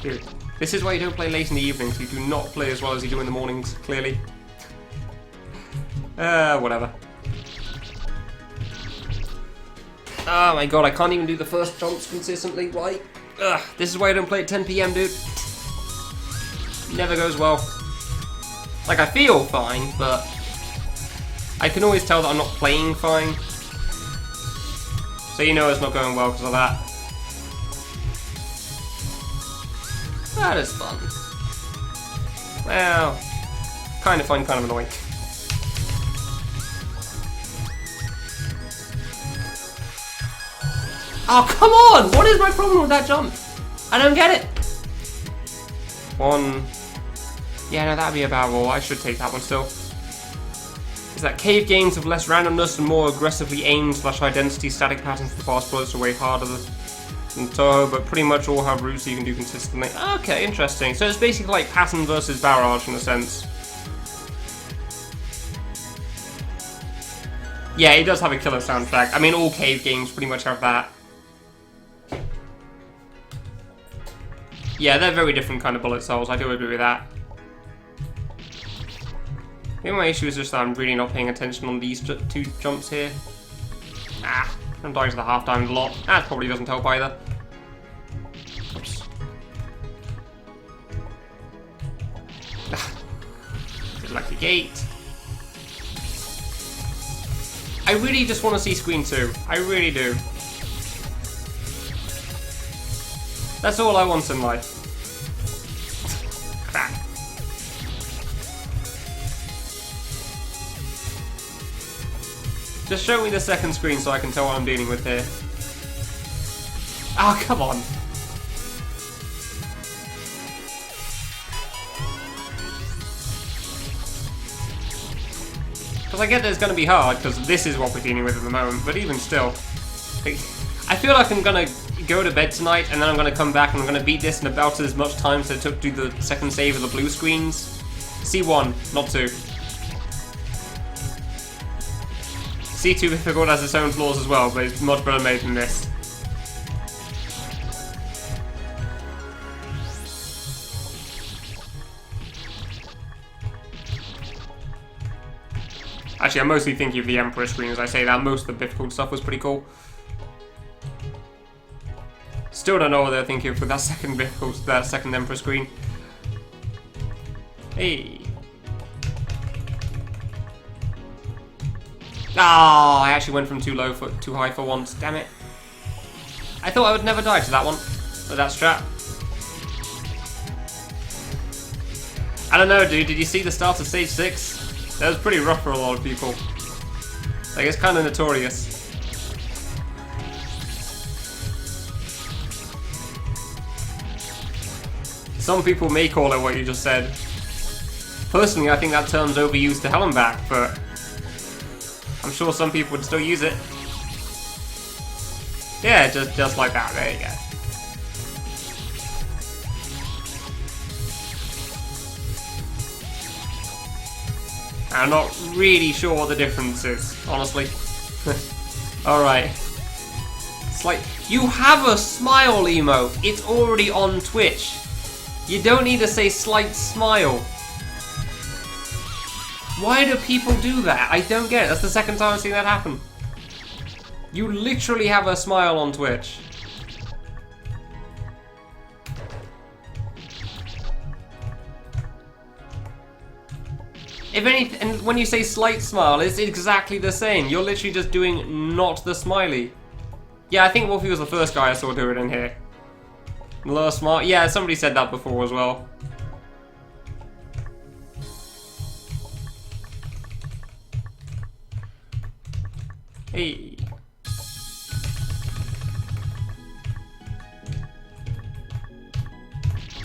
Dude, this is why you don't play late in the evenings. You do not play as well as you do in the mornings, clearly. Whatever. Oh my god, I can't even do the first jumps consistently. Why? Ugh, this is why I don't play at 10 PM, dude. Never goes well. Like, I feel fine, but I can always tell that I'm not playing fine. So you know it's not going well because of that. That is fun. Well, kind of fun, kind of annoying. Oh, come on! What is my problem with that jump? I don't get it! One... yeah, no, that'd be about all. I should take that one still. Is that cave games have less randomness and more aggressively aimed / identity static patterns for fast bullets are way harder than Toho, but pretty much all have routes that you can do consistently. Okay, interesting. So it's basically like pattern versus barrage in a sense. Yeah, it does have a killer soundtrack. I mean, all cave games pretty much have that. Yeah, they're very different kind of bullet souls. I do agree with that. Maybe my issue is just that I'm really not paying attention on these two jumps here. Ah, I'm dying to the half diamond a lot. That probably doesn't help either. Oops. Good lucky gate. I really just want to see Screen 2. I really do. That's all I want in life. Crap. Just show me the second screen so I can tell what I'm dealing with here. Oh, come on. Because I get that it's going to be hard, because this is what we're dealing with at the moment, but even still. I feel like I'm going to go to bed tonight, and then I'm going to come back and I'm going to beat this in about as much time as it took to do the second save of the blue screens. C1, not 2. C2 Bifficult has its own flaws as well, but it's much better made than this. Actually, I'm mostly thinking of the Emperor screen as I say that. Most of the Bifficult stuff was pretty cool. Still don't know what they're thinking of with that second Bifficult, that second Emperor screen. Hey. Ah, I actually went from too high for once. Damn it! I thought I would never die to that one, with that strap. I don't know, dude. Did you see the start of stage 6? That was pretty rough for a lot of people. Like, it's kind of notorious. Some people may call it what you just said. Personally, I think that term's overused to hell and back, but I'm sure some people would still use it. Yeah, just like that. There you go. I'm not really sure what the difference is, honestly. Alright. It's like, you have a smile emote. It's already on Twitch. You don't need to say slight smile. Why do people do that? I don't get it. That's the second time I've seen that happen. You literally have a smile on Twitch. If anything, and when you say slight smile, it's exactly the same. You're literally just doing not the smiley. Yeah, I think Wolfie was the first guy I saw do it in here. Low smile. Yeah, somebody said that before as well. Hey.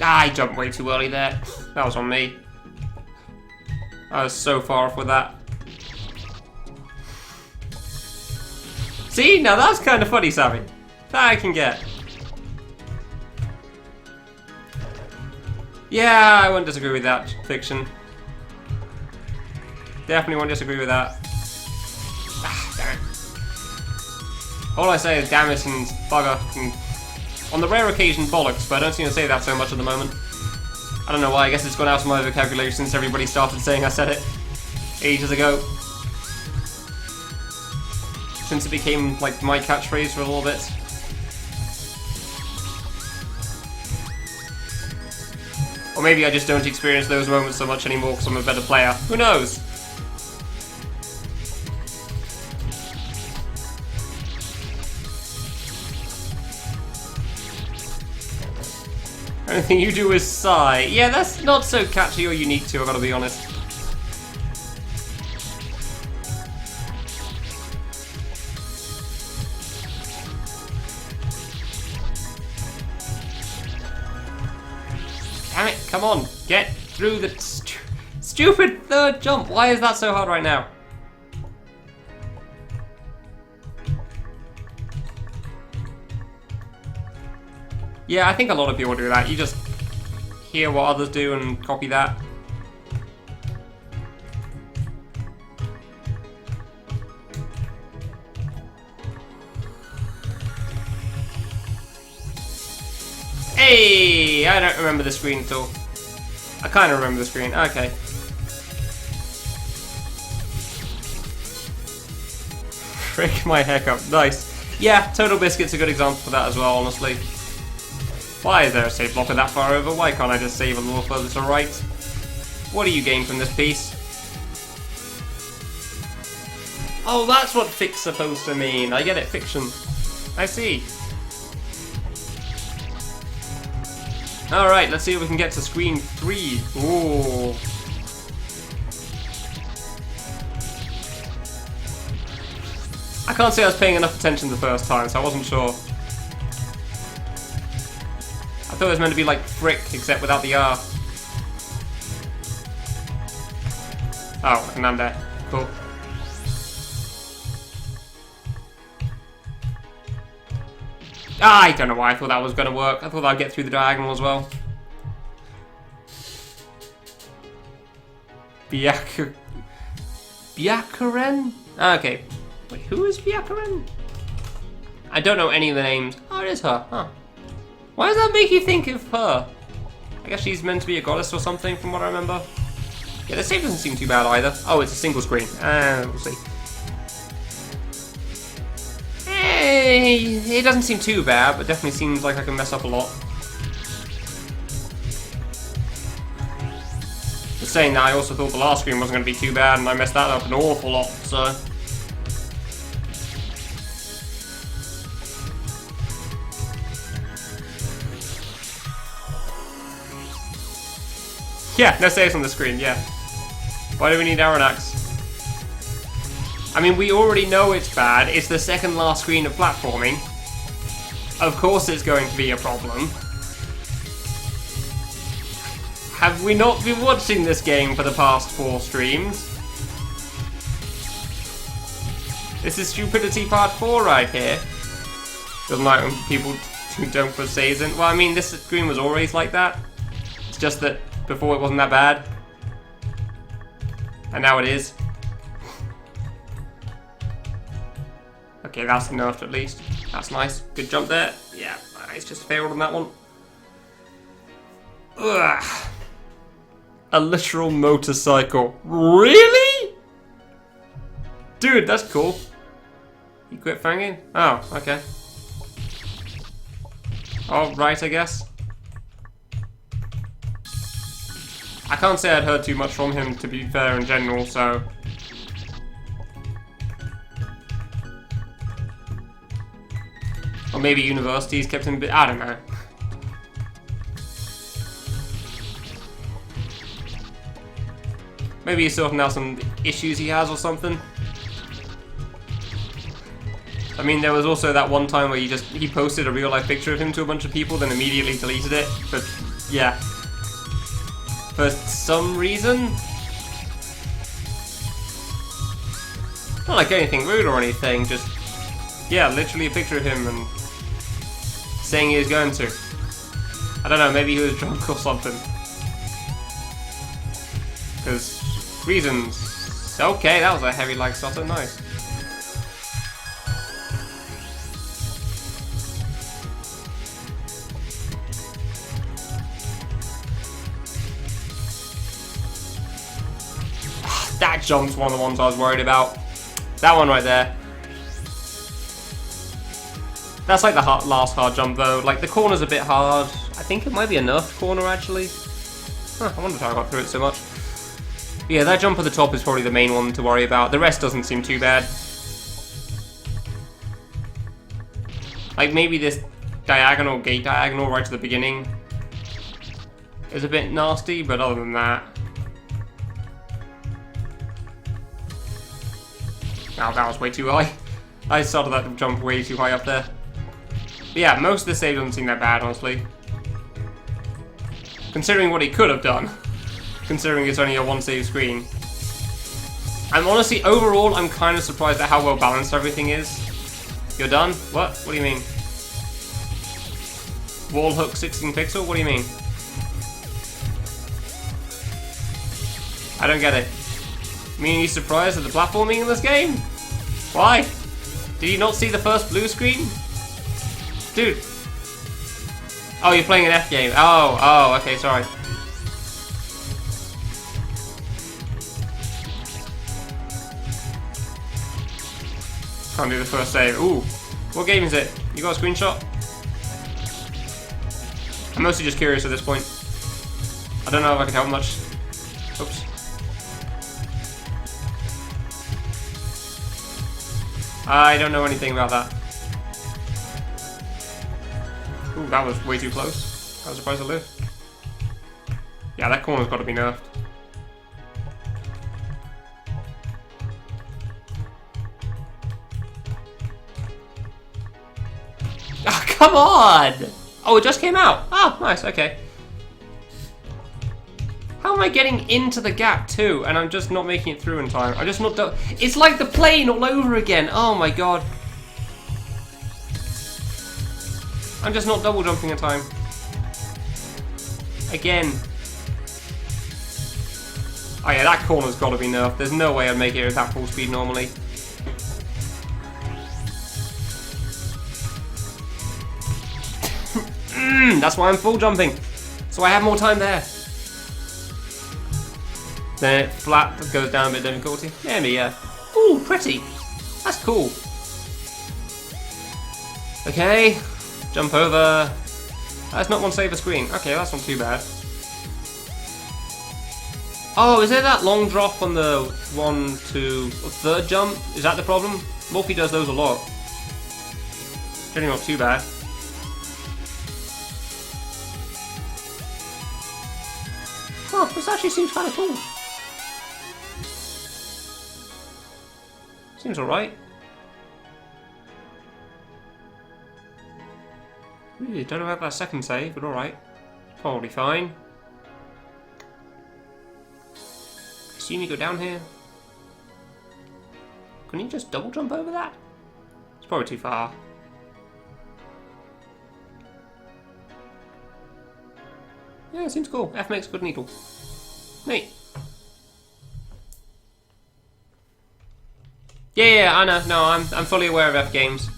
Ah, I jumped way too early there. That was on me. I was so far off with that. See, now that's kind of funny, Sammy. That I can get. Yeah, I won't disagree with that, Fiction. Definitely won't disagree with that. Ah, damn it. All I say is damn it and bugger and on the rare occasion bollocks, but I don't seem to say that so much at the moment. I don't know why, I guess it's gone out of my vocabulary since everybody started saying I said it ages ago. Since it became like my catchphrase for a little bit. Or maybe I just don't experience those moments so much anymore because I'm a better player. Who knows? Anything you do is sigh. Yeah, that's not so catchy or unique too, I gotta be honest. Damn it, come on, get through the stupid third jump. Why is that so hard right now? Yeah, I think a lot of people do that. You just hear what others do and copy that. Yeah, I don't remember the screen at all. I kind of remember the screen. Okay. Frick my heck up. Nice. Yeah, Total Biscuit's a good example for that as well, honestly. Why is there a save blocker that far over? Why can't I just save a little further to the right? What do you gain from this piece? Oh, that's what fix supposed to mean. I get it, fiction. I see. Alright, let's see if we can get to screen 3. Ooh. I can't say I was paying enough attention the first time, so I wasn't sure. I thought it was meant to be like frick, except without the R. Oh, and I'm there. Cool. I don't know why I thought that was going to work. I thought I'd get through the diagonal as well. Byakuren? Okay. Wait, who is Byakuren? I don't know any of the names. Oh, it is her. Huh. Why does that make you think of her? I guess she's meant to be a goddess or something, from what I remember. Yeah, the save doesn't seem too bad either. Oh, it's a single screen. We'll see. Hey, it doesn't seem too bad, but definitely seems like I can mess up a lot. Just saying that, I also thought the last screen wasn't going to be too bad, and I messed that up an awful lot, so... Yeah, no saves on the screen, yeah. Why do we need Aranax? I mean, we already know it's bad. It's the second last screen of platforming. Of course it's going to be a problem. Have we not been watching this game for the past 4 streams? This is stupidity part 4 right here. Doesn't like when people don't put saves in. Well, I mean, this screen was always like that. It's just that before it wasn't that bad. And now it is. Okay, that's nerfed at least. That's nice. Good jump there. Yeah, nice. Just failed on that one. Ugh. A literal motorcycle. Really? Dude, that's cool. You quit fanging? Oh, okay. Oh, right, I guess. I can't say I'd heard too much from him, to be fair, in general, so... Or maybe universities kept him a bit... I don't know. Maybe he's sorting out some issues he has or something. I mean, there was also that one time where he posted a real life picture of him to a bunch of people, then immediately deleted it. But yeah, for some reason, not like anything rude or anything. Just yeah, literally a picture of him and saying he was going to. I don't know. Maybe he was drunk or something. Because reasons. Okay, that was a heavy like Soto. Nice. That jump's one of the ones I was worried about. That one right there. That's like the last hard jump though. Like the corner's a bit hard. I think it might be a nerf corner actually. Huh, I wonder how I got through it so much. But yeah, that jump at the top is probably the main one to worry about. The rest doesn't seem too bad. Like maybe this diagonal, gate diagonal right to the beginning is a bit nasty, but other than that. Oh, that was way too high. I started that jump way too high up there. But yeah, most of the save doesn't seem that bad, honestly. Considering what he could have done. Considering it's only a one save screen. I'm honestly, overall, I'm kind of surprised at how well balanced everything is. You're done? What? What do you mean? Wall hook 16 pixel? What do you mean? I don't get it. Mean you surprised at the platforming in this game? Why? Did you not see the first blue screen? Dude. Oh, you're playing an F game. Oh, okay, sorry. Can't do the first save. Ooh, what game is it? You got a screenshot? I'm mostly just curious at this point. I don't know if I can help much. Oops. I don't know anything about that. Ooh, that was way too close. I was surprised to live. Yeah, that corner's got to be nerfed. Ah, come on! Oh, it just came out. Ah, nice, okay. How am I getting into the gap too, and I'm just not making it through in time? I'm just not. It's like the plane all over again. Oh my god. I'm just not double jumping in time. Again. Oh yeah, that corner's got to be nerfed. There's no way I'd make it at that full speed normally. That's why I'm full jumping. So I have more time there. Then it flat goes down a bit of difficulty. Maybe, yeah. Ooh, pretty. That's cool. Okay. Jump over. That's not one save a screen. Okay, that's not too bad. Oh, is there that long drop on the 1, 2, third jump? Is that the problem? Morphe does those a lot. Generally not too bad. Oh, this actually seems kind of cool. Seems alright. Really don't know about that second save, but alright. Probably fine. So you need to go down here. Can you just double jump over that? It's probably too far. Yeah, it seems cool. F makes a good needle. Neat. Yeah, I know. No, I'm fully aware of F games.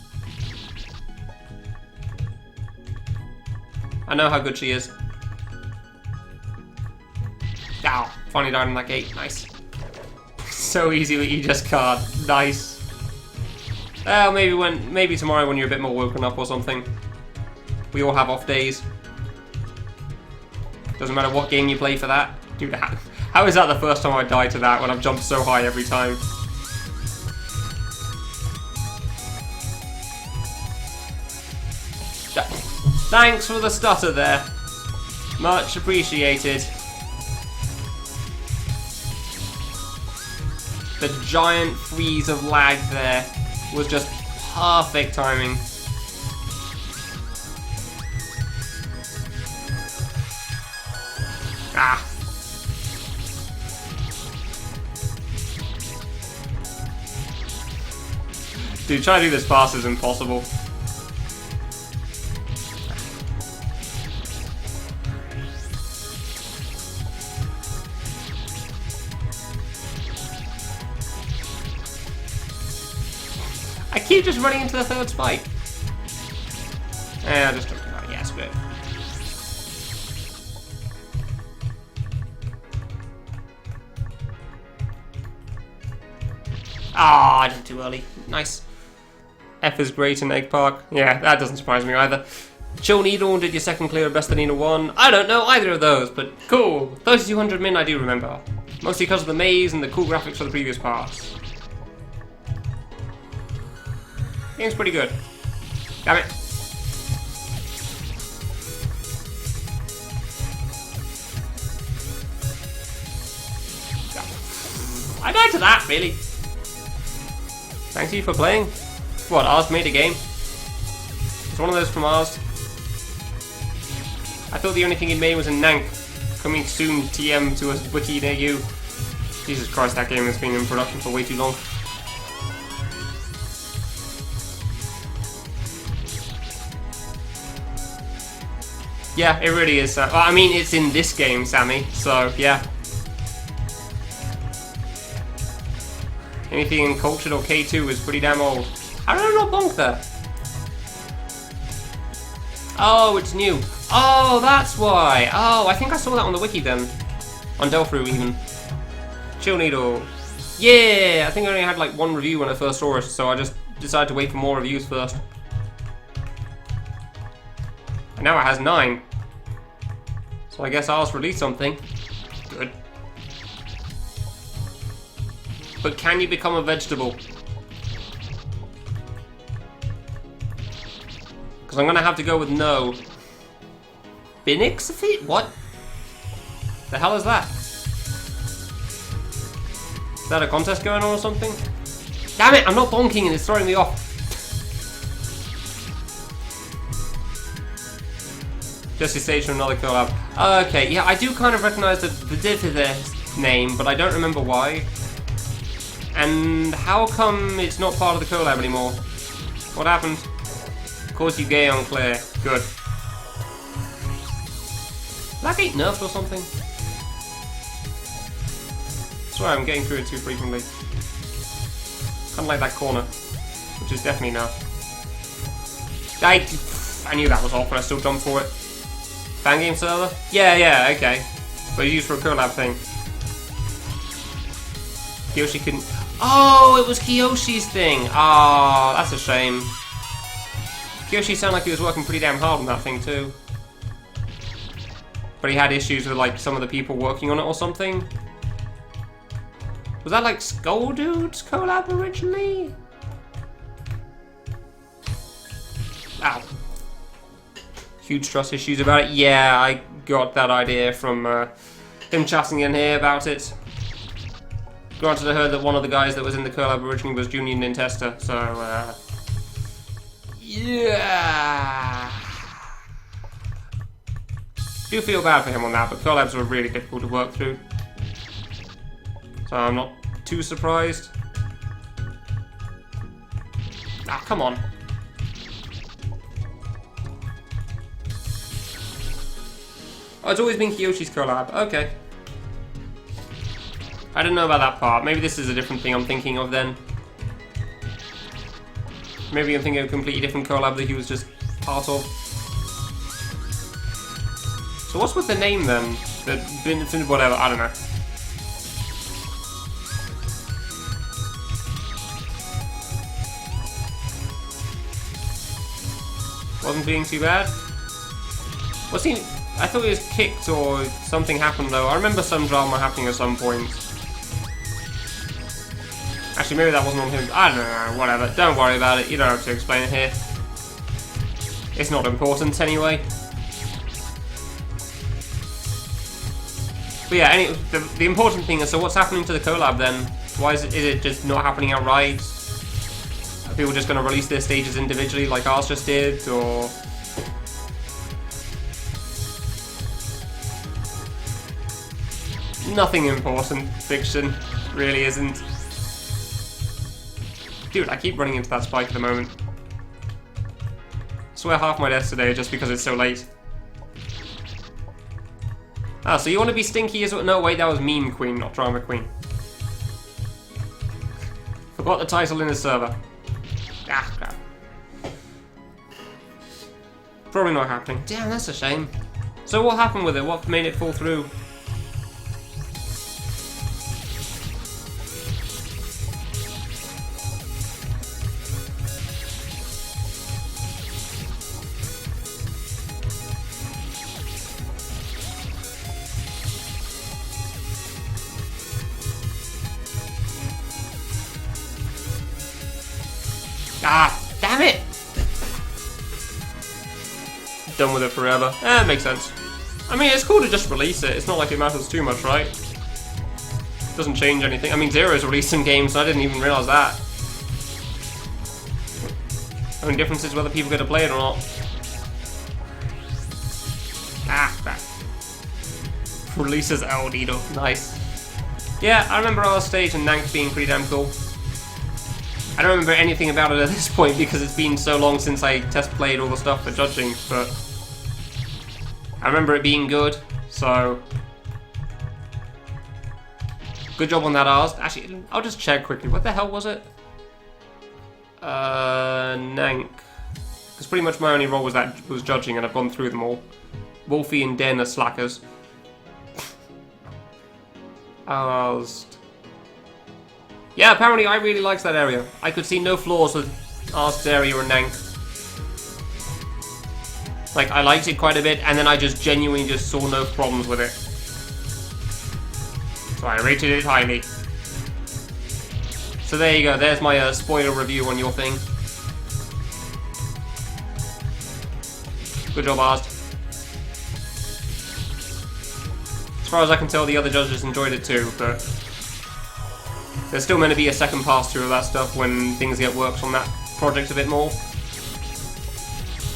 I know how good she is. Ow! Finally died on that gate. Nice. So easy, but you just can't. Nice. Well, maybe tomorrow when you're a bit more woken up or something. We all have off days. Doesn't matter what game you play for that. Dude, how is that the first time I died to that when I've jumped so high every time? Thanks for the stutter there. Much appreciated. The giant freeze of lag there was just perfect timing. Ah. Dude, trying to do this fast is impossible. I keep just running into the third spike. I just jumped about it. Yeah, it's good. Ah, I did it too early. Nice. F is great in Egg Park. Yeah, that doesn't surprise me either. Chill Needle did your second clear of Best of Needle 1. I don't know either of those, but cool. 3200 min I do remember. Mostly because of the maze and the cool graphics for the previous parts. Game's pretty good. Damn it. I died to that, really. Thank you for playing. What, Ours made a game? It's one of those from Ours. I thought the only thing he'd made was a Nank. Coming soon, TM to a wiki near you. Jesus Christ, that game has been in production for way too long. Yeah, it really is. Well, I mean, it's in this game, Sammy, so yeah. Anything in Cultured or K2 is pretty damn old. How did I not bonk there? Oh, it's new. Oh, that's why. Oh, I think I saw that on the wiki then. On Delphi even. Chill Needle. Yeah, I think I only had like one review when I first saw it, so I just decided to wait for more reviews first. And now it has 9. So I guess I'll release something. Good. But can you become a vegetable? Because I'm going to have to go with no. Binixify? What? The hell is that? Is that a contest going on or something? Damn it, I'm not bonking and it's throwing me off. Just a stage from another collab. Okay, yeah, I do kind of recognize the Bifficult name, but I don't remember why. And how come it's not part of the collab anymore? What happened? Of course you gay on Claire. Good. Did that get nerfed or something? Sorry, I'm getting through it too frequently. Kind of like that corner, which is definitely nerfed. I knew that was off, and I still jumped for it. Fan game server? Yeah, okay. But it's used for a collab thing. Kiyoshi couldn't. Oh, it was Kiyoshi's thing. Ah, that's a shame. Kiyoshi sounded like he was working pretty damn hard on that thing too. But he had issues with like some of the people working on it or something. Was that like Skull Dude's collab originally? Ow. Huge trust issues about it. Yeah, I got that idea from him chatting in here about it. Granted, I heard that one of the guys that was in the collab originally was Junior Nintester, so yeah. Do feel bad for him on that, but collabs were really difficult to work through. So I'm not too surprised. Ah, come on. Oh, it's always been Kiyoshi's collab. Okay. I didn't know about that part. Maybe this is a different thing I'm thinking of then. Maybe I'm thinking of a completely different collab that he was just part of. So what's with the name then? Whatever, I don't know. Wasn't being too bad. Was he? I thought he was kicked or something happened though. I remember some drama happening at some point. Actually, maybe that wasn't on him. I don't know, whatever. Don't worry about it. You don't have to explain it here. It's not important anyway. But yeah, the important thing is, so what's happening to the collab then? Why is it just not happening outright? Are people just going to release their stages individually like ours just did, or...? Nothing important. Fiction. Really isn't. Dude, I keep running into that spike at the moment. I swear half my deaths today just because it's so late. Ah, so you want to be stinky as well? No, wait, that was Meme Queen, not Drama Queen. Forgot the title in the server. Ah, crap. Probably not happening. Damn, that's a shame. So what happened with it? What made it fall through? Ah, damn it! Done with it forever. Makes sense. I mean, it's cool to just release it. It's not like it matters too much, right? Doesn't change anything. I mean, Zero's released some games, so I didn't even realize that. The only difference is whether people get to play it or not. Ah, crap. Releases El Nido. Nice. Yeah, I remember our stage and Nank being pretty damn cool. I don't remember anything about it at this point because it's been so long since I test played all the stuff for judging, but I remember it being good, so good job on that ours. Actually, I'll just check quickly. What the hell was it? Nank. Because pretty much my only role was judging, and I've gone through them all. Wolfie and Den are slackers. Yeah, apparently I really liked that area. I could see no flaws with Asked area and Nank. Like, I liked it quite a bit, and then I just genuinely just saw no problems with it. So I rated it highly. So there you go, there's my spoiler review on your thing. Good job, Asked. As far as I can tell, the other judges enjoyed it too, but there's still meant to be a second pass through of that stuff when things get worked on that project a bit more.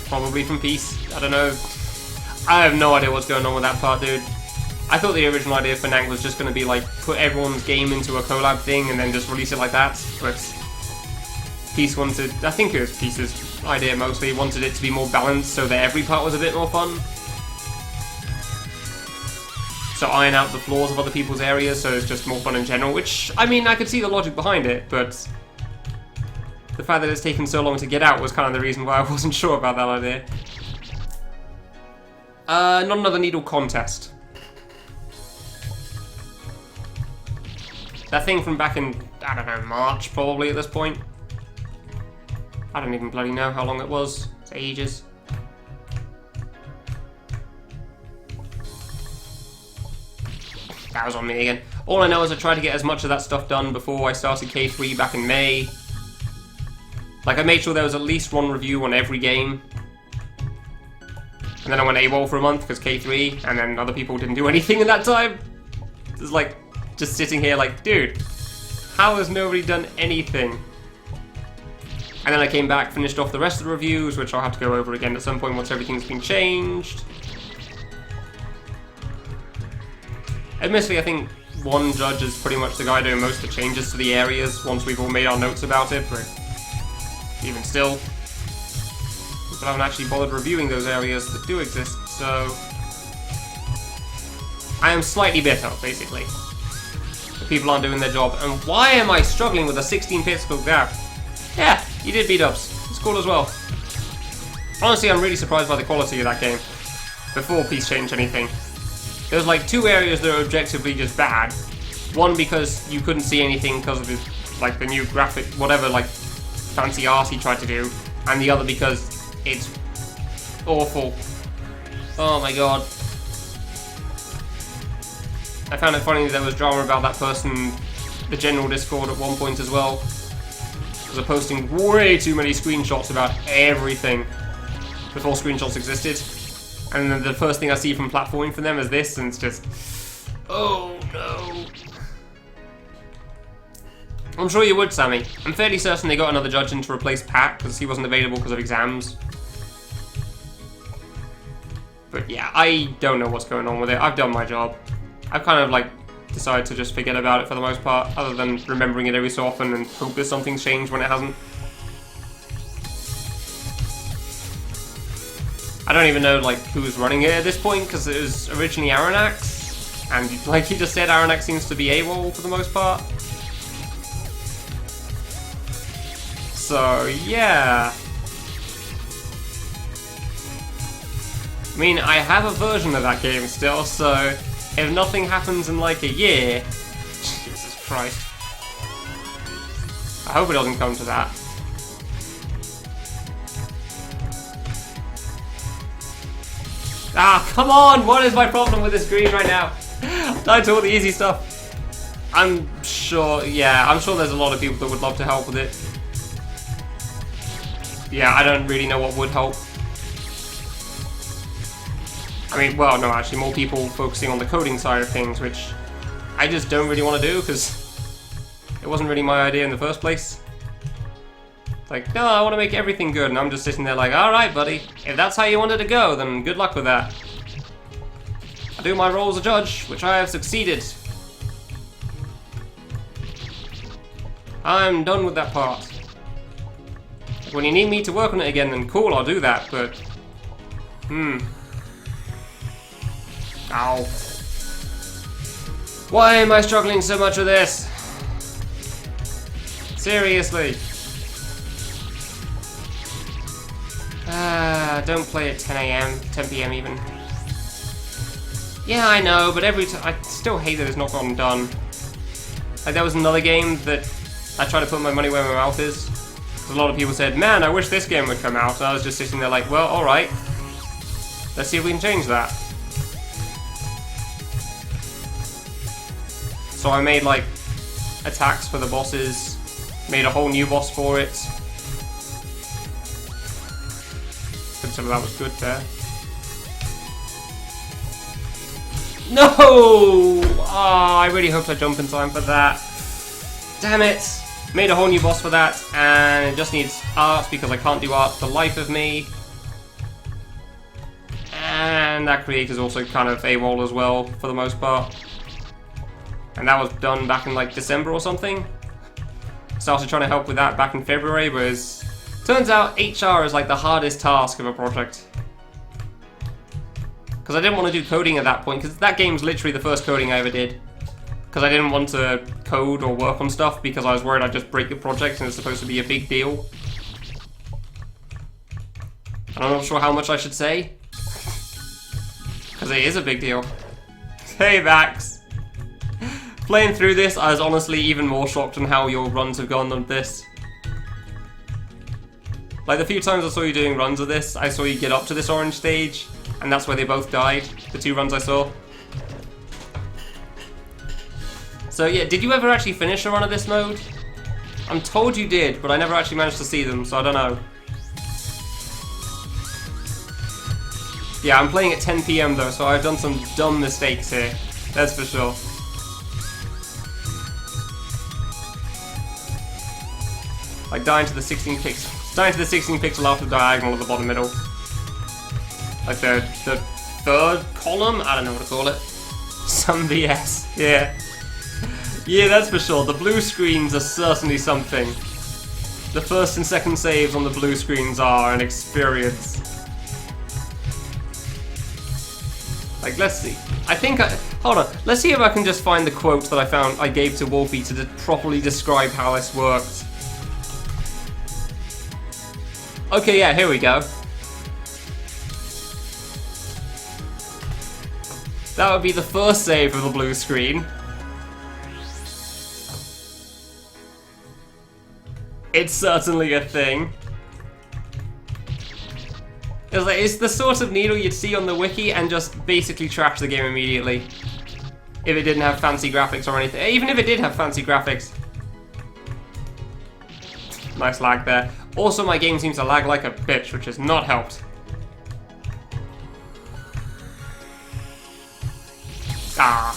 Probably from Peace. I don't know. I have no idea what's going on with that part, dude. I thought the original idea for Nank was just going to be like, put everyone's game into a collab thing and then just release it like that, but Peace wanted, I think it was Peace's idea mostly, wanted it to be more balanced so that every part was a bit more fun. So iron out the flaws of other people's areas so it's just more fun in general, which, I mean, I could see the logic behind it, but the fact that it's taken so long to get out was kind of the reason why I wasn't sure about that idea. Not another needle contest. That thing from back in, I don't know, March probably at this point. I don't even bloody know how long it was. It's ages. That was on me again. All I know is I tried to get as much of that stuff done before I started K3 back in May. Like, I made sure there was at least one review on every game. And then I went AWOL for a month because K3, and then other people didn't do anything in that time. It's like, just sitting here like, dude, how has nobody done anything? And then I came back, finished off the rest of the reviews, which I'll have to go over again at some point once everything's been changed. Admittedly, I think one judge is pretty much the guy doing most of the changes to the areas once we've all made our notes about it, but even still, I haven't actually bothered reviewing those areas that do exist, so I am slightly bitter, basically. The people aren't doing their job, and why am I struggling with a 16 pixel gap? Yeah, you did beat ups. It's cool as well. Honestly, I'm really surprised by the quality of that game. Before Peace changed anything. There's like two areas that are objectively just bad. One because you couldn't see anything because of the, like, the new graphic, whatever, like, fancy art he tried to do. And the other because it's awful. Oh my god. I found it funny that there was drama about that person, the general Discord at one point as well. Because they're posting way too many screenshots about everything before screenshots existed. And then the first thing I see from platforming for them is this, and it's just, oh no. I'm sure you would, Sammy. I'm fairly certain they got another judge in to replace Pat, because he wasn't available because of exams. But yeah, I don't know what's going on with it. I've done my job. I've kind of like decided to just forget about it for the most part, other than remembering it every so often and hope that something's changed when it hasn't. I don't even know like who's running it at this point, because it was originally Aranax, and like you just said, Aranax seems to be AWOL for the most part. So yeah. I mean, I have a version of that game still, so if nothing happens in like a year, Jesus Christ. I hope it doesn't come to that. Ah, come on! What is my problem with this green right now? Died to all the easy stuff. I'm sure, yeah, I'm sure there's a lot of people that would love to help with it. Yeah, I don't really know what would help. I mean, well, no, actually, more people focusing on the coding side of things, which I just don't really want to do, because it wasn't really my idea in the first place. Like, no, I want to make everything good, and I'm just sitting there like, alright, buddy, if that's how you wanted to go, then good luck with that. I do my role as a judge, which I have succeeded. I'm done with that part. When you need me to work on it again, then cool, I'll do that, but... Ow. Why am I struggling so much with this? Seriously. Don't play at 10 AM, 10 PM even. Yeah, I know, but every time I still hate that it's not gotten done. Like there was another game that I tried to put my money where my mouth is. A lot of people said, "Man, I wish this game would come out." And I was just sitting there like, "Well, all right. Let's see if we can change that." So I made like attacks for the bosses, made a whole new boss for it. But some of that was good there. No! Ah, I really hoped I'd jump in time for that. Damn it! Made a whole new boss for that, and it just needs art because I can't do art for the life of me. And that creator's also kind of AWOL as well, for the most part. And that was done back in like December or something. Started trying to help with that back in February, whereas turns out HR is like the hardest task of a project. Because I didn't want to do coding at that point, because that game's literally the first coding I ever did. Because I didn't want to code or work on stuff because I was worried I'd just break the project and it's supposed to be a big deal. And I'm not sure how much I should say. Because it is a big deal. Hey Max! Playing through this, I was honestly even more shocked on how your runs have gone on this. Like the few times I saw you doing runs of this, I saw you get up to this orange stage, and that's where they both died, the two runs I saw. So yeah, did you ever actually finish a run of this mode? I'm told you did, but I never actually managed to see them, so I don't know. Yeah, I'm playing at 10 PM though, so I've done some dumb mistakes here. That's for sure. Like dying to the 16 pixel after diagonal at the bottom middle. Like the third column? I don't know what to call it. Some BS, yeah. Yeah, that's for sure. The blue screens are certainly something. The first and second saves on the blue screens are an experience. Like, let's see. I think hold on. Let's see if I can just find the quote that I gave to Wolfie to properly describe how this worked. Okay, yeah, here we go. That would be the first save of the blue screen. It's certainly a thing. It's the sort of needle you'd see on the wiki and just basically trash the game immediately. If it didn't have fancy graphics or anything. Even if it did have fancy graphics. Nice lag there. Also, my game seems to lag like a bitch, which has not helped. Ah.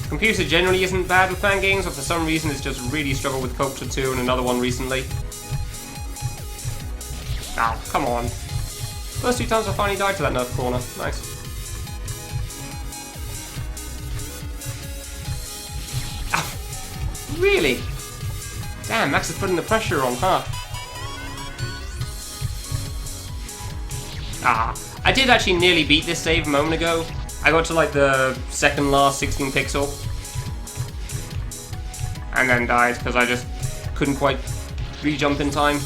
Computer generally isn't bad with fan games, but for some reason it's just really struggled with Culture 2 and another one recently. Oh, come on. First two times I finally died to that nerf corner. Nice. Ah, really? Damn, Max is putting the pressure on, huh? Ah, I did actually nearly beat this save a moment ago. I got to like the second last 16 pixel. And then died because I just couldn't quite re-jump in time.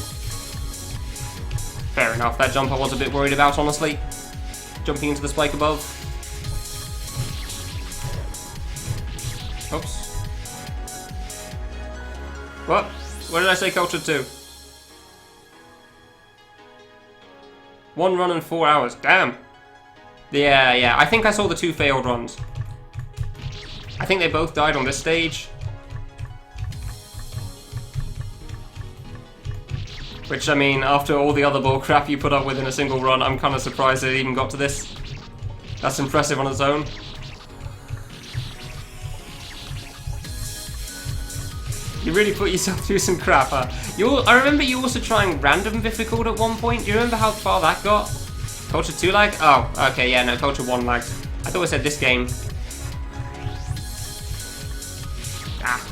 Fair enough, that jump I was a bit worried about, honestly. Jumping into the spike above. Oops. What? Where did I say Culture 2? 1 run in 4 hours. Damn. Yeah, I think I saw the 2 failed runs. I think they both died on this stage. Which, I mean, after all the other bullcrap you put up with in a single run, I'm kind of surprised it even got to this. That's impressive on its own. You really put yourself through some crap, huh? I remember you also trying random Bifficult at one point. Do you remember how far that got? Culture 2 lag? Oh, okay, yeah, no, Culture 1 lagged. I thought I said this game. Ah.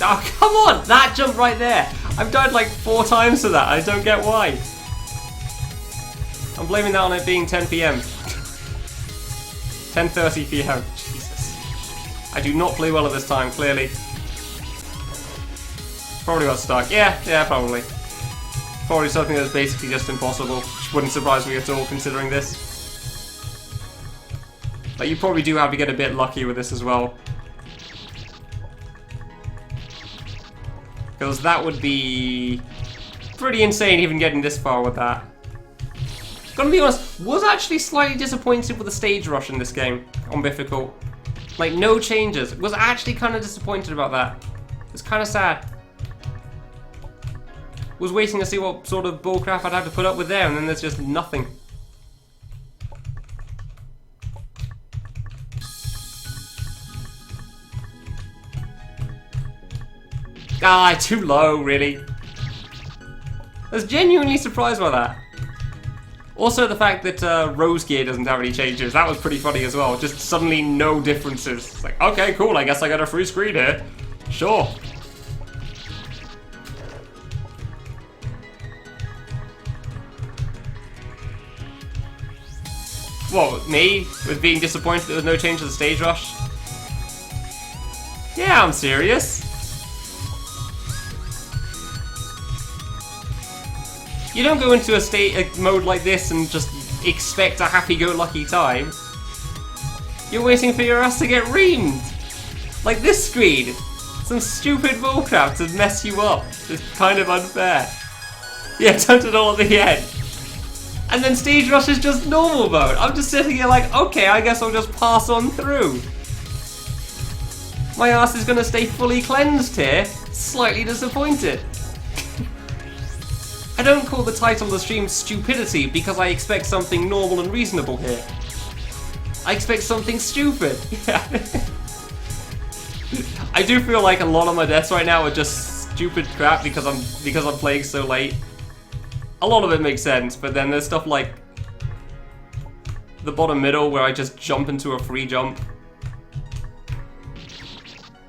Oh, come on! That jump right there! I've died like 4 times to that, I don't get why. I'm blaming that on it being 10 PM. 10:30 PM. Jesus. I do not play well at this time, clearly. Probably got stuck. Yeah, probably. Probably something that's basically just impossible. Which wouldn't surprise me at all, considering this. Like, you probably do have to get a bit lucky with this as well. Because that would be pretty insane even getting this far with that. Gonna be honest, was actually slightly disappointed with the stage rush in this game on Bifficult. Like, no changes. Was actually kind of disappointed about that. It's kind of sad. Was waiting to see what sort of bullcrap I'd have to put up with there, and then there's just nothing. Ah, too low, really. I was genuinely surprised by that. Also, the fact that Rose Gear doesn't have any changes, that was pretty funny as well. Just suddenly no differences. It's like, okay, cool, I guess I got a free screen here. Sure. What, me? With being disappointed there was no change to the stage rush? Yeah, I'm serious. You don't go into a mode like this and just expect a happy-go-lucky time. You're waiting for your ass to get reamed. Like this screen. Some stupid bullcrap to mess you up. It's kind of unfair. Yeah, dumped it all at the end. And then stage rush is just normal mode. I'm just sitting here like, okay, I guess I'll just pass on through. My ass is gonna stay fully cleansed here. Slightly disappointed. I don't call the title of the stream stupidity because I expect something normal and reasonable here. I expect something stupid. Yeah. I do feel like a lot of my deaths right now are just stupid crap because I'm playing so late. A lot of it makes sense, but then there's stuff like the bottom middle where I just jump into a free jump.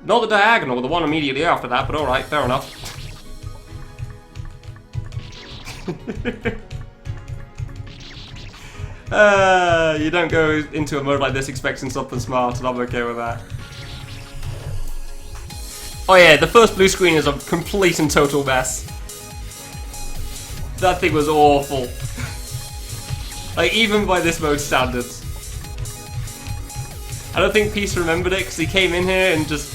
Not the diagonal, the one immediately after that, but alright, fair enough. You don't go into a mode like this expecting something smart, and I'm okay with that. Oh yeah, the first blue screen is a complete and total mess. That thing was awful. Like, even by this mode standards. I don't think Peace remembered it, because he came in here and just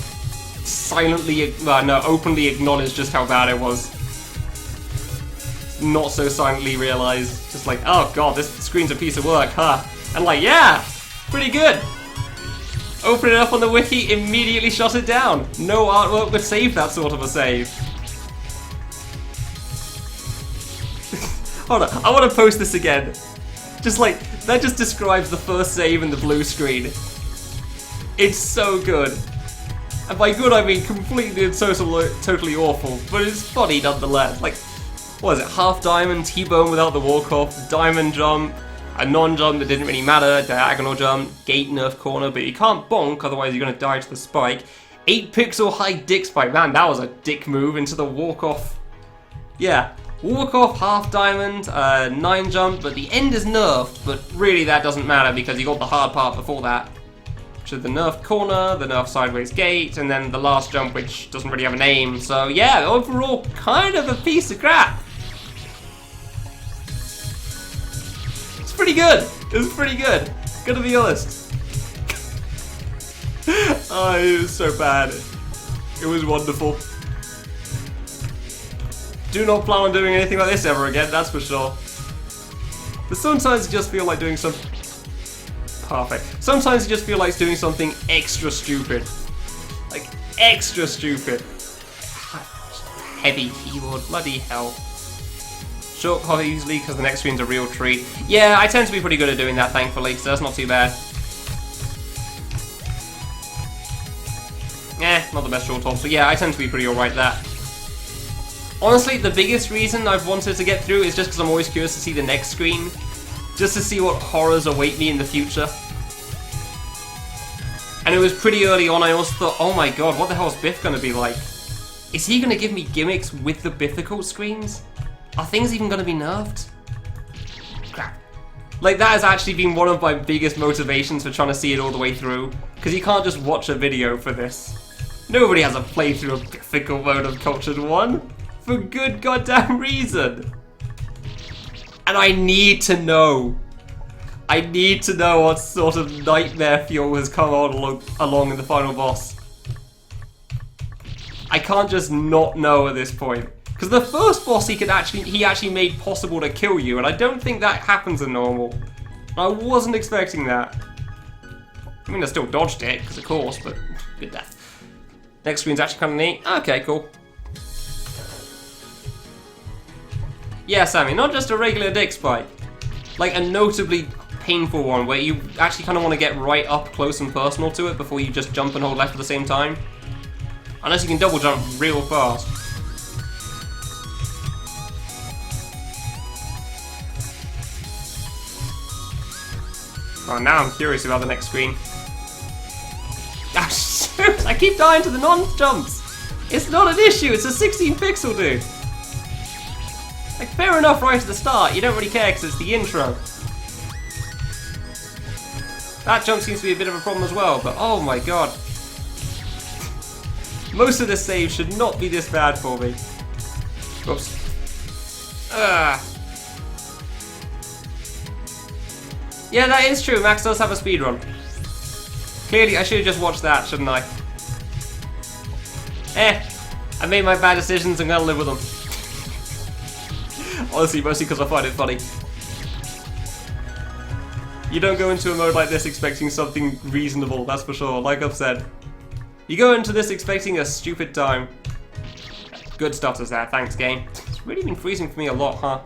silently, well, no, openly acknowledged just how bad it was. Not so silently realised, just like, oh god, this screen's a piece of work, huh? And like, yeah, pretty good. Open it up on the wiki, immediately shut it down. No artwork would save that sort of a save. Hold on, I want to post this again. Just like, that just describes the first save in the blue screen. It's so good. And by good I mean completely and totally awful, but it's funny nonetheless. Like, what is it, half diamond, T-bone without the walk-off, diamond jump, a non-jump that didn't really matter, diagonal jump, gate nerf corner, but you can't bonk, otherwise you're gonna die to the spike. 8 pixel high dick spike, man, that was a dick move into the walk-off. Yeah, walk-off, half diamond, 9 jump, but the end is nerfed, but really that doesn't matter because you got the hard part before that. Which is the nerfed corner, the nerfed sideways gate, and then the last jump which doesn't really have a name, so yeah, overall kind of a piece of crap. Pretty good. It was pretty good. Gotta be honest. Oh, it was so bad. It was wonderful. Do not plan on doing anything like this ever again, that's for sure. But sometimes you just feel like doing something... Perfect. Sometimes you just feel like doing something extra stupid. Like, extra stupid. Heavy keyboard, bloody hell. Short hop easily because the next screen's a real treat. Yeah, I tend to be pretty good at doing that, thankfully, so that's not too bad. Not the best short hop, so yeah, I tend to be pretty alright there. Honestly, the biggest reason I've wanted to get through is just because I'm always curious to see the next screen. Just to see what horrors await me in the future. And it was pretty early on, I also thought, oh my god, what the hell is Biff gonna be like? Is he gonna give me gimmicks with the Bifficult screens? Are things even gonna be nerfed? Crap. Like, that has actually been one of my biggest motivations for trying to see it all the way through. Because you can't just watch a video for this. Nobody has a playthrough of Bifficult mode of Cultured 1. For good goddamn reason. And I need to know. I need to know what sort of nightmare fuel has come on along in the final boss. I can't just not know at this point. Because the first boss he actually made possible to kill you, and I don't think that happens in normal. I wasn't expecting that. I mean, I still dodged it, because of course, but good death. Next screen's actually kind of neat. Okay, cool. Yeah, Sammy, not just a regular dick spike. Like a notably painful one, where you actually kind of want to get right up close and personal to it before you just jump and hold left at the same time. Unless you can double jump real fast. Oh, now I'm curious about the next screen. Ah, shoot! I keep dying to the non-jumps! It's not an issue, it's a 16 pixel, dude! Like, fair enough right at the start, you don't really care because it's the intro. That jump seems to be a bit of a problem as well, but oh my god. Most of the saves should not be this bad for me. Oops. Yeah, that is true. Max does have a speedrun. Clearly, I should have just watched that, shouldn't I? I made my bad decisions and gonna live with them. Honestly, mostly because I find it funny. You don't go into a mode like this expecting something reasonable, that's for sure, like I've said. You go into this expecting a stupid time. Good stuff is that, thanks game. It's really been freezing for me a lot, huh?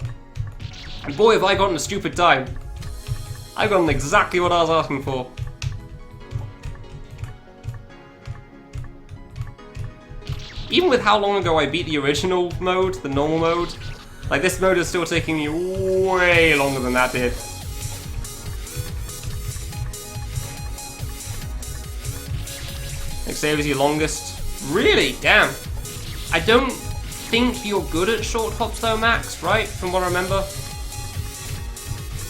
And boy have I gotten a stupid time. I've gotten exactly what I was asking for. Even with how long ago I beat the original mode, the normal mode, like this mode is still taking me way longer than that did. Next save is your longest. Really? Damn. I don't think you're good at short hops though, Max, right? From what I remember.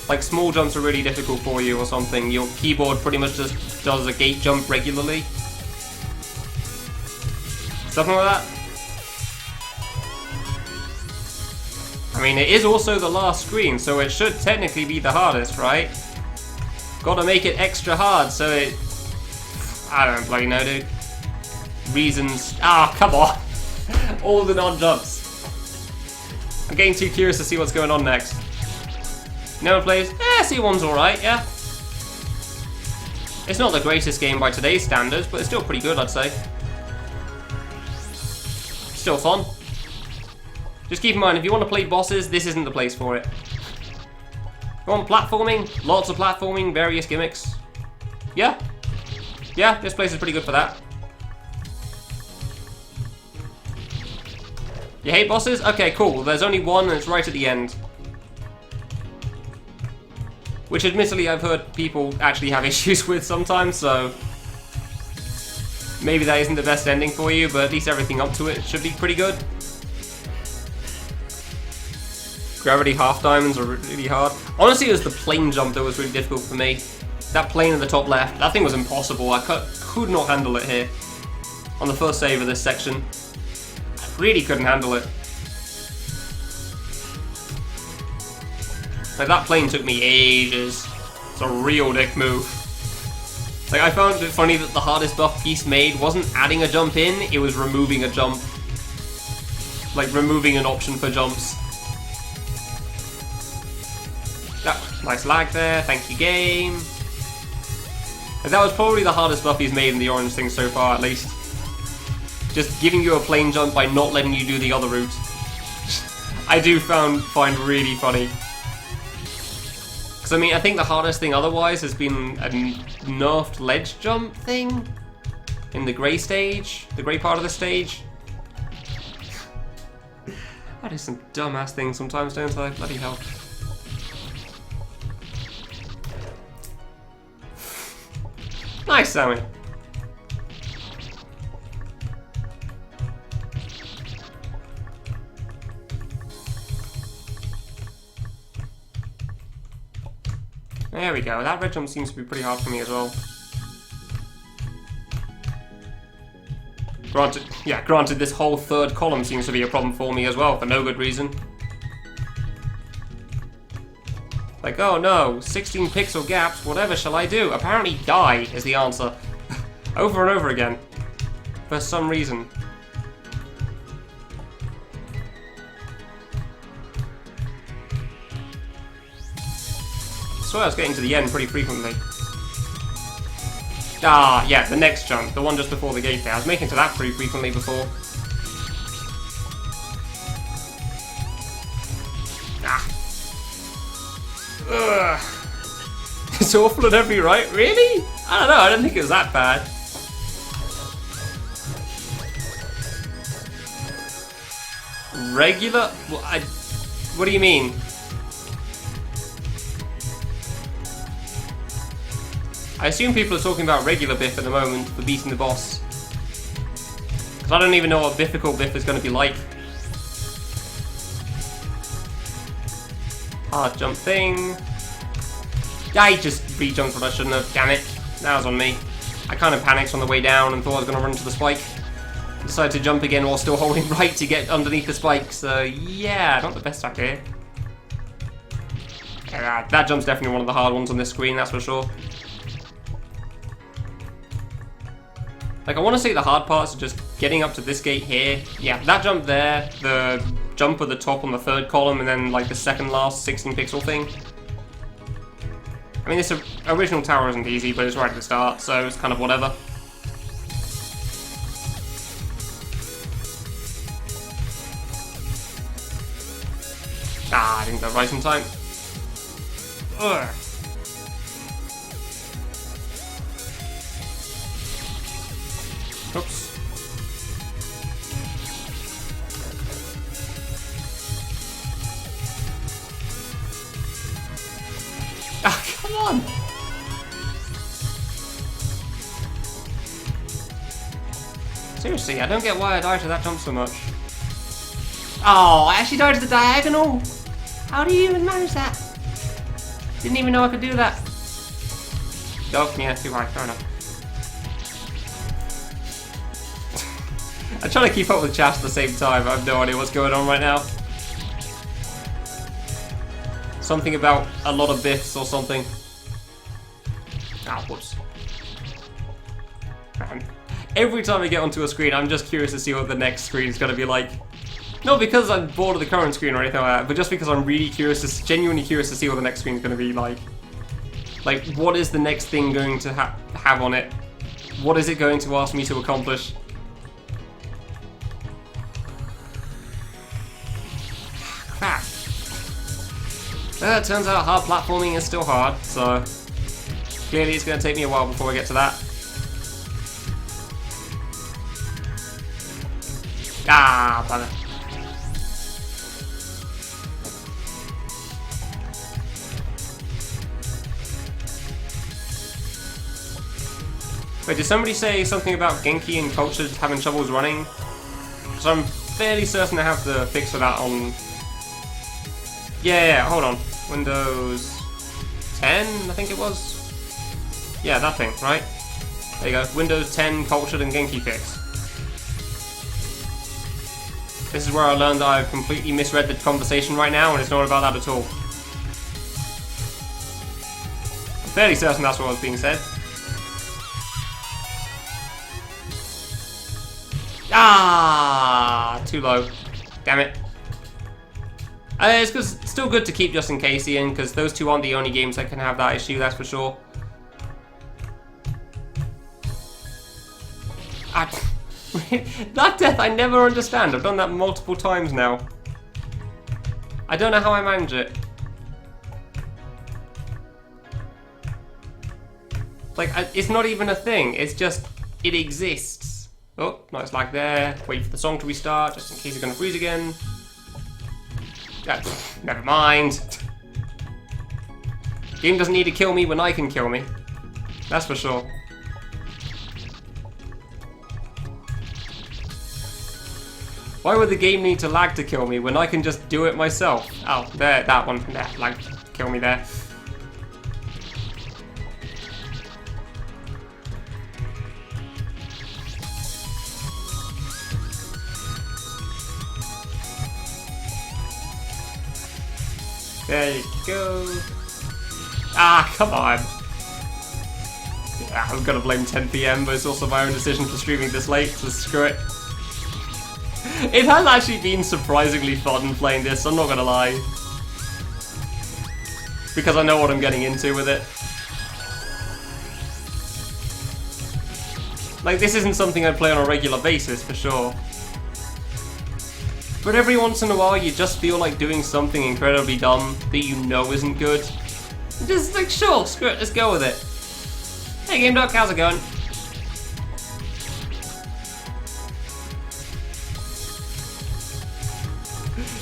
Like small jumps are really difficult for you or something. Your keyboard pretty much just does a gate jump regularly. Something like that. I mean, it is also the last screen, so it should technically be the hardest, right? Gotta make it extra hard so it... I don't bloody know, dude. Reasons... Ah, come on! All the non-jumps. I'm getting too curious to see what's going on next. No one plays? C1's alright, yeah. It's not the greatest game by today's standards, but it's still pretty good, I'd say. Still fun. Just keep in mind, if you want to play bosses, this isn't the place for it. You want platforming? Lots of platforming, various gimmicks. Yeah. Yeah, this place is pretty good for that. You hate bosses? Okay, cool. There's only one and it's right at the end. Which admittedly I've heard people actually have issues with sometimes, so... maybe that isn't the best ending for you, but at least everything up to it should be pretty good. Gravity half diamonds are really hard. Honestly, it was the plane jump that was really difficult for me. That plane in the top left, that thing was impossible. I could not handle it here. On the first save of this section. I really couldn't handle it. Like, that plane took me ages. It's a real dick move. Like, I found it funny that the hardest buff piece made wasn't adding a jump in, it was removing a jump. Like, removing an option for jumps. Nice lag there, thank you game. And that was probably the hardest buff he's made in the orange thing so far, at least. Just giving you a plane jump by not letting you do the other route. I do find really funny. Because I mean, I think the hardest thing otherwise has been a nerfed ledge jump thing in the grey stage, the grey part of the stage. I do some dumbass things sometimes, don't I? Bloody hell. Nice, Sammy. There we go. That red jump seems to be pretty hard for me as well. Granted, this whole third column seems to be a problem for me as well, for no good reason. Like, oh no, 16 pixel gaps, whatever shall I do? Apparently die is the answer. Over and over again. For some reason. I swear I was getting to the end pretty frequently. Ah, yeah, the next jump, the one just before the gate there. I was making to that pretty frequently before. Ah. Ugh. It's awful at every right, really? I don't know, I don't think it was that bad. Regular? What do you mean? I assume people are talking about regular Biff at the moment for beating the boss. Because I don't even know what Bifficult Biff is going to be like. Hard jump thing. I just re-jumped what I shouldn't have, damn it. That was on me. I kind of panicked on the way down and thought I was going to run into the spike. Decided to jump again while still holding right to get underneath the spike, so yeah, not the best idea. Yeah, that jump's definitely one of the hard ones on this screen, that's for sure. Like, I want to say the hard parts are just getting up to this gate here. Yeah, that jump there, the jump at the top on the third column, and then like the second last 16 pixel thing. I mean, this original tower isn't easy, but it's right at the start, so it's kind of whatever. Ah, I didn't go right in time. Ugh. Oops. Ah, come on! Seriously, I don't get why I died to that jump so much. Oh, I actually died to the diagonal! How do you even manage that? Didn't even know I could do that. Oh, yeah, too high, fair enough. I'm trying to keep up with chat at the same time, I have no idea what's going on right now. Something about a lot of Biffs or something. Ah, whoops. Every time I get onto a screen, I'm just curious to see what the next screen is going to be like. Not because I'm bored of the current screen or anything like that, but just because I'm really curious, genuinely curious to see what the next screen is going to be like. Like, what is the next thing going to have on it? What is it going to ask me to accomplish? Crap. It turns out hard platforming is still hard, so clearly it's going to take me a while before I get to that. Ah, bugger. Wait, did somebody say something about Genki and Culture having troubles running? Because I'm fairly certain I have the fix for that on... Yeah, hold on. Windows 10, I think it was? Yeah, that thing, right? There you go. Windows 10 Cultured and Genki fix. This is where I learned that I've completely misread the conversation right now, and it's not about that at all. I'm fairly certain that's what was being said. Ah, too low. Damn it. It's still good to keep just in case, Ian, because those two aren't the only games that can have that issue, that's for sure. That death I never understand. I've done that multiple times now. I don't know how I manage it. Like, it's not even a thing. It's just, it exists. Oh, nice lag there. Wait for the song to restart, just in case it's going to freeze again. Never mind. Game doesn't need to kill me when I can kill me. That's for sure. Why would the game need to lag to kill me when I can just do it myself? Oh, there, that one. There, lag, kill me there. There you go. Ah, come on. Yeah, I'm gonna blame 10 PM, but it's also my own decision for streaming this late, so screw it. It has actually been surprisingly fun playing this, I'm not gonna lie. Because I know what I'm getting into with it. Like, this isn't something I play on a regular basis, for sure. But every once in a while, you just feel like doing something incredibly dumb that you know isn't good. Just like, sure, screw it, let's go with it. Hey, Game Duck, how's it going?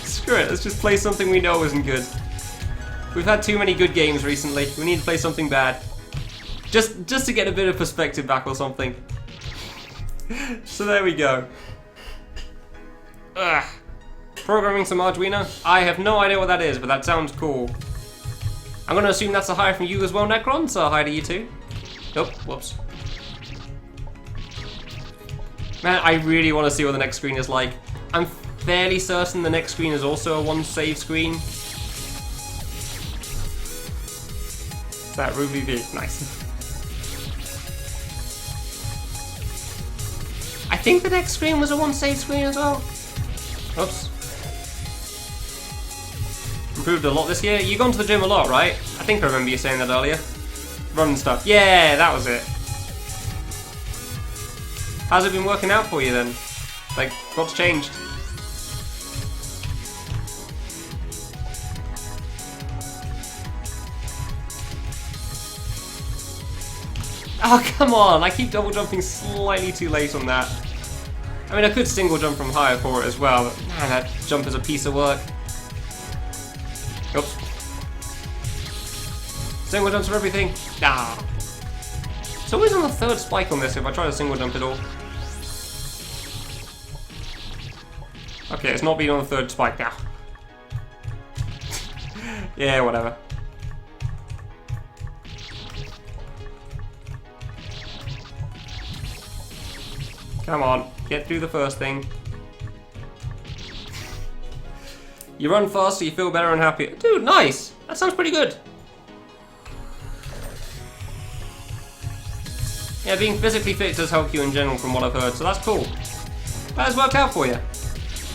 Screw it, let's just play something we know isn't good. We've had too many good games recently. We need to play something bad. Just to get a bit of perspective back or something. So there we go. Ugh. Programming some Arduino? I have no idea what that is, but that sounds cool. I'm gonna assume that's a hi from you as well, Necron, so hi to you too. Oh, whoops. Man, I really want to see what the next screen is like. I'm fairly certain the next screen is also a one save screen. Is that Ruby V? Nice. I think the next screen was a one save screen as well. Oops. Improved a lot this year. You've gone to the gym a lot, right? I think I remember you saying that earlier. Run stuff. Yeah, that was it. How's it been working out for you then? Like, what's changed? Oh, come on! I keep double jumping slightly too late on that. I mean, I could single jump from higher for it as well, but man, that jump is a piece of work. Oops. Single jumps for everything. Ah. It's always on the third spike on this if I try to single jump at all. Okay, it's not been on the third spike now. Yeah, whatever. Come on, get through the first thing. You run faster, you feel better and happier. Dude, nice! That sounds pretty good. Yeah, being physically fit does help you in general from what I've heard, so that's cool. That has worked out for you.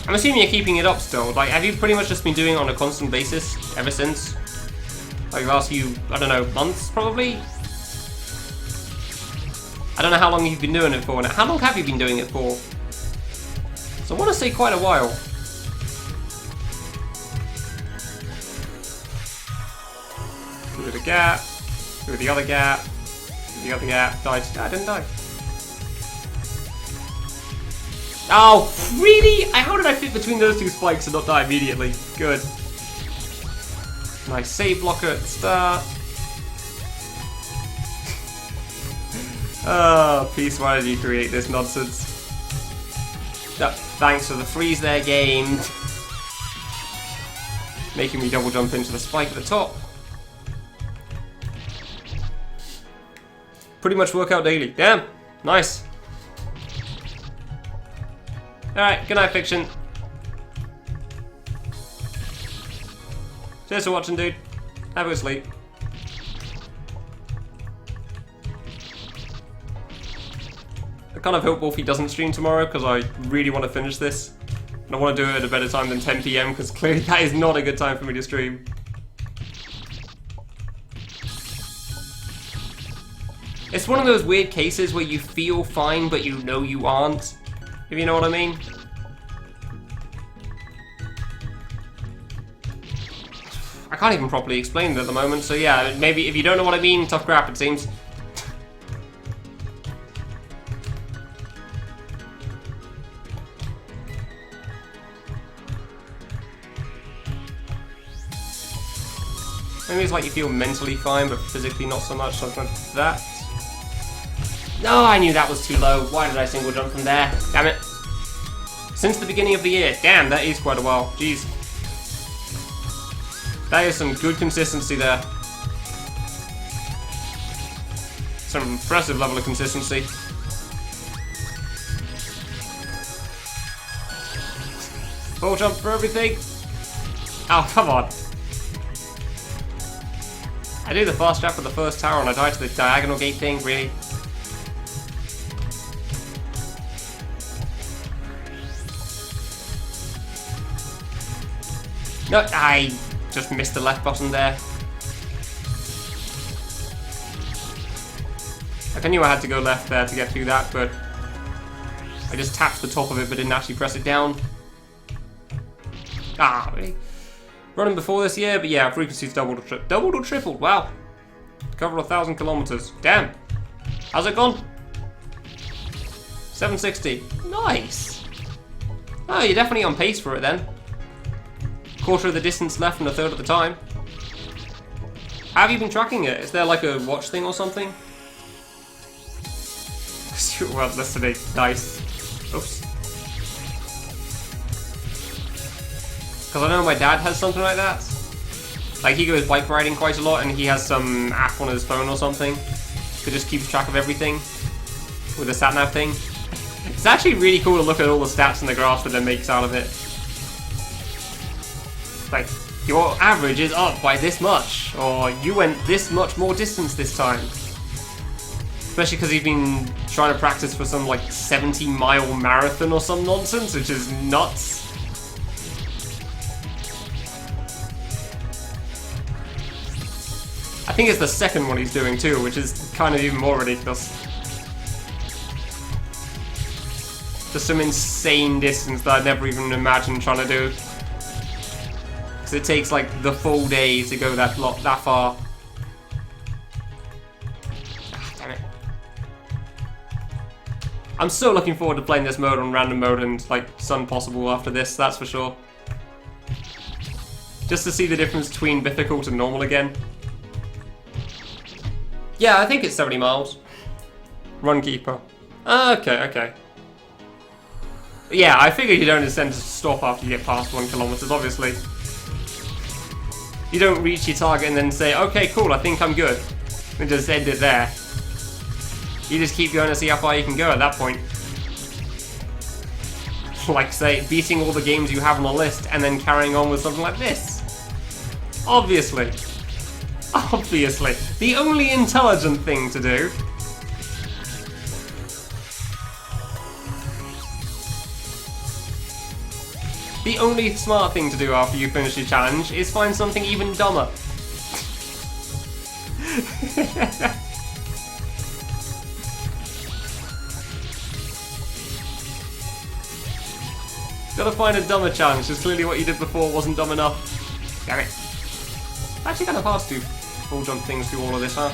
I'm assuming you're keeping it up still. Like, have you pretty much just been doing it on a constant basis ever since? Like the last few, I don't know, months probably? I don't know how long you've been doing it for now. How long have you been doing it for? So I want to say quite a while. Through the gap, through the other gap, through the other gap, died. I didn't die. Oh, really? How did I fit between those two spikes and not die immediately? Good. Nice save blocker at the start. Oh, Peace, why did you create this nonsense? Oh, thanks for the freeze there, game. Making me double jump into the spike at the top. Pretty much work out daily. Damn, nice. Alright, good night, Fiction. Cheers for watching, dude. Have a good sleep. I kind of hope Wolfie doesn't stream tomorrow because I really want to finish this. And I want to do it at a better time than 10 PM because clearly that is not a good time for me to stream. It's one of those weird cases where you feel fine but you know you aren't. If you know what I mean. I can't even properly explain it at the moment, so yeah, maybe if you don't know what I mean, tough crap it seems. Maybe it's like you feel mentally fine, but physically not so much, something like that. No, I knew that was too low. Why did I single jump from there? Damn it. Since the beginning of the year. Damn, that is quite a while. Jeez. That is some good consistency there. Some impressive level of consistency. Full jump for everything. Oh, come on. I do the fast jump for the first tower and I die to the diagonal gate thing, really? No, I just missed the left button there. Like, I knew I had to go left there to get through that, but I just tapped the top of it but didn't actually press it down. Ah, really? Running before this year, but yeah, frequency's doubled or tripled, wow. Cover 1,000 kilometers. Damn. How's it gone? 760. Nice. Oh, you're definitely on pace for it then. Quarter of the distance left and a third of the time. How have you been tracking it? Is there like a watch thing or something? Well, listening. Nice. Oops. Because I know my dad has something like that. Like, he goes bike riding quite a lot and he has some app on his phone or something that just keeps track of everything with a sat-nav thing. It's actually really cool to look at all the stats and the graphs that it makes out of it. Like, your average is up by this much, or you went this much more distance this time. Especially because he's been trying to practice for some, like, 70-mile marathon or some nonsense, which is nuts. I think it's the second one he's doing too, which is kind of even more ridiculous. Just some insane distance that I'd never even imagined trying to do. Because it takes like the full day to go that far. Ah, damn it. I'm so looking forward to playing this mode on random mode and like Sun Possible after this, that's for sure. Just to see the difference between Bifficult and normal again. Yeah, I think it's 70 miles. Runkeeper. Okay. Yeah, I figured you don't intend to stop after you get past 1 kilometer, obviously. You don't reach your target and then say, okay, cool, I think I'm good. And just end it there. You just keep going to see how far you can go at that point. Like, say, beating all the games you have on the list and then carrying on with something like this. Obviously. Obviously. The only intelligent thing to do. The only smart thing to do after you finish your challenge is find something even dumber. Gotta find a dumber challenge, because clearly what you did before wasn't dumb enough. Damn it. Actually kind of hard to full jump things through all of this, huh?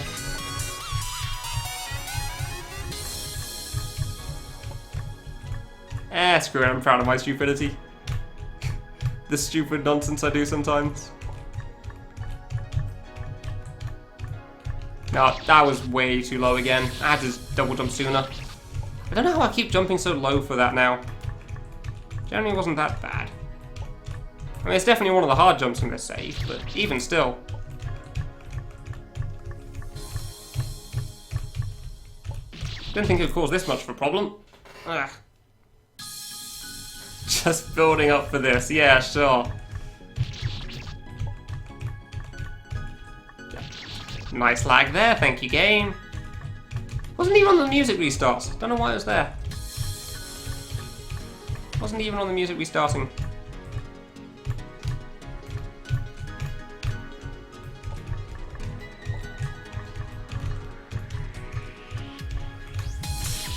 Screw it, I'm proud of my stupidity. The stupid nonsense I do sometimes. No, that was way too low again. I had to double jump sooner. I don't know how I keep jumping so low for that now. Generally wasn't that bad. I mean, it's definitely one of the hard jumps in this save, but even still. Didn't think it would cause this much of a problem. Ugh. Just building up for this, yeah, sure. Nice lag there, thank you, game. Wasn't even on the music restarts. Don't know why it was there. Wasn't even on the music restarting.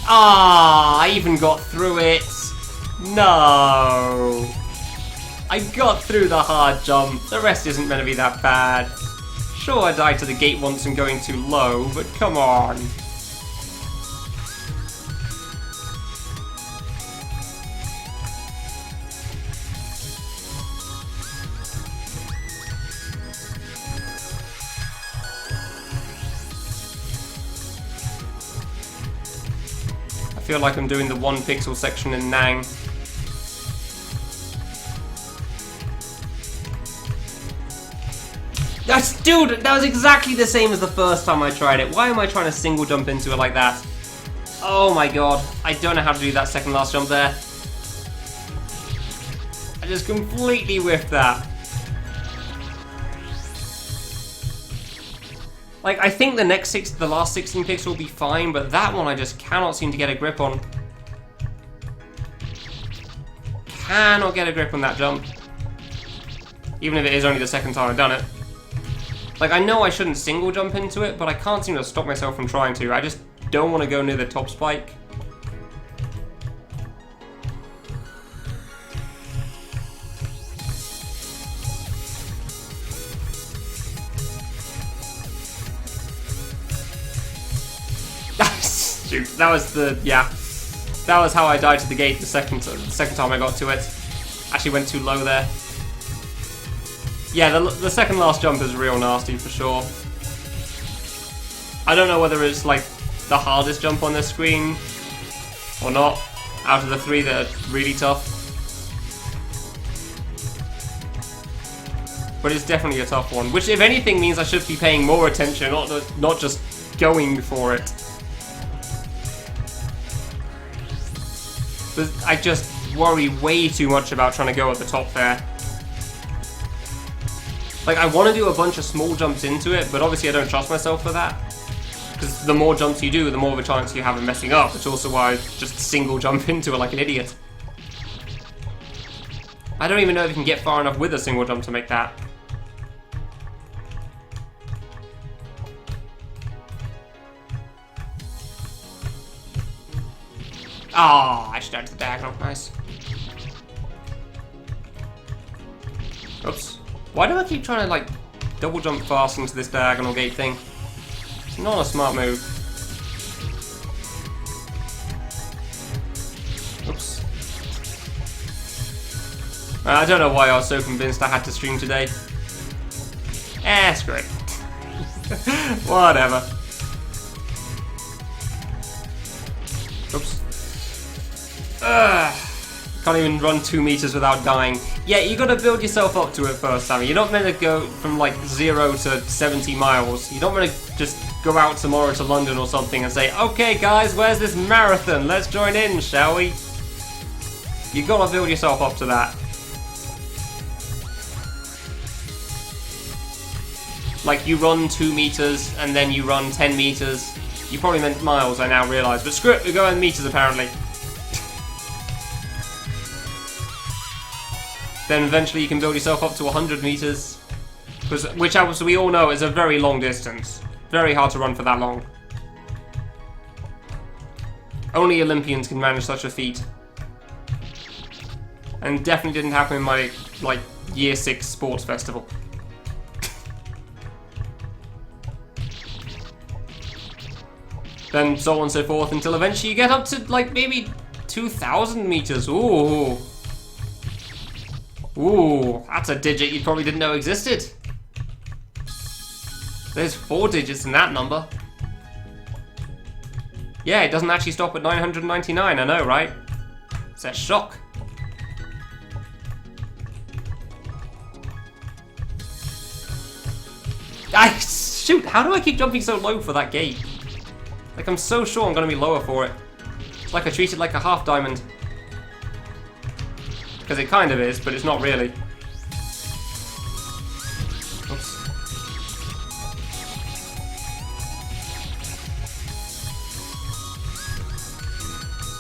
Ah, I even got through it. No. I got through the hard jump. The rest isn't meant to be that bad. Sure, I died to the gate once and going too low, but come on. I feel like I'm doing the 1 pixel section in Nang. Dude, that was exactly the same as the first time I tried it. Why am I trying to single jump into it like that? Oh my god, I don't know how to do that second last jump there. I just completely whiffed that. Like, I think the last 16 picks will be fine, but that one I just cannot seem to get a grip on. Cannot get a grip on that jump. Even if it is only the second time I've done it. Like, I know I shouldn't single jump into it, but I can't seem to stop myself from trying to. I just don't want to go near the top spike. Shoot, that was the, yeah. That was how I died to the gate the second time I got to it. Actually went too low there. Yeah, the second last jump is real nasty for sure. I don't know whether it's like the hardest jump on this screen or not, out of the three that are really tough. But it's definitely a tough one, which if anything means I should be paying more attention, not just going for it. But I just worry way too much about trying to go at the top there. Like, I want to do a bunch of small jumps into it, but obviously I don't trust myself for that. Because the more jumps you do, the more of a chance you have of messing up, which is also why I just single jump into it like an idiot. I don't even know if you can get far enough with a single jump to make that. Ah, I should add to the diagonal. Nice. Oops. Why do I keep trying to, like, double jump fast into this diagonal gate thing? It's not a smart move. Oops. I don't know why I was so convinced I had to stream today. Screw it. Whatever. Oops. Can't even run 2 meters without dying. Yeah, you gotta build yourself up to it first, Sammy. You're not meant to go from like 0 to 70 miles. You don't want to just go out tomorrow to London or something and say, okay guys, where's this marathon? Let's join in, shall we? You gotta build yourself up to that. Like, you run 2 meters and then you run 10 meters. You probably meant miles, I now realise. But screw it, we're going meters apparently. Then eventually you can build yourself up to 100 meters. Which, as we all know, is a very long distance. Very hard to run for that long. Only Olympians can manage such a feat. And definitely didn't happen in my, like, year 6 sports festival. Then so on and so forth until eventually you get up to, like, maybe 2,000 meters. Ooh. Ooh, that's a digit you probably didn't know existed. There's 4 digits in that number. Yeah, it doesn't actually stop at 999, I know, right? It's a shock. Shoot, how do I keep jumping so low for that gate? Like, I'm so sure I'm going to be lower for it. It's like I treat it like a half diamond. Because it kind of is, but it's not really. Oops.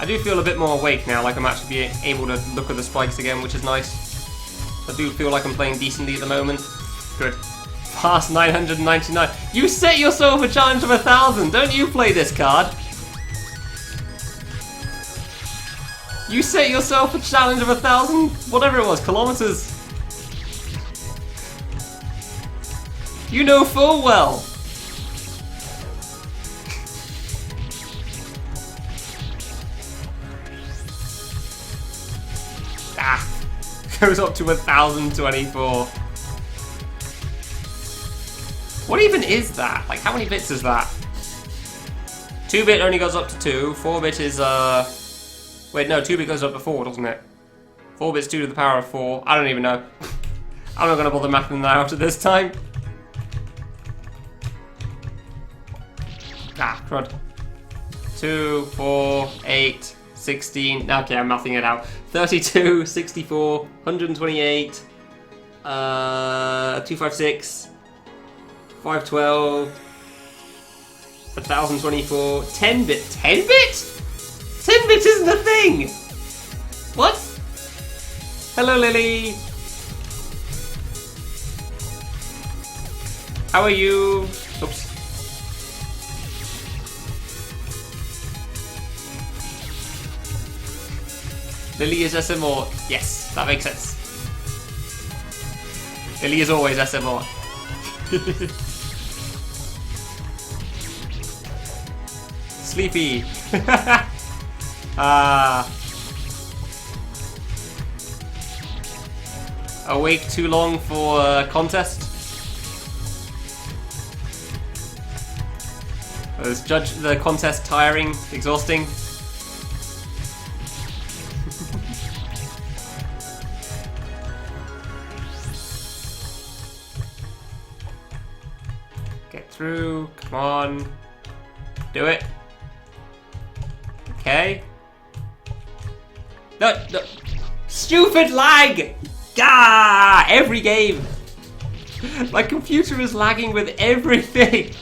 I do feel a bit more awake now, like I'm actually being able to look at the spikes again, which is nice. I do feel like I'm playing decently at the moment. Good. Past 999. You set yourself a challenge of 1,000. Don't you play this card? You set yourself a challenge of 1,000, whatever it was, kilometers. You know full well. Goes up to 1,024. What even is that? Like, how many bits is that? 2-bit only goes up to 2. 4-bit is, wait, no, 2-bit goes up to 4, doesn't it? 4-bit's 2 to the power of 4. I don't even know. I'm not going to bother mathing that out at this time. Crud. 2, 4, 8, 16. Okay, I'm mathing it out. 32, 64, 128, 256, 512, 1024. 10-bit. 10-bit? 10-bit isn't a thing! What? Hello, Lily. How are you? Oops. Lily is SMR. Yes, that makes sense. Lily is always SMR. Sleepy. Awake too long for a contest? Is judge the contest tiring, exhausting? Get through, come on. Do it. Okay. No, no. Stupid lag! Gah! Every game! My computer is lagging with everything!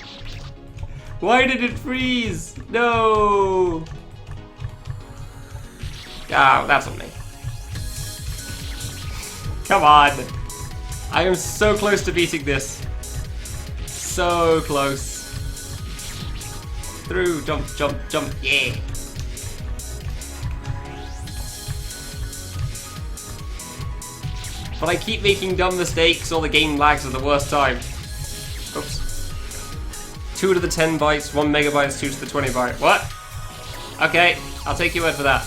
Why did it freeze? No! Ah, that's on me. Come on! I am so close to beating this. So close. Through, jump, jump, jump, yeah! But I keep making dumb mistakes, or the game lags at the worst time. Oops. 2 to the 10 bytes, 1 megabytes, 2 to the 20 byte. What? Okay, I'll take your word for that.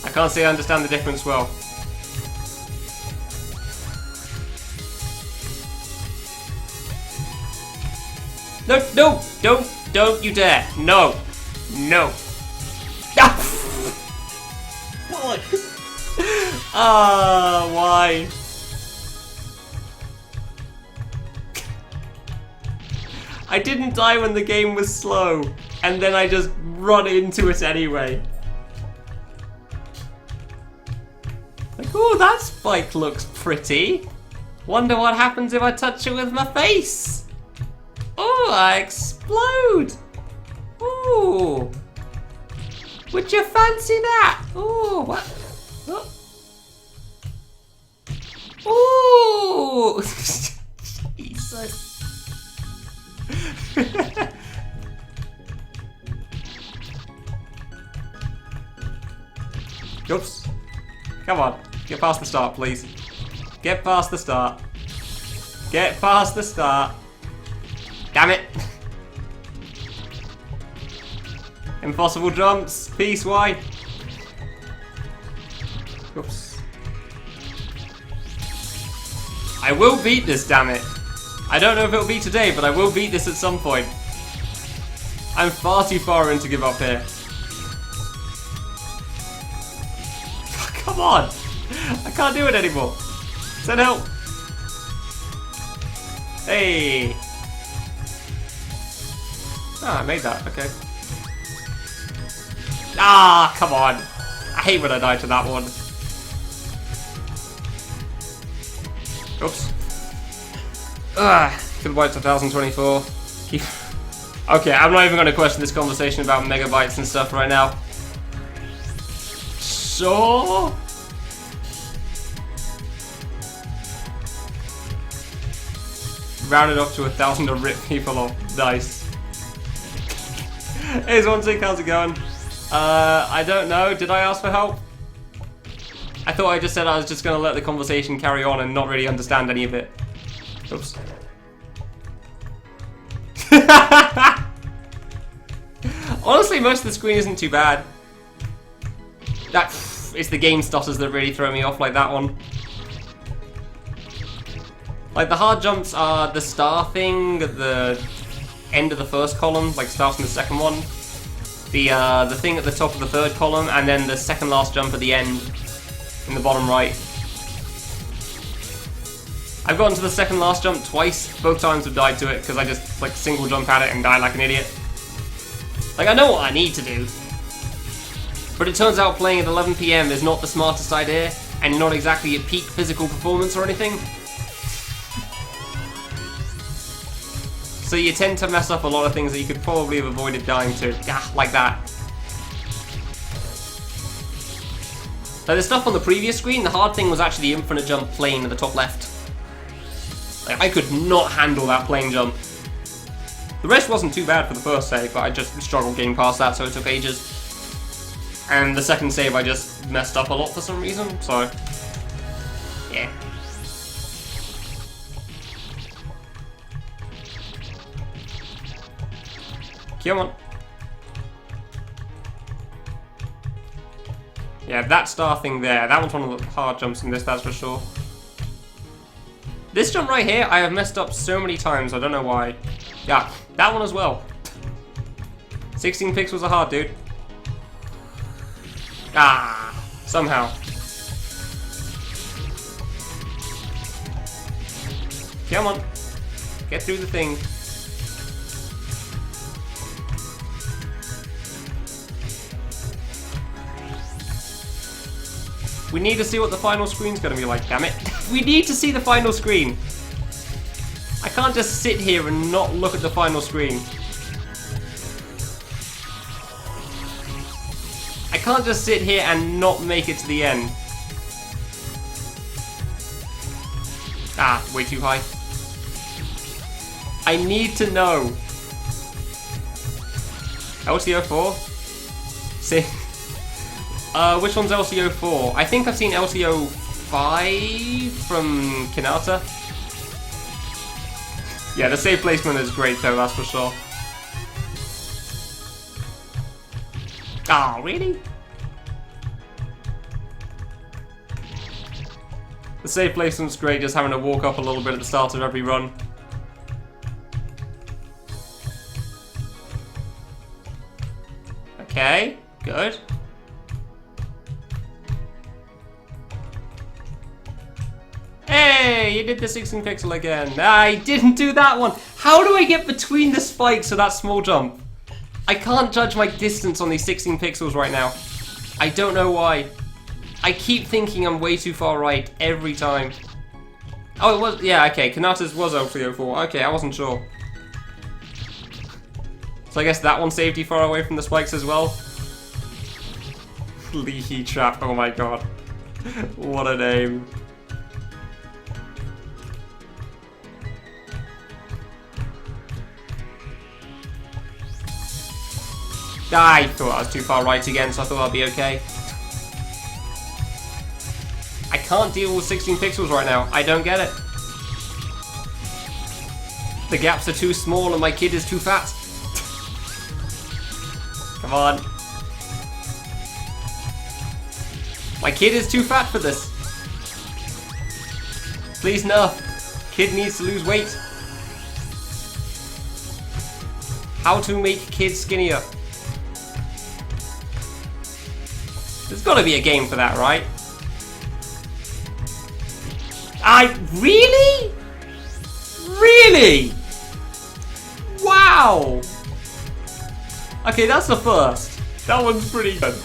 I can't say I understand the difference well. No, no, don't you dare. No, no. Ah, why? I didn't die when the game was slow, and then I just run into it anyway. Like, oh, that spike looks pretty. Wonder what happens if I touch it with my face. Oh, I explode. Ooh. Would you fancy that? Ooh, what? Oh. Ooh! Jesus. Oops. Come on. Get past the start, please. Get past the start. Get past the start. Damn it. Impossible jumps. Peace, why? Oops. I will beat this, damn it. I don't know if it'll be today, but I will beat this at some point. I'm far too far in to give up here. Come on! I can't do it anymore. Send help! Hey! Ah, I made that, okay. Ah, come on! I hate when I die to that one. Oops. Goodbye to 1024. Okay, I'm not even going to question this conversation about megabytes and stuff right now. So... rounded up to 1,000 to rip people off. Nice. Hey, Swansea, how's it going? I don't know. Did I ask for help? I thought I just said I was just going to let the conversation carry on and not really understand any of it. Oops. Honestly, most of the screen isn't too bad. That it's the game stutters that really throw me off, like that one. Like, the hard jumps are the star thing at the end of the first column, like starting the second one. The thing at the top of the third column, and then the second last jump at the end in the bottom right. I've gotten to the second last jump twice. Both times I've died to it because I just like single jump at it and die like an idiot. Like, I know what I need to do, but it turns out playing at 11 PM is not the smartest idea. and not exactly at peak physical performance or anything. So you tend to mess up a lot of things that you could probably have avoided dying to. Like that. Like the stuff on the previous screen, the hard thing was actually the infinite jump plane at the top left. Like, I could not handle that plane jump. The rest wasn't too bad for the first save, but I just struggled getting past that, so it took ages. And the second save I just messed up a lot for some reason, so... yeah. Come on. Yeah, that star thing there, that one's one of the hard jumps in this, that's for sure. This jump right here, I have messed up so many times, I don't know why. Yeah, that one as well. 16 pixels are hard, dude. Ah, somehow. Come on. Get through the thing. We need to see what the final screen's gonna be like, damn it. We need to see the final screen. I can't just sit here and not look at the final screen. I can't just sit here and not make it to the end. Ah, way too high. I need to know. LCO 4? See? Which one's LCO 4? I think I've seen LCO 5 from Kanata. Yeah, the save placement is great though, that's for sure. Oh, really? The save placement's great, just having to walk up a little bit at the start of every run. Okay, good. Hey, you did the 16 pixel again. I didn't do that one. How do I get between the spikes of that small jump? I can't judge my distance on these 16 pixels right now. I don't know why. I keep thinking I'm way too far right every time. Oh, it was, yeah, okay, Kanata's was L304. Okay, I wasn't sure. So I guess that one saved you far away from the spikes as well. Leahy Trap, oh my god. What a name. I thought I was too far right again, so I thought I'd be okay. I can't deal with 16 pixels right now. I don't get it. The gaps are too small and my kid is too fat. Come on. My kid is too fat for this. Please nerf. Kid needs to lose weight. How to make kids skinnier. There's gotta be a game for that, right? Really? Really? Wow! Okay, that's the first. That one's pretty good.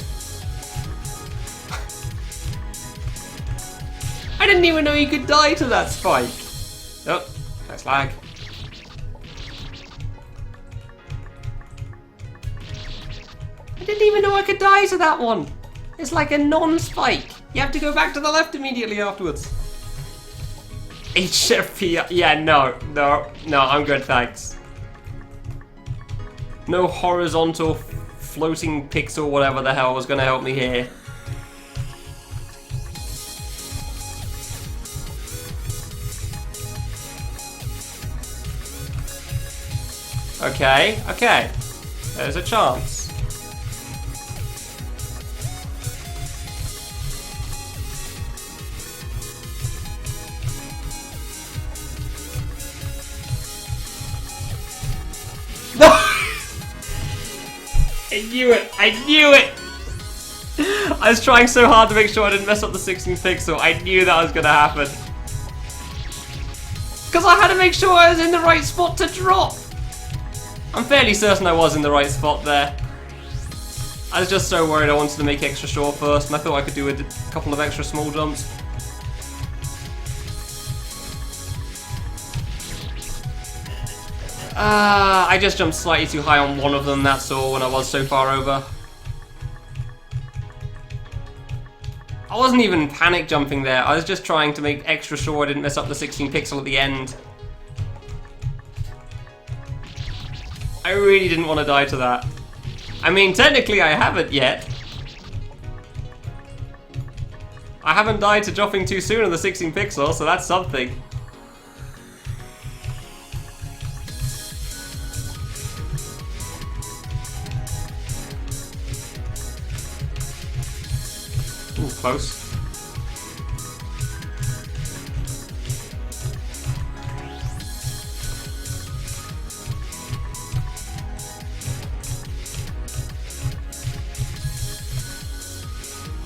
I didn't even know you could die to that spike. Oh, nice lag. I didn't even know I could die to that one. It's like a non-spike. You have to go back to the left immediately afterwards. HFP, yeah, no, I'm good, thanks. No horizontal floating pixel, whatever the hell was gonna help me here. Okay, okay. There's a chance. No! I knew it! I knew it! I was trying so hard to make sure I didn't mess up the 16 pixel. I knew that was gonna happen. Because I had to make sure I was in the right spot to drop. I'm fairly certain I was in the right spot there. I was just so worried I wanted to make extra short first, and I thought I could do a couple of extra small jumps. I just jumped slightly too high on one of them, that's all, when I was so far over. I wasn't even panic jumping there, I was just trying to make extra sure I didn't mess up the 16 pixel at the end. I really didn't want to die to that. I mean, technically I haven't yet. I haven't died to dropping too soon on the 16 pixel, so that's something. Ooh, close.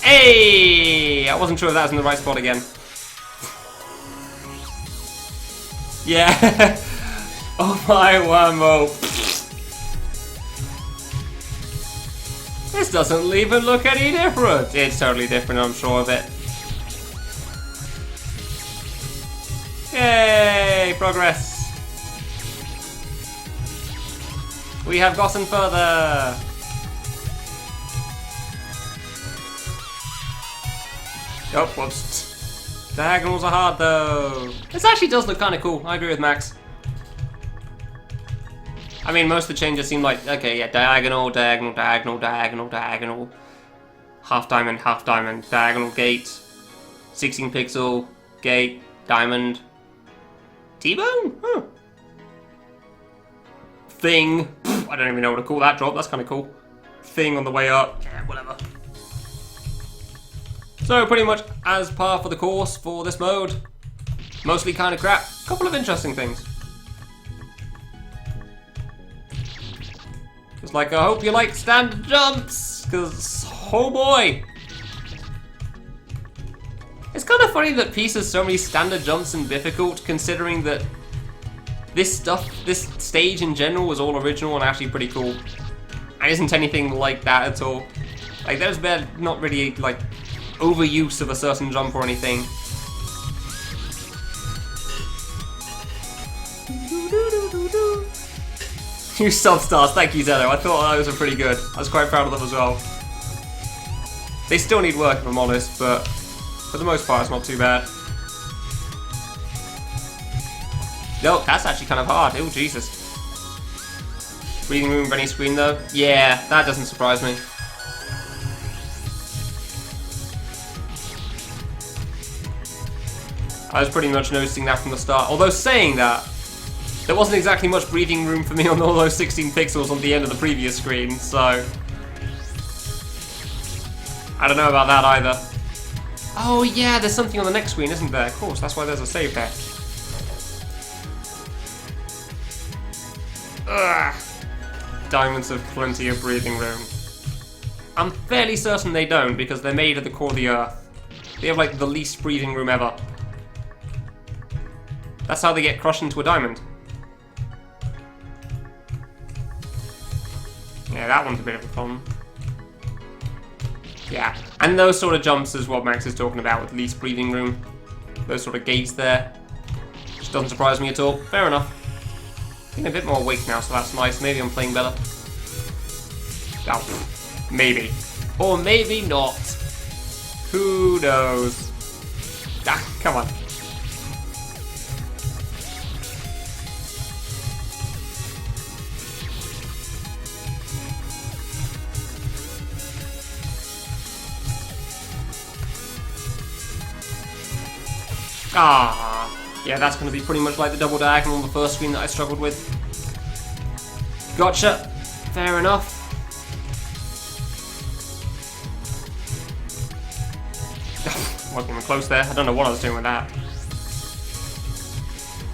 Hey! I wasn't sure if that was in the right spot again. Yeah. Oh my whammo. This doesn't even look any different. It's totally different, I'm sure of it. Yay! Progress. We have gotten further. Oh, whoops. Diagonals are hard though. This actually does look kind of cool. I agree with Max. I mean, most of the changes seem like, okay, yeah, diagonal, diagonal, diagonal, diagonal, diagonal. Half diamond, diagonal gate. 16 pixel, gate, diamond. T-bone? Huh. Thing. Pfft, I don't even know what to call that drop. That's kind of cool. Thing on the way up. Yeah, whatever. So pretty much as par for the course for this mode. Mostly kind of crap. Couple of interesting things. Just like, I hope you like standard jumps, because oh boy. It's kind of funny that Peace has so many standard jumps in Bifficult, considering that this stage in general was all original and actually pretty cool. And isn't anything like that at all. Like, there's been not really, like, overuse of a certain jump or anything. New sub-stars, thank you Zello, I thought those were pretty good. I was quite proud of them as well. They still need work if I'm honest, but for the most part it's not too bad. No, that's actually kind of hard, oh Jesus. Breathing room, running screen though? Yeah, that doesn't surprise me. I was pretty much noticing that from the start, although saying that, there wasn't exactly much breathing room for me on all those 16 pixels on the end of the previous screen, so I don't know about that either. Oh yeah, there's something on the next screen, isn't there? Of course, that's why there's a save there. Ugh. Diamonds have plenty of breathing room. I'm fairly certain they don't, because they're made at the core of the Earth. They have like the least breathing room ever. That's how they get crushed into a diamond. Yeah, that one's a bit of a problem. Yeah, and those sort of jumps is what Max is talking about with least breathing room. Those sort of gates there. Which doesn't surprise me at all. Fair enough. Getting a bit more awake now, so that's nice. Maybe I'm playing better. Oh, maybe. Or maybe not. Who knows? Ah, come on. Ah, yeah, that's going to be pretty much like the double diagonal on the first screen that I struggled with. Gotcha. Fair enough. Wasn't even close there. I don't know what I was doing with that.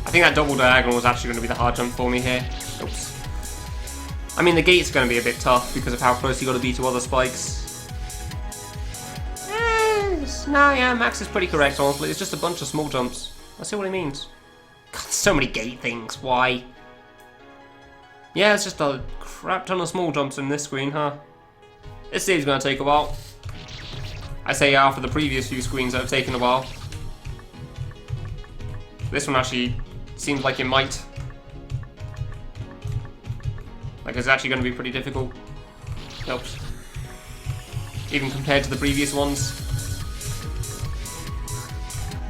I think that double diagonal was actually going to be the hard jump for me here. Oops. I mean, the gate's going to be a bit tough because of how close you got to be to other spikes. No, yeah, Max is pretty correct, honestly. It's just a bunch of small jumps. I see what he means. God, so many gate things. Why? Yeah, it's just a crap ton of small jumps in this screen, huh? This stage's gonna take a while. I say after the previous few screens that have taken a while. This one actually seems like it might. Like it's actually gonna be pretty difficult. Helps. Even compared to the previous ones.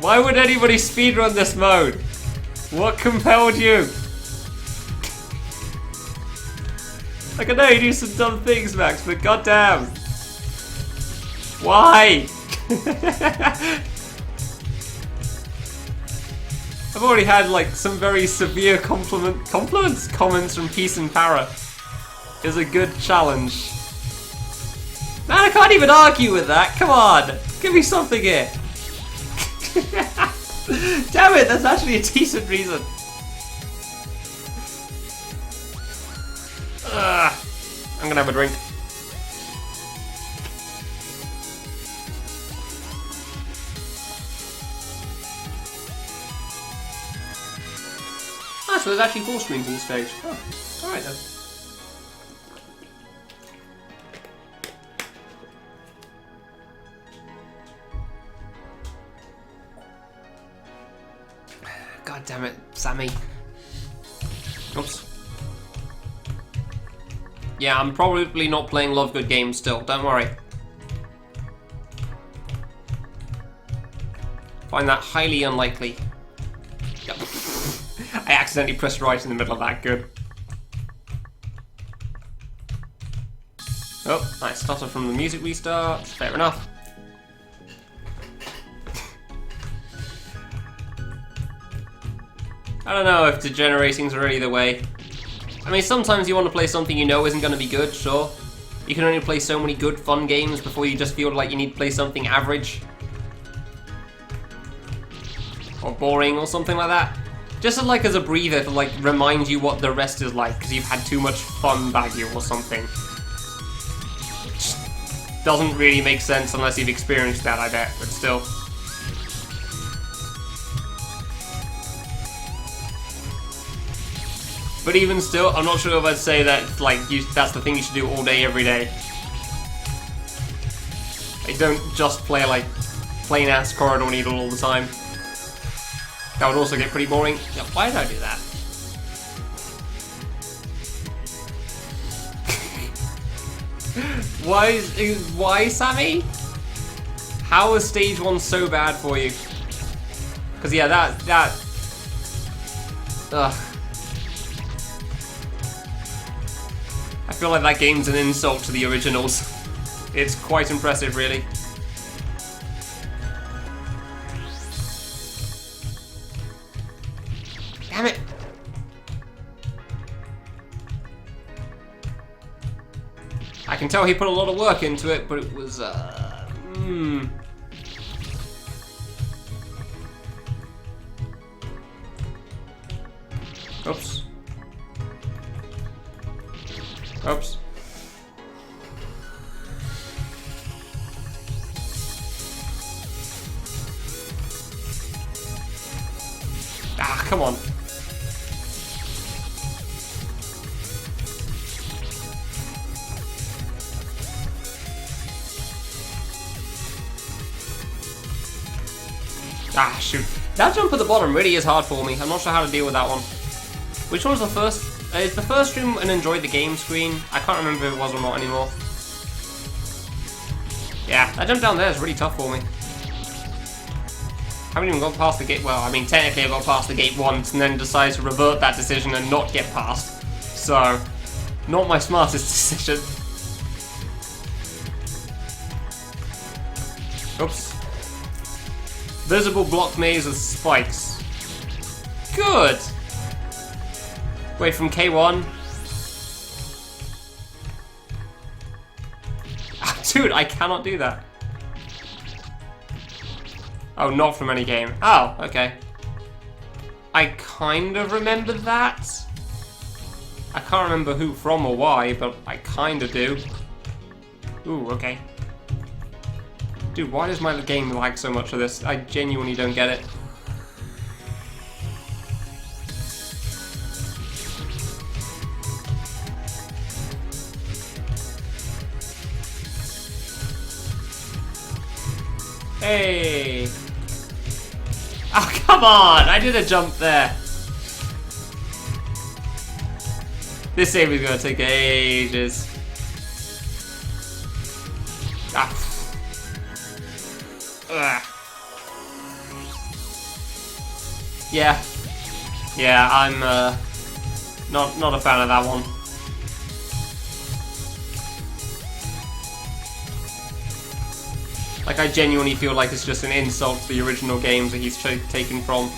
Why would anybody speedrun this mode? What compelled you? Like I know you do some dumb things, Max, but goddamn. Why? I've already had like some very severe comments from Peace and Para. Is a good challenge. Man, I can't even argue with that. Come on, give me something here. Damn it, that's actually a decent reason. I'm gonna have a drink. Ah, so there's actually 4 screens in the stage. Oh, alright then. God damn it, Sammy. Oops. Yeah, I'm probably not playing Love Good games still, don't worry. Find that highly unlikely. Yep. I accidentally pressed right in the middle of that, good. Oh, nice stutter from the music restart, fair enough. I don't know if degenerating's really the way. I mean, sometimes you want to play something you know isn't going to be good, sure. You can only play so many good, fun games before you just feel like you need to play something average. Or boring, or something like that. Just like as a breather to like remind you what the rest is like, because you've had too much fun Baguio or something. Which doesn't really make sense unless you've experienced that, I bet, but still. But even still, I'm not sure if I'd say that like that's the thing you should do all day, every day. I don't just play like plain ass Corridor Needle all the time. That would also get pretty boring. Yeah, why did I do that? Why, Sammy? How is stage 1 so bad for you? Because yeah, that. Ugh. I feel like that game's an insult to the originals. It's quite impressive, really. Damn it! I can tell he put a lot of work into it, but it was, Oops. Oops. Ah, come on. Ah, shoot. That jump at the bottom really is hard for me. I'm not sure how to deal with that one. Which one was the first? Is the first stream an enjoy the game screen? I can't remember if it was or not anymore. Yeah, that jump down there is really tough for me. I haven't even gone past the gate. Well, I mean, technically I got past the gate once and then decided to revert that decision and not get past. So, not my smartest decision. Oops. Visible block maze with spikes. Good! Wait, from K1? Dude, I cannot do that. Oh, not from any game. Oh, okay. I kind of remember that. I can't remember who from or why, but I kind of do. Ooh, okay. Dude, why does my game lag so much of this? I genuinely don't get it. Hey! Oh, come on! I did a jump there. This save is gonna take ages. Ah. Ugh. Yeah. Yeah, I'm not a fan of that one. Like, I genuinely feel like it's just an insult to the original games that he's taken from,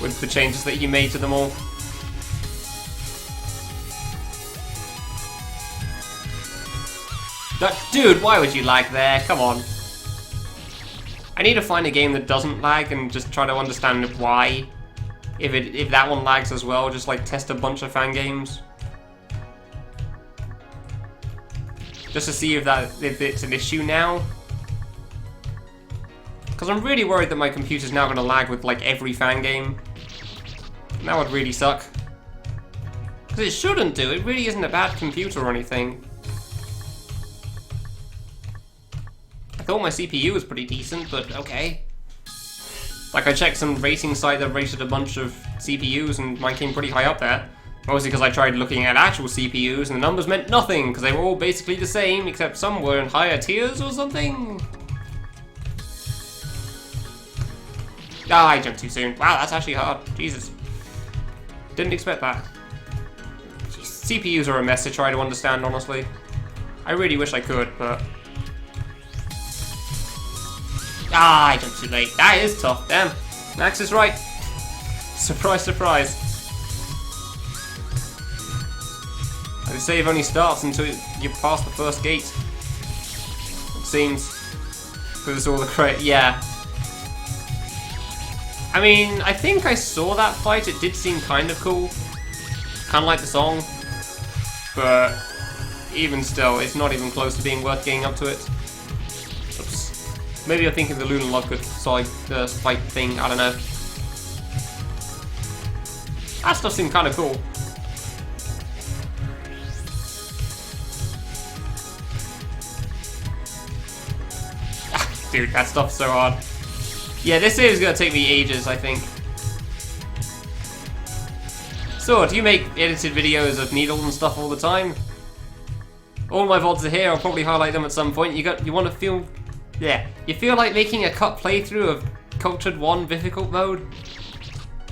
with the changes that he made to them all. Dude, why would you lag there? Come on. I need to find a game that doesn't lag and just try to understand why. If that one lags as well, just like test a bunch of fan games. Just to see if it's an issue now. Because I'm really worried that my computer's now going to lag with like every fan game. And that would really suck. Because it shouldn't do, it really isn't a bad computer or anything. I thought my CPU was pretty decent, but okay. Like, I checked some rating site that rated a bunch of CPUs and mine came pretty high up there. Mostly because I tried looking at actual CPUs and the numbers meant nothing, because they were all basically the same, except some were in higher tiers or something. Ah, I jumped too soon. Wow, that's actually hard. Jesus. Didn't expect that. Jeez, CPUs are a mess to try to understand, honestly. I really wish I could, but... Ah, I jumped too late. That is tough. Damn. Max is right. Surprise, surprise. The save only starts until you pass the first gate. It seems. Because it's all the credit. Yeah. I mean, I think I saw that fight. It did seem kind of cool. Kind of like the song. But even still, it's not even close to being worth getting up to it. Oops. Maybe I'm thinking the Luna Lovegood fight thing. I don't know. That stuff seemed kind of cool. Dude, that stuff's so hard. Yeah, this is gonna take me ages, I think. So, do you make edited videos of Needle and stuff all the time? All my VODs are here, I'll probably highlight them at some point. You wanna feel... Yeah. You feel like making a cut playthrough of Cultured 1 Bifficult mode?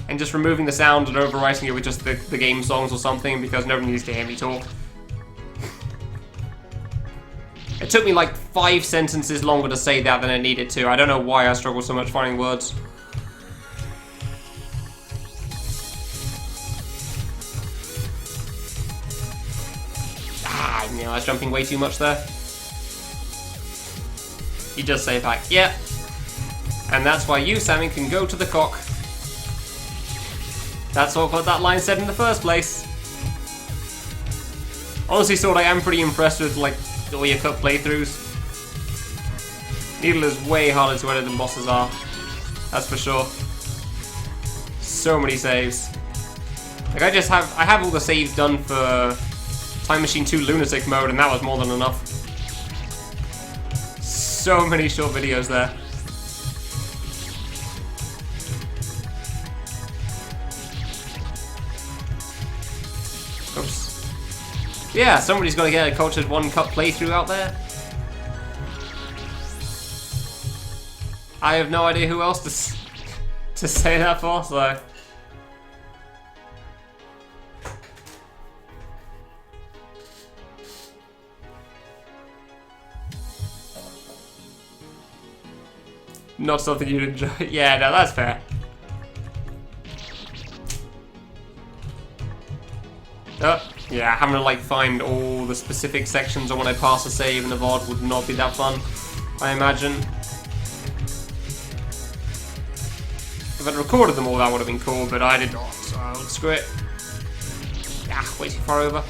And just removing the sound and overwriting it with just the game songs or something because nobody needs to hear me talk. It took me like 5 sentences longer to say that than it needed to. I don't know why I struggle so much finding words. Ah, I was jumping way too much there. You just say back, yeah. And that's why you, Sammy, can go to the cock. That's what that line said in the first place. Honestly, Sword, I am pretty impressed with, like, all your cut playthroughs. Needle is way harder to edit than bosses are. That's for sure. So many saves. Like, I have all the saves done for Time Machine 2 Lunatic mode, and that was more than enough. So many short videos there. Oops. Yeah, somebody's got to get a Cultured 1 cut playthrough out there. I have no idea who else to say that for, so... Not something you'd enjoy. Yeah, no, that's fair. Yeah, having to like find all the specific sections on when I pass a save in the VOD would not be that fun, I imagine. If I'd recorded them all, that would have been cool, but I did not, so screw it. Ah, way too far over.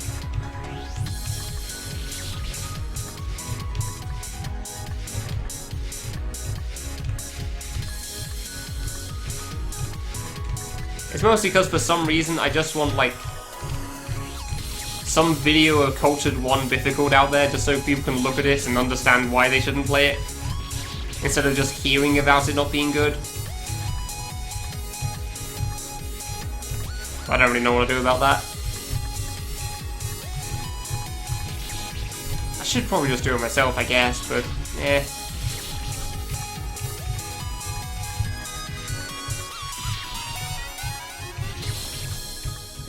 It's mostly because for some reason I just want like some video of Cultured 1 Bifficult out there just so people can look at it and understand why they shouldn't play it. instead of just hearing about it not being good. I don't really know what to do about that. I should probably just do it myself, I guess, but eh.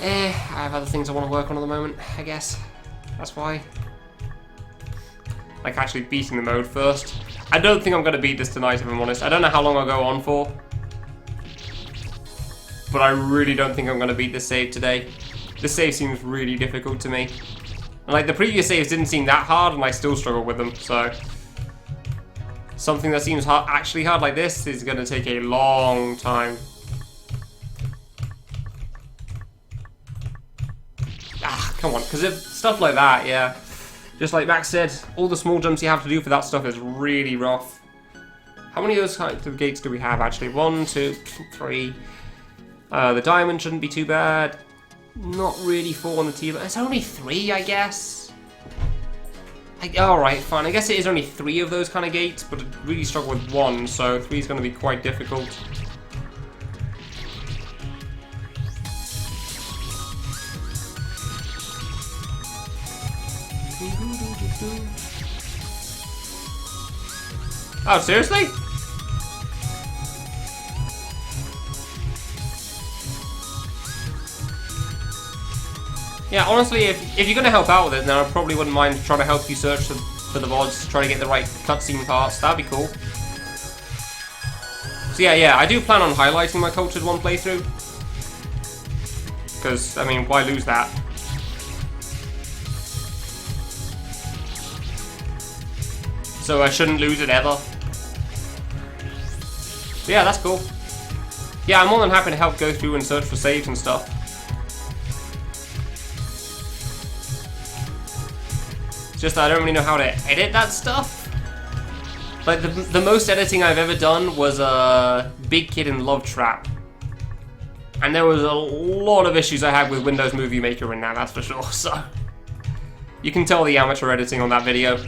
I have other things I want to work on at the moment, I guess. That's why. Like actually beating the mode first. I don't think I'm going to beat this tonight, if I'm honest. I don't know how long I'll go on for. But I really don't think I'm going to beat this save today. This save seems really difficult to me. And like the previous saves didn't seem that hard and I still struggle with them, so... Something that seems actually hard like this is going to take a long time. Ah, come on, because if stuff like that, yeah. Just like Max said, all the small jumps you have to do for that stuff is really rough. How many of those kinds of gates do we have, actually? 1, 2, 3. The diamond shouldn't be too bad. Not really 4 on the T, but it's only 3, I guess. Alright, fine. I guess it is only 3 of those kind of gates, but I really struggle with 1, so 3 is going to be quite difficult. Oh, seriously? Yeah, honestly, if you're going to help out with it, then I probably wouldn't mind trying to help you search for the VODs, try to get the right cutscene parts. That'd be cool. So yeah, I do plan on highlighting my Cultured 1 playthrough. Because, I mean, why lose that? So I shouldn't lose it ever. So yeah, that's cool. Yeah, I'm more than happy to help go through and search for saves and stuff. It's just that I don't really know how to edit that stuff. Like, the most editing I've ever done was Big Kid in Love Trap. And there was a lot of issues I had with Windows Movie Maker in that, that's for sure, so... You can tell the amateur editing on that video.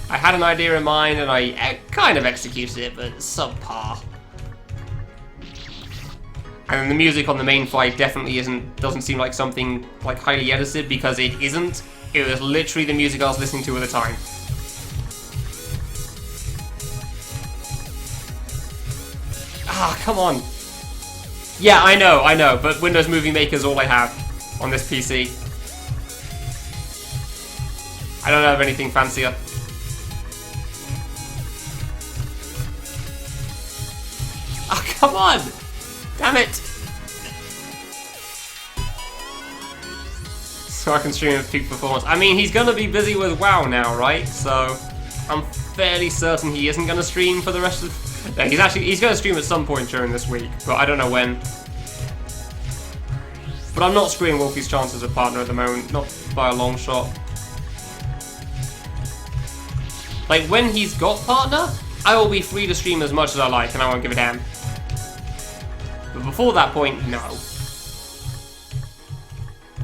I had an idea in mind and I kind of executed it, but subpar. And then the music on the main fight definitely doesn't seem like something like highly edited, because it isn't. It was literally the music I was listening to at the time. Ah, come on. Yeah, I know, but Windows Movie Maker is all I have on this PC. I don't have anything fancier. Oh, come on! Damn it! So I can stream at peak performance. I mean, he's gonna be busy with WoW now, right? So I'm fairly certain he isn't gonna stream for the rest of... No, he's gonna stream at some point during this week, but I don't know when. But I'm not screwing Wolfie's chances of partner at the moment, not by a long shot. Like, when he's got partner, I will be free to stream as much as I like, and I won't give a damn. But before that point, no.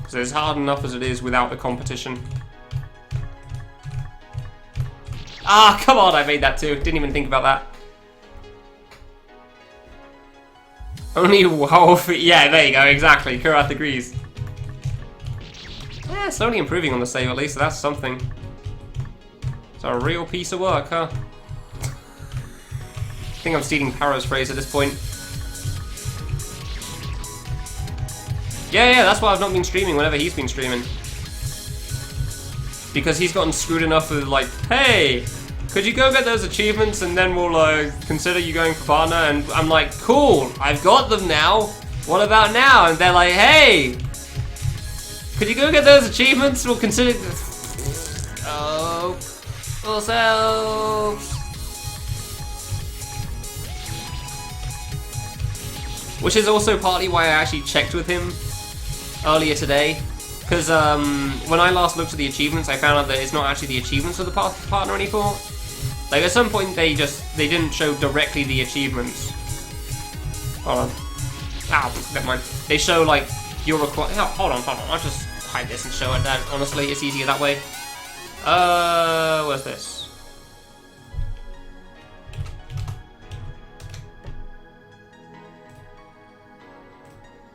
So it's hard enough as it is without the competition. Ah, come on, I made that too. Didn't even think about that. Only WoW. Yeah, there you go, exactly. Kurath agrees. Yeah, slowly improving on the save at least, so that's something. It's a real piece of work, huh? I think I'm stealing Paro's phrase at this point. Yeah, that's why I've not been streaming whenever he's been streaming. Because he's gotten screwed enough with, like, hey, could you go get those achievements and then we'll consider you going for partner? And I'm like, cool, I've got them now. What about now? And they're like, hey, could you go get those achievements? We'll consider... Oh, ourselves. Which is also partly why I actually checked with him earlier today, because when I last looked at the achievements, I found out that it's not actually the achievements of the partner anymore. Like, at some point they didn't show directly the achievements. Hold on. Ow, never mind. They show, like, your require... Oh, hold on, I'll just hide this and show it that. Honestly, it's easier that way. What's this?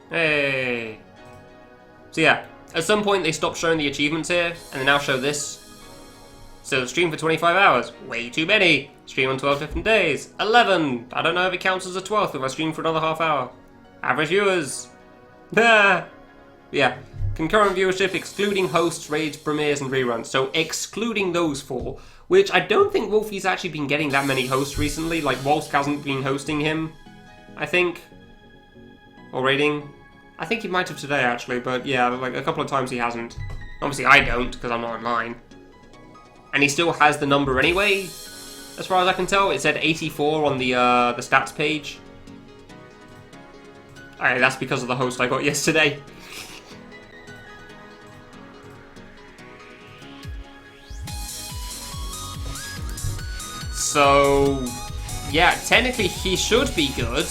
Hey. So yeah, at some point they stopped showing the achievements here, and they now show this. So stream for 25 hours. Way too many. Stream on 12 different days. 11. I don't know if it counts as a 12th if I stream for another half hour. Average viewers. Yeah. Concurrent viewership excluding hosts, raids, premieres, and reruns. So excluding those four, which I don't think Wolfie's actually been getting that many hosts recently. Like Wolf hasn't been hosting him, I think. Or raiding. I think he might have today actually, but yeah, like a couple of times he hasn't. Obviously I don't, because I'm not online. And he still has the number anyway, as far as I can tell. It said 84 on the stats page. Alright, that's because of the host I got yesterday. So, yeah, technically he should be good.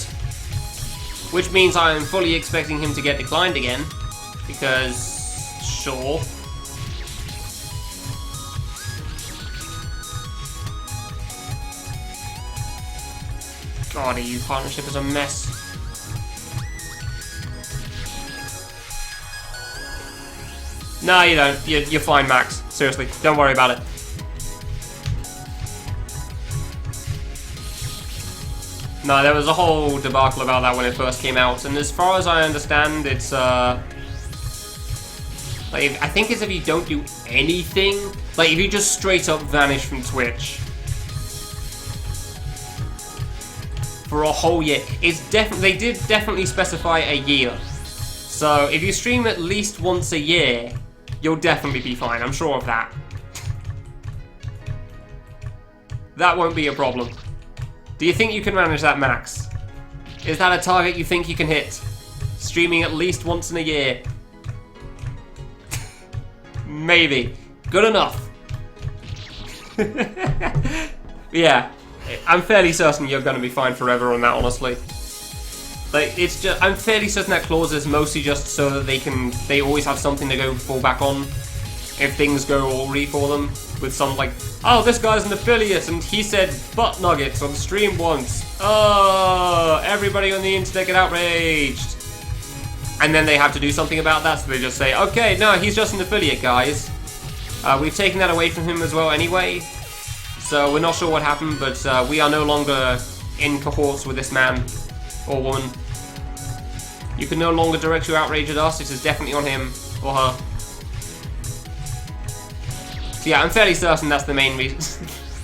Which means I am fully expecting him to get declined again. Because, sure. God, EU partnership is a mess. No, you don't. You're fine, Max. Seriously, don't worry about it. No, there was a whole debacle about that when it first came out, and as far as I understand, it's like I think it's if you don't do anything, like if you just straight up vanish from Twitch for a whole year. It's they did definitely specify a year, so if you stream at least once a year, you'll definitely be fine. I'm sure of that. That won't be a problem. Do you think you can manage that, Max? Is that a target you think you can hit? Streaming at least once in a year? Maybe. Good enough. Yeah, I'm fairly certain you're going to be fine forever on that, honestly. Like, it's just, I'm fairly certain that clause is mostly just so that they always have something to go fall back on if things go awry for them. With some like, oh, this guy's an affiliate and he said butt nuggets on stream once. Oh, everybody on the internet get outraged. And then they have to do something about that, so they just say, okay, no, he's just an affiliate, guys. We've taken that away from him as well anyway. So we're not sure what happened, but we are no longer in cohorts with this man or woman. You can no longer direct your outrage at us. It is definitely on him or her. Yeah, I'm fairly certain that's the main reason.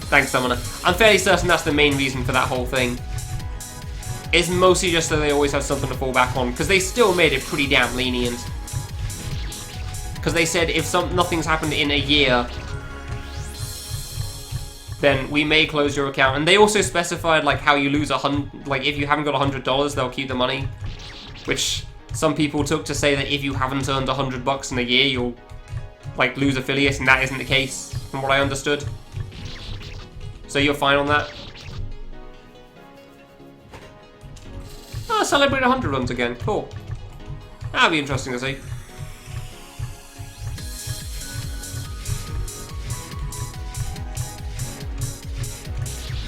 Thanks, Summoner. I'm fairly certain that's the main reason for that whole thing. It's mostly just that they always have something to fall back on, because they still made it pretty damn lenient. Because they said if nothing's happened in a year, then we may close your account. And they also specified like how you lose like if you haven't got $100, they'll keep the money, which some people took to say that if you haven't earned $100 in a year, you'll like lose affiliates, and that isn't the case from what I understood. So you're fine on that? Oh, celebrate 100 runs again. Cool. That'll be interesting to see.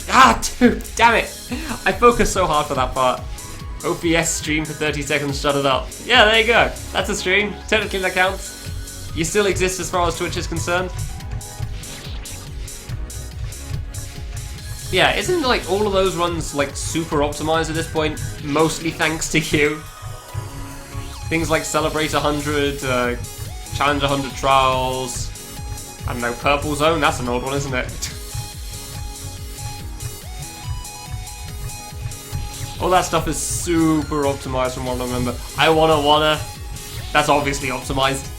Ah, dude, damn it! I focused so hard for that part. OBS stream for 30 seconds, shut it up. Yeah, there you go. That's a stream. Technically that counts. You still exist as far as Twitch is concerned. Yeah, isn't like all of those runs like super optimized at this point? Mostly thanks to you. Things like Celebrate 100, Challenge 100 Trials, I don't know, Purple Zone, that's an old one, isn't it? All that stuff is super optimized from what I remember. I wanna. That's obviously optimized.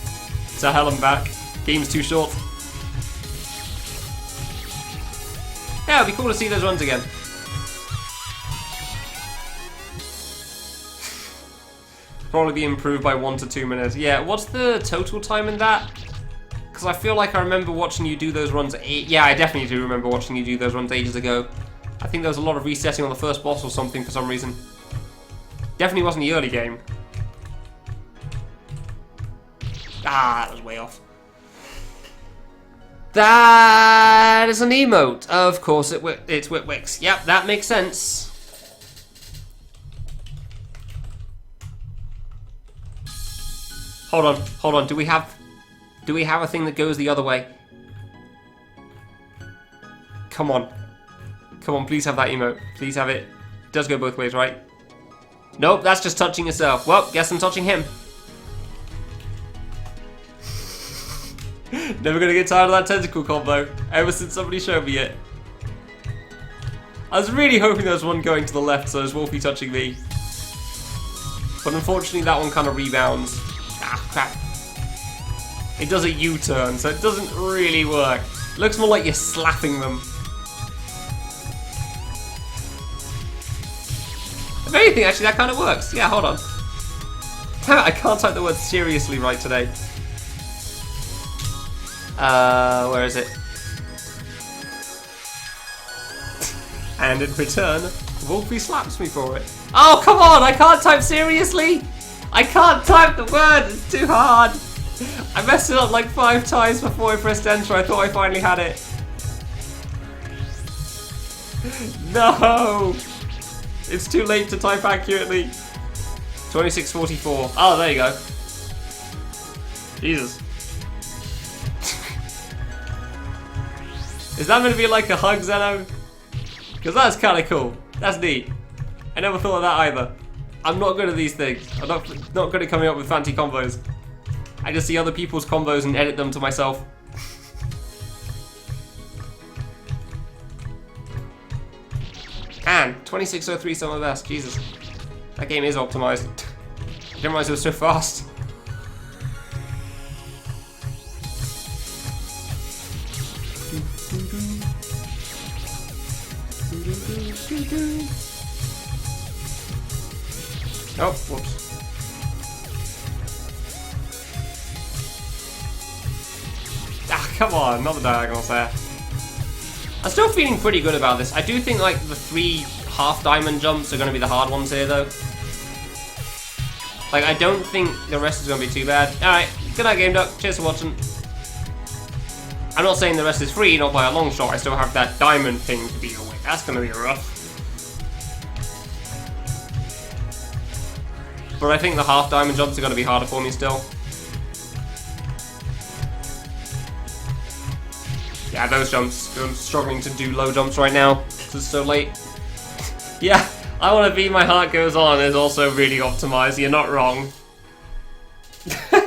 To hell and back. Game's too short. Yeah, it'd be cool to see those runs again. Probably be improved by 1 to 2 minutes. Yeah, what's the total time in that? Because I feel like I remember watching you do those runs. Yeah, I definitely do remember watching you do those runs ages ago. I think there was a lot of resetting on the first boss or something for some reason. Definitely wasn't the early game. Ah, that was way off. That is an emote. Of course, it's Witwix. Yep, that makes sense. Hold on. Do we have a thing that goes the other way? Come on, please have that emote. Please have it. It does go both ways, right? Nope, that's just touching yourself. Well, guess I'm touching him. Never gonna get tired of that tentacle combo, ever since somebody showed me it. I was really hoping there was one going to the left, so there's Wolfie touching me. But unfortunately that one kind of rebounds. Ah, crap. It does a U-turn, so it doesn't really work. It looks more like you're slapping them. If anything, actually, that kind of works. Yeah, hold on. Damn it, I can't type the word seriously right today. Where is it? And in return, Wolfie slaps me for it. Oh, come on! I can't type seriously! I can't type the word! It's too hard! I messed it up like 5 times before I pressed enter. I thought I finally had it. No! It's too late to type accurately. 2644. Oh, there you go. Jesus. Is that meant to be like a hug, Zeno? Because that's kind of cool. That's neat. I never thought of that either. I'm not good at these things. I'm not good at coming up with fancy combos. I just see other people's combos and edit them to myself. And 2603 summer best. Jesus. That game is optimized. I didn't realize it was so fast. Oh, whoops. Ah, come on, not the diagonals there. I'm still feeling pretty good about this. I do think like the 3 half diamond jumps are going to be the hard ones here though. Like I don't think the rest is going to be too bad. Alright, good night Game Duck, cheers for watching. I'm not saying the rest is free, not by a long shot. I still have that diamond thing to deal with. That's going to be rough. But I think the half diamond jumps are going to be harder for me still. Yeah, those jumps. I'm struggling to do low jumps right now because it's so late. Yeah, I Want to Be My Heart Goes On is also really optimized. You're not wrong.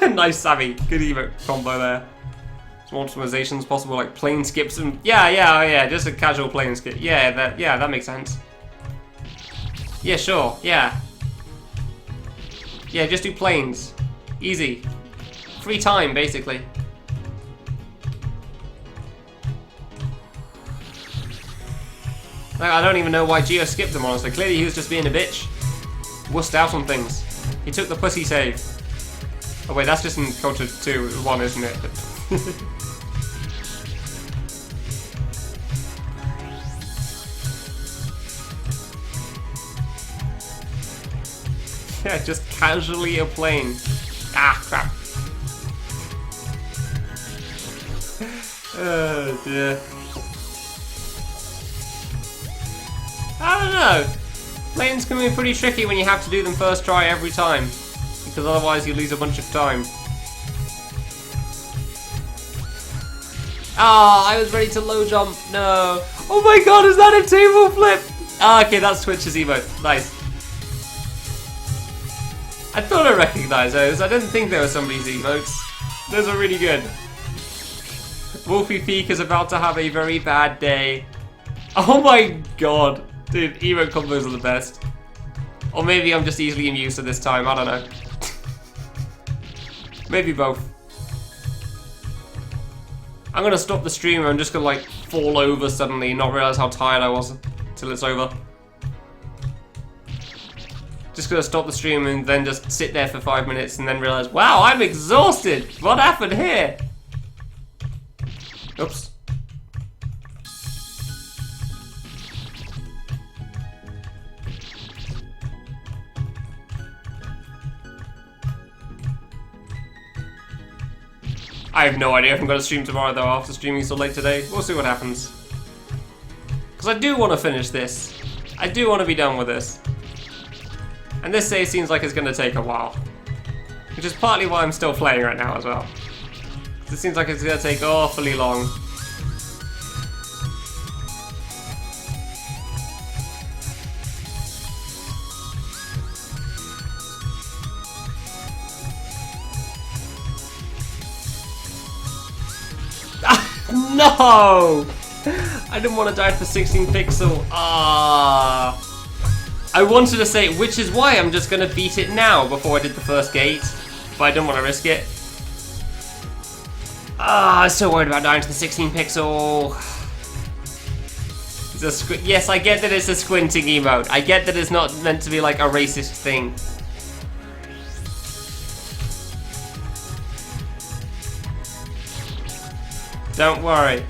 Nice, Savvy. Good emote combo there. Some optimizations possible, like plane skips and yeah, just a casual plane skip. Yeah, that makes sense. Yeah, sure. Yeah, just do planes. Easy. Free time, basically. Like, I don't even know why Geo skipped him, honestly. Clearly he was just being a bitch. Wussed out on things. He took the pussy save. Oh wait, that's just in Culture 2, 1, isn't it? Yeah, just casually a plane. Ah, crap. Oh dear. I don't know. Planes can be pretty tricky when you have to do them first try every time. Because otherwise you lose a bunch of time. Ah, I was ready to low jump. No. Oh my god, is that a table flip? Ah, okay, that's Twitch's emote. Nice. I thought I recognized those. I didn't think they were somebody's emotes. Those are really good. Wolfie Peak is about to have a very bad day. Oh my god. Dude, emote combos are the best. Or maybe I'm just easily amused at this time. I don't know. Maybe both. I'm gonna stop the stream and I'm just gonna like fall over suddenly and not realize how tired I was till it's over. Just gonna stop the stream and then just sit there for 5 minutes and then realize, wow, I'm exhausted! What happened here? Oops. I have no idea if I'm going to stream tomorrow though after streaming so late today. We'll see what happens. Because I do want to finish this. I do want to be done with this. And this day seems like it's going to take a while. Which is partly why I'm still playing right now as well. It seems like it's gonna take awfully long. No! I didn't want to die for 16 pixel. Ah. I wanted to say, which is why I'm just gonna beat it now before I did the first gate, but I didn't want to risk it. Ah, I'm so worried about dying to the 16 pixel. It's a yes, I get that it's a squinting emote. I get that it's not meant to be like a racist thing. Don't worry.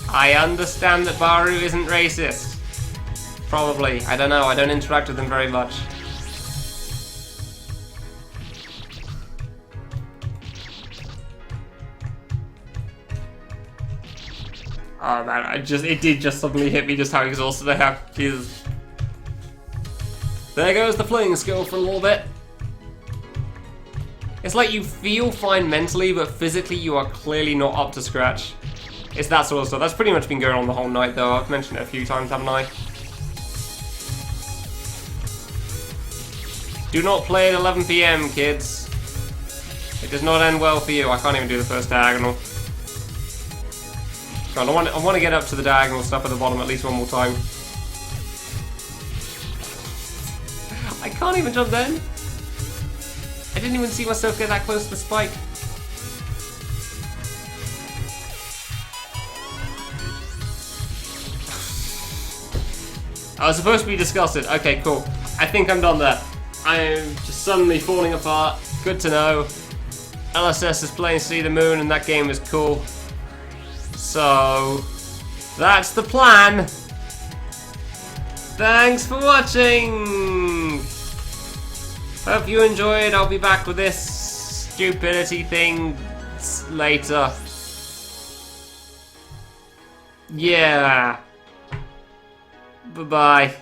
I understand that Baru isn't racist. Probably. I don't know. I don't interact with them very much. Oh man, it did just suddenly hit me just how exhausted I am. Jesus. There goes the flying skill for a little bit. It's like you feel fine mentally, but physically you are clearly not up to scratch. It's that sort of stuff. That's pretty much been going on the whole night though. I've mentioned it a few times, haven't I? Do not play at 11 PM, kids. It does not end well for you. I can't even do the first diagonal. God, I want to get up to the diagonal stuff at the bottom at least one more time. I can't even jump then. I didn't even see myself get that close to the spike. I was supposed to be disgusted. Okay, cool. I think I'm done there. I'm just suddenly falling apart. Good to know. LSS is playing See the Moon and that game is cool. So, that's the plan. Thanks for watching. Hope you enjoyed. I'll be back with this stupidity thing later. Yeah. Bye-bye.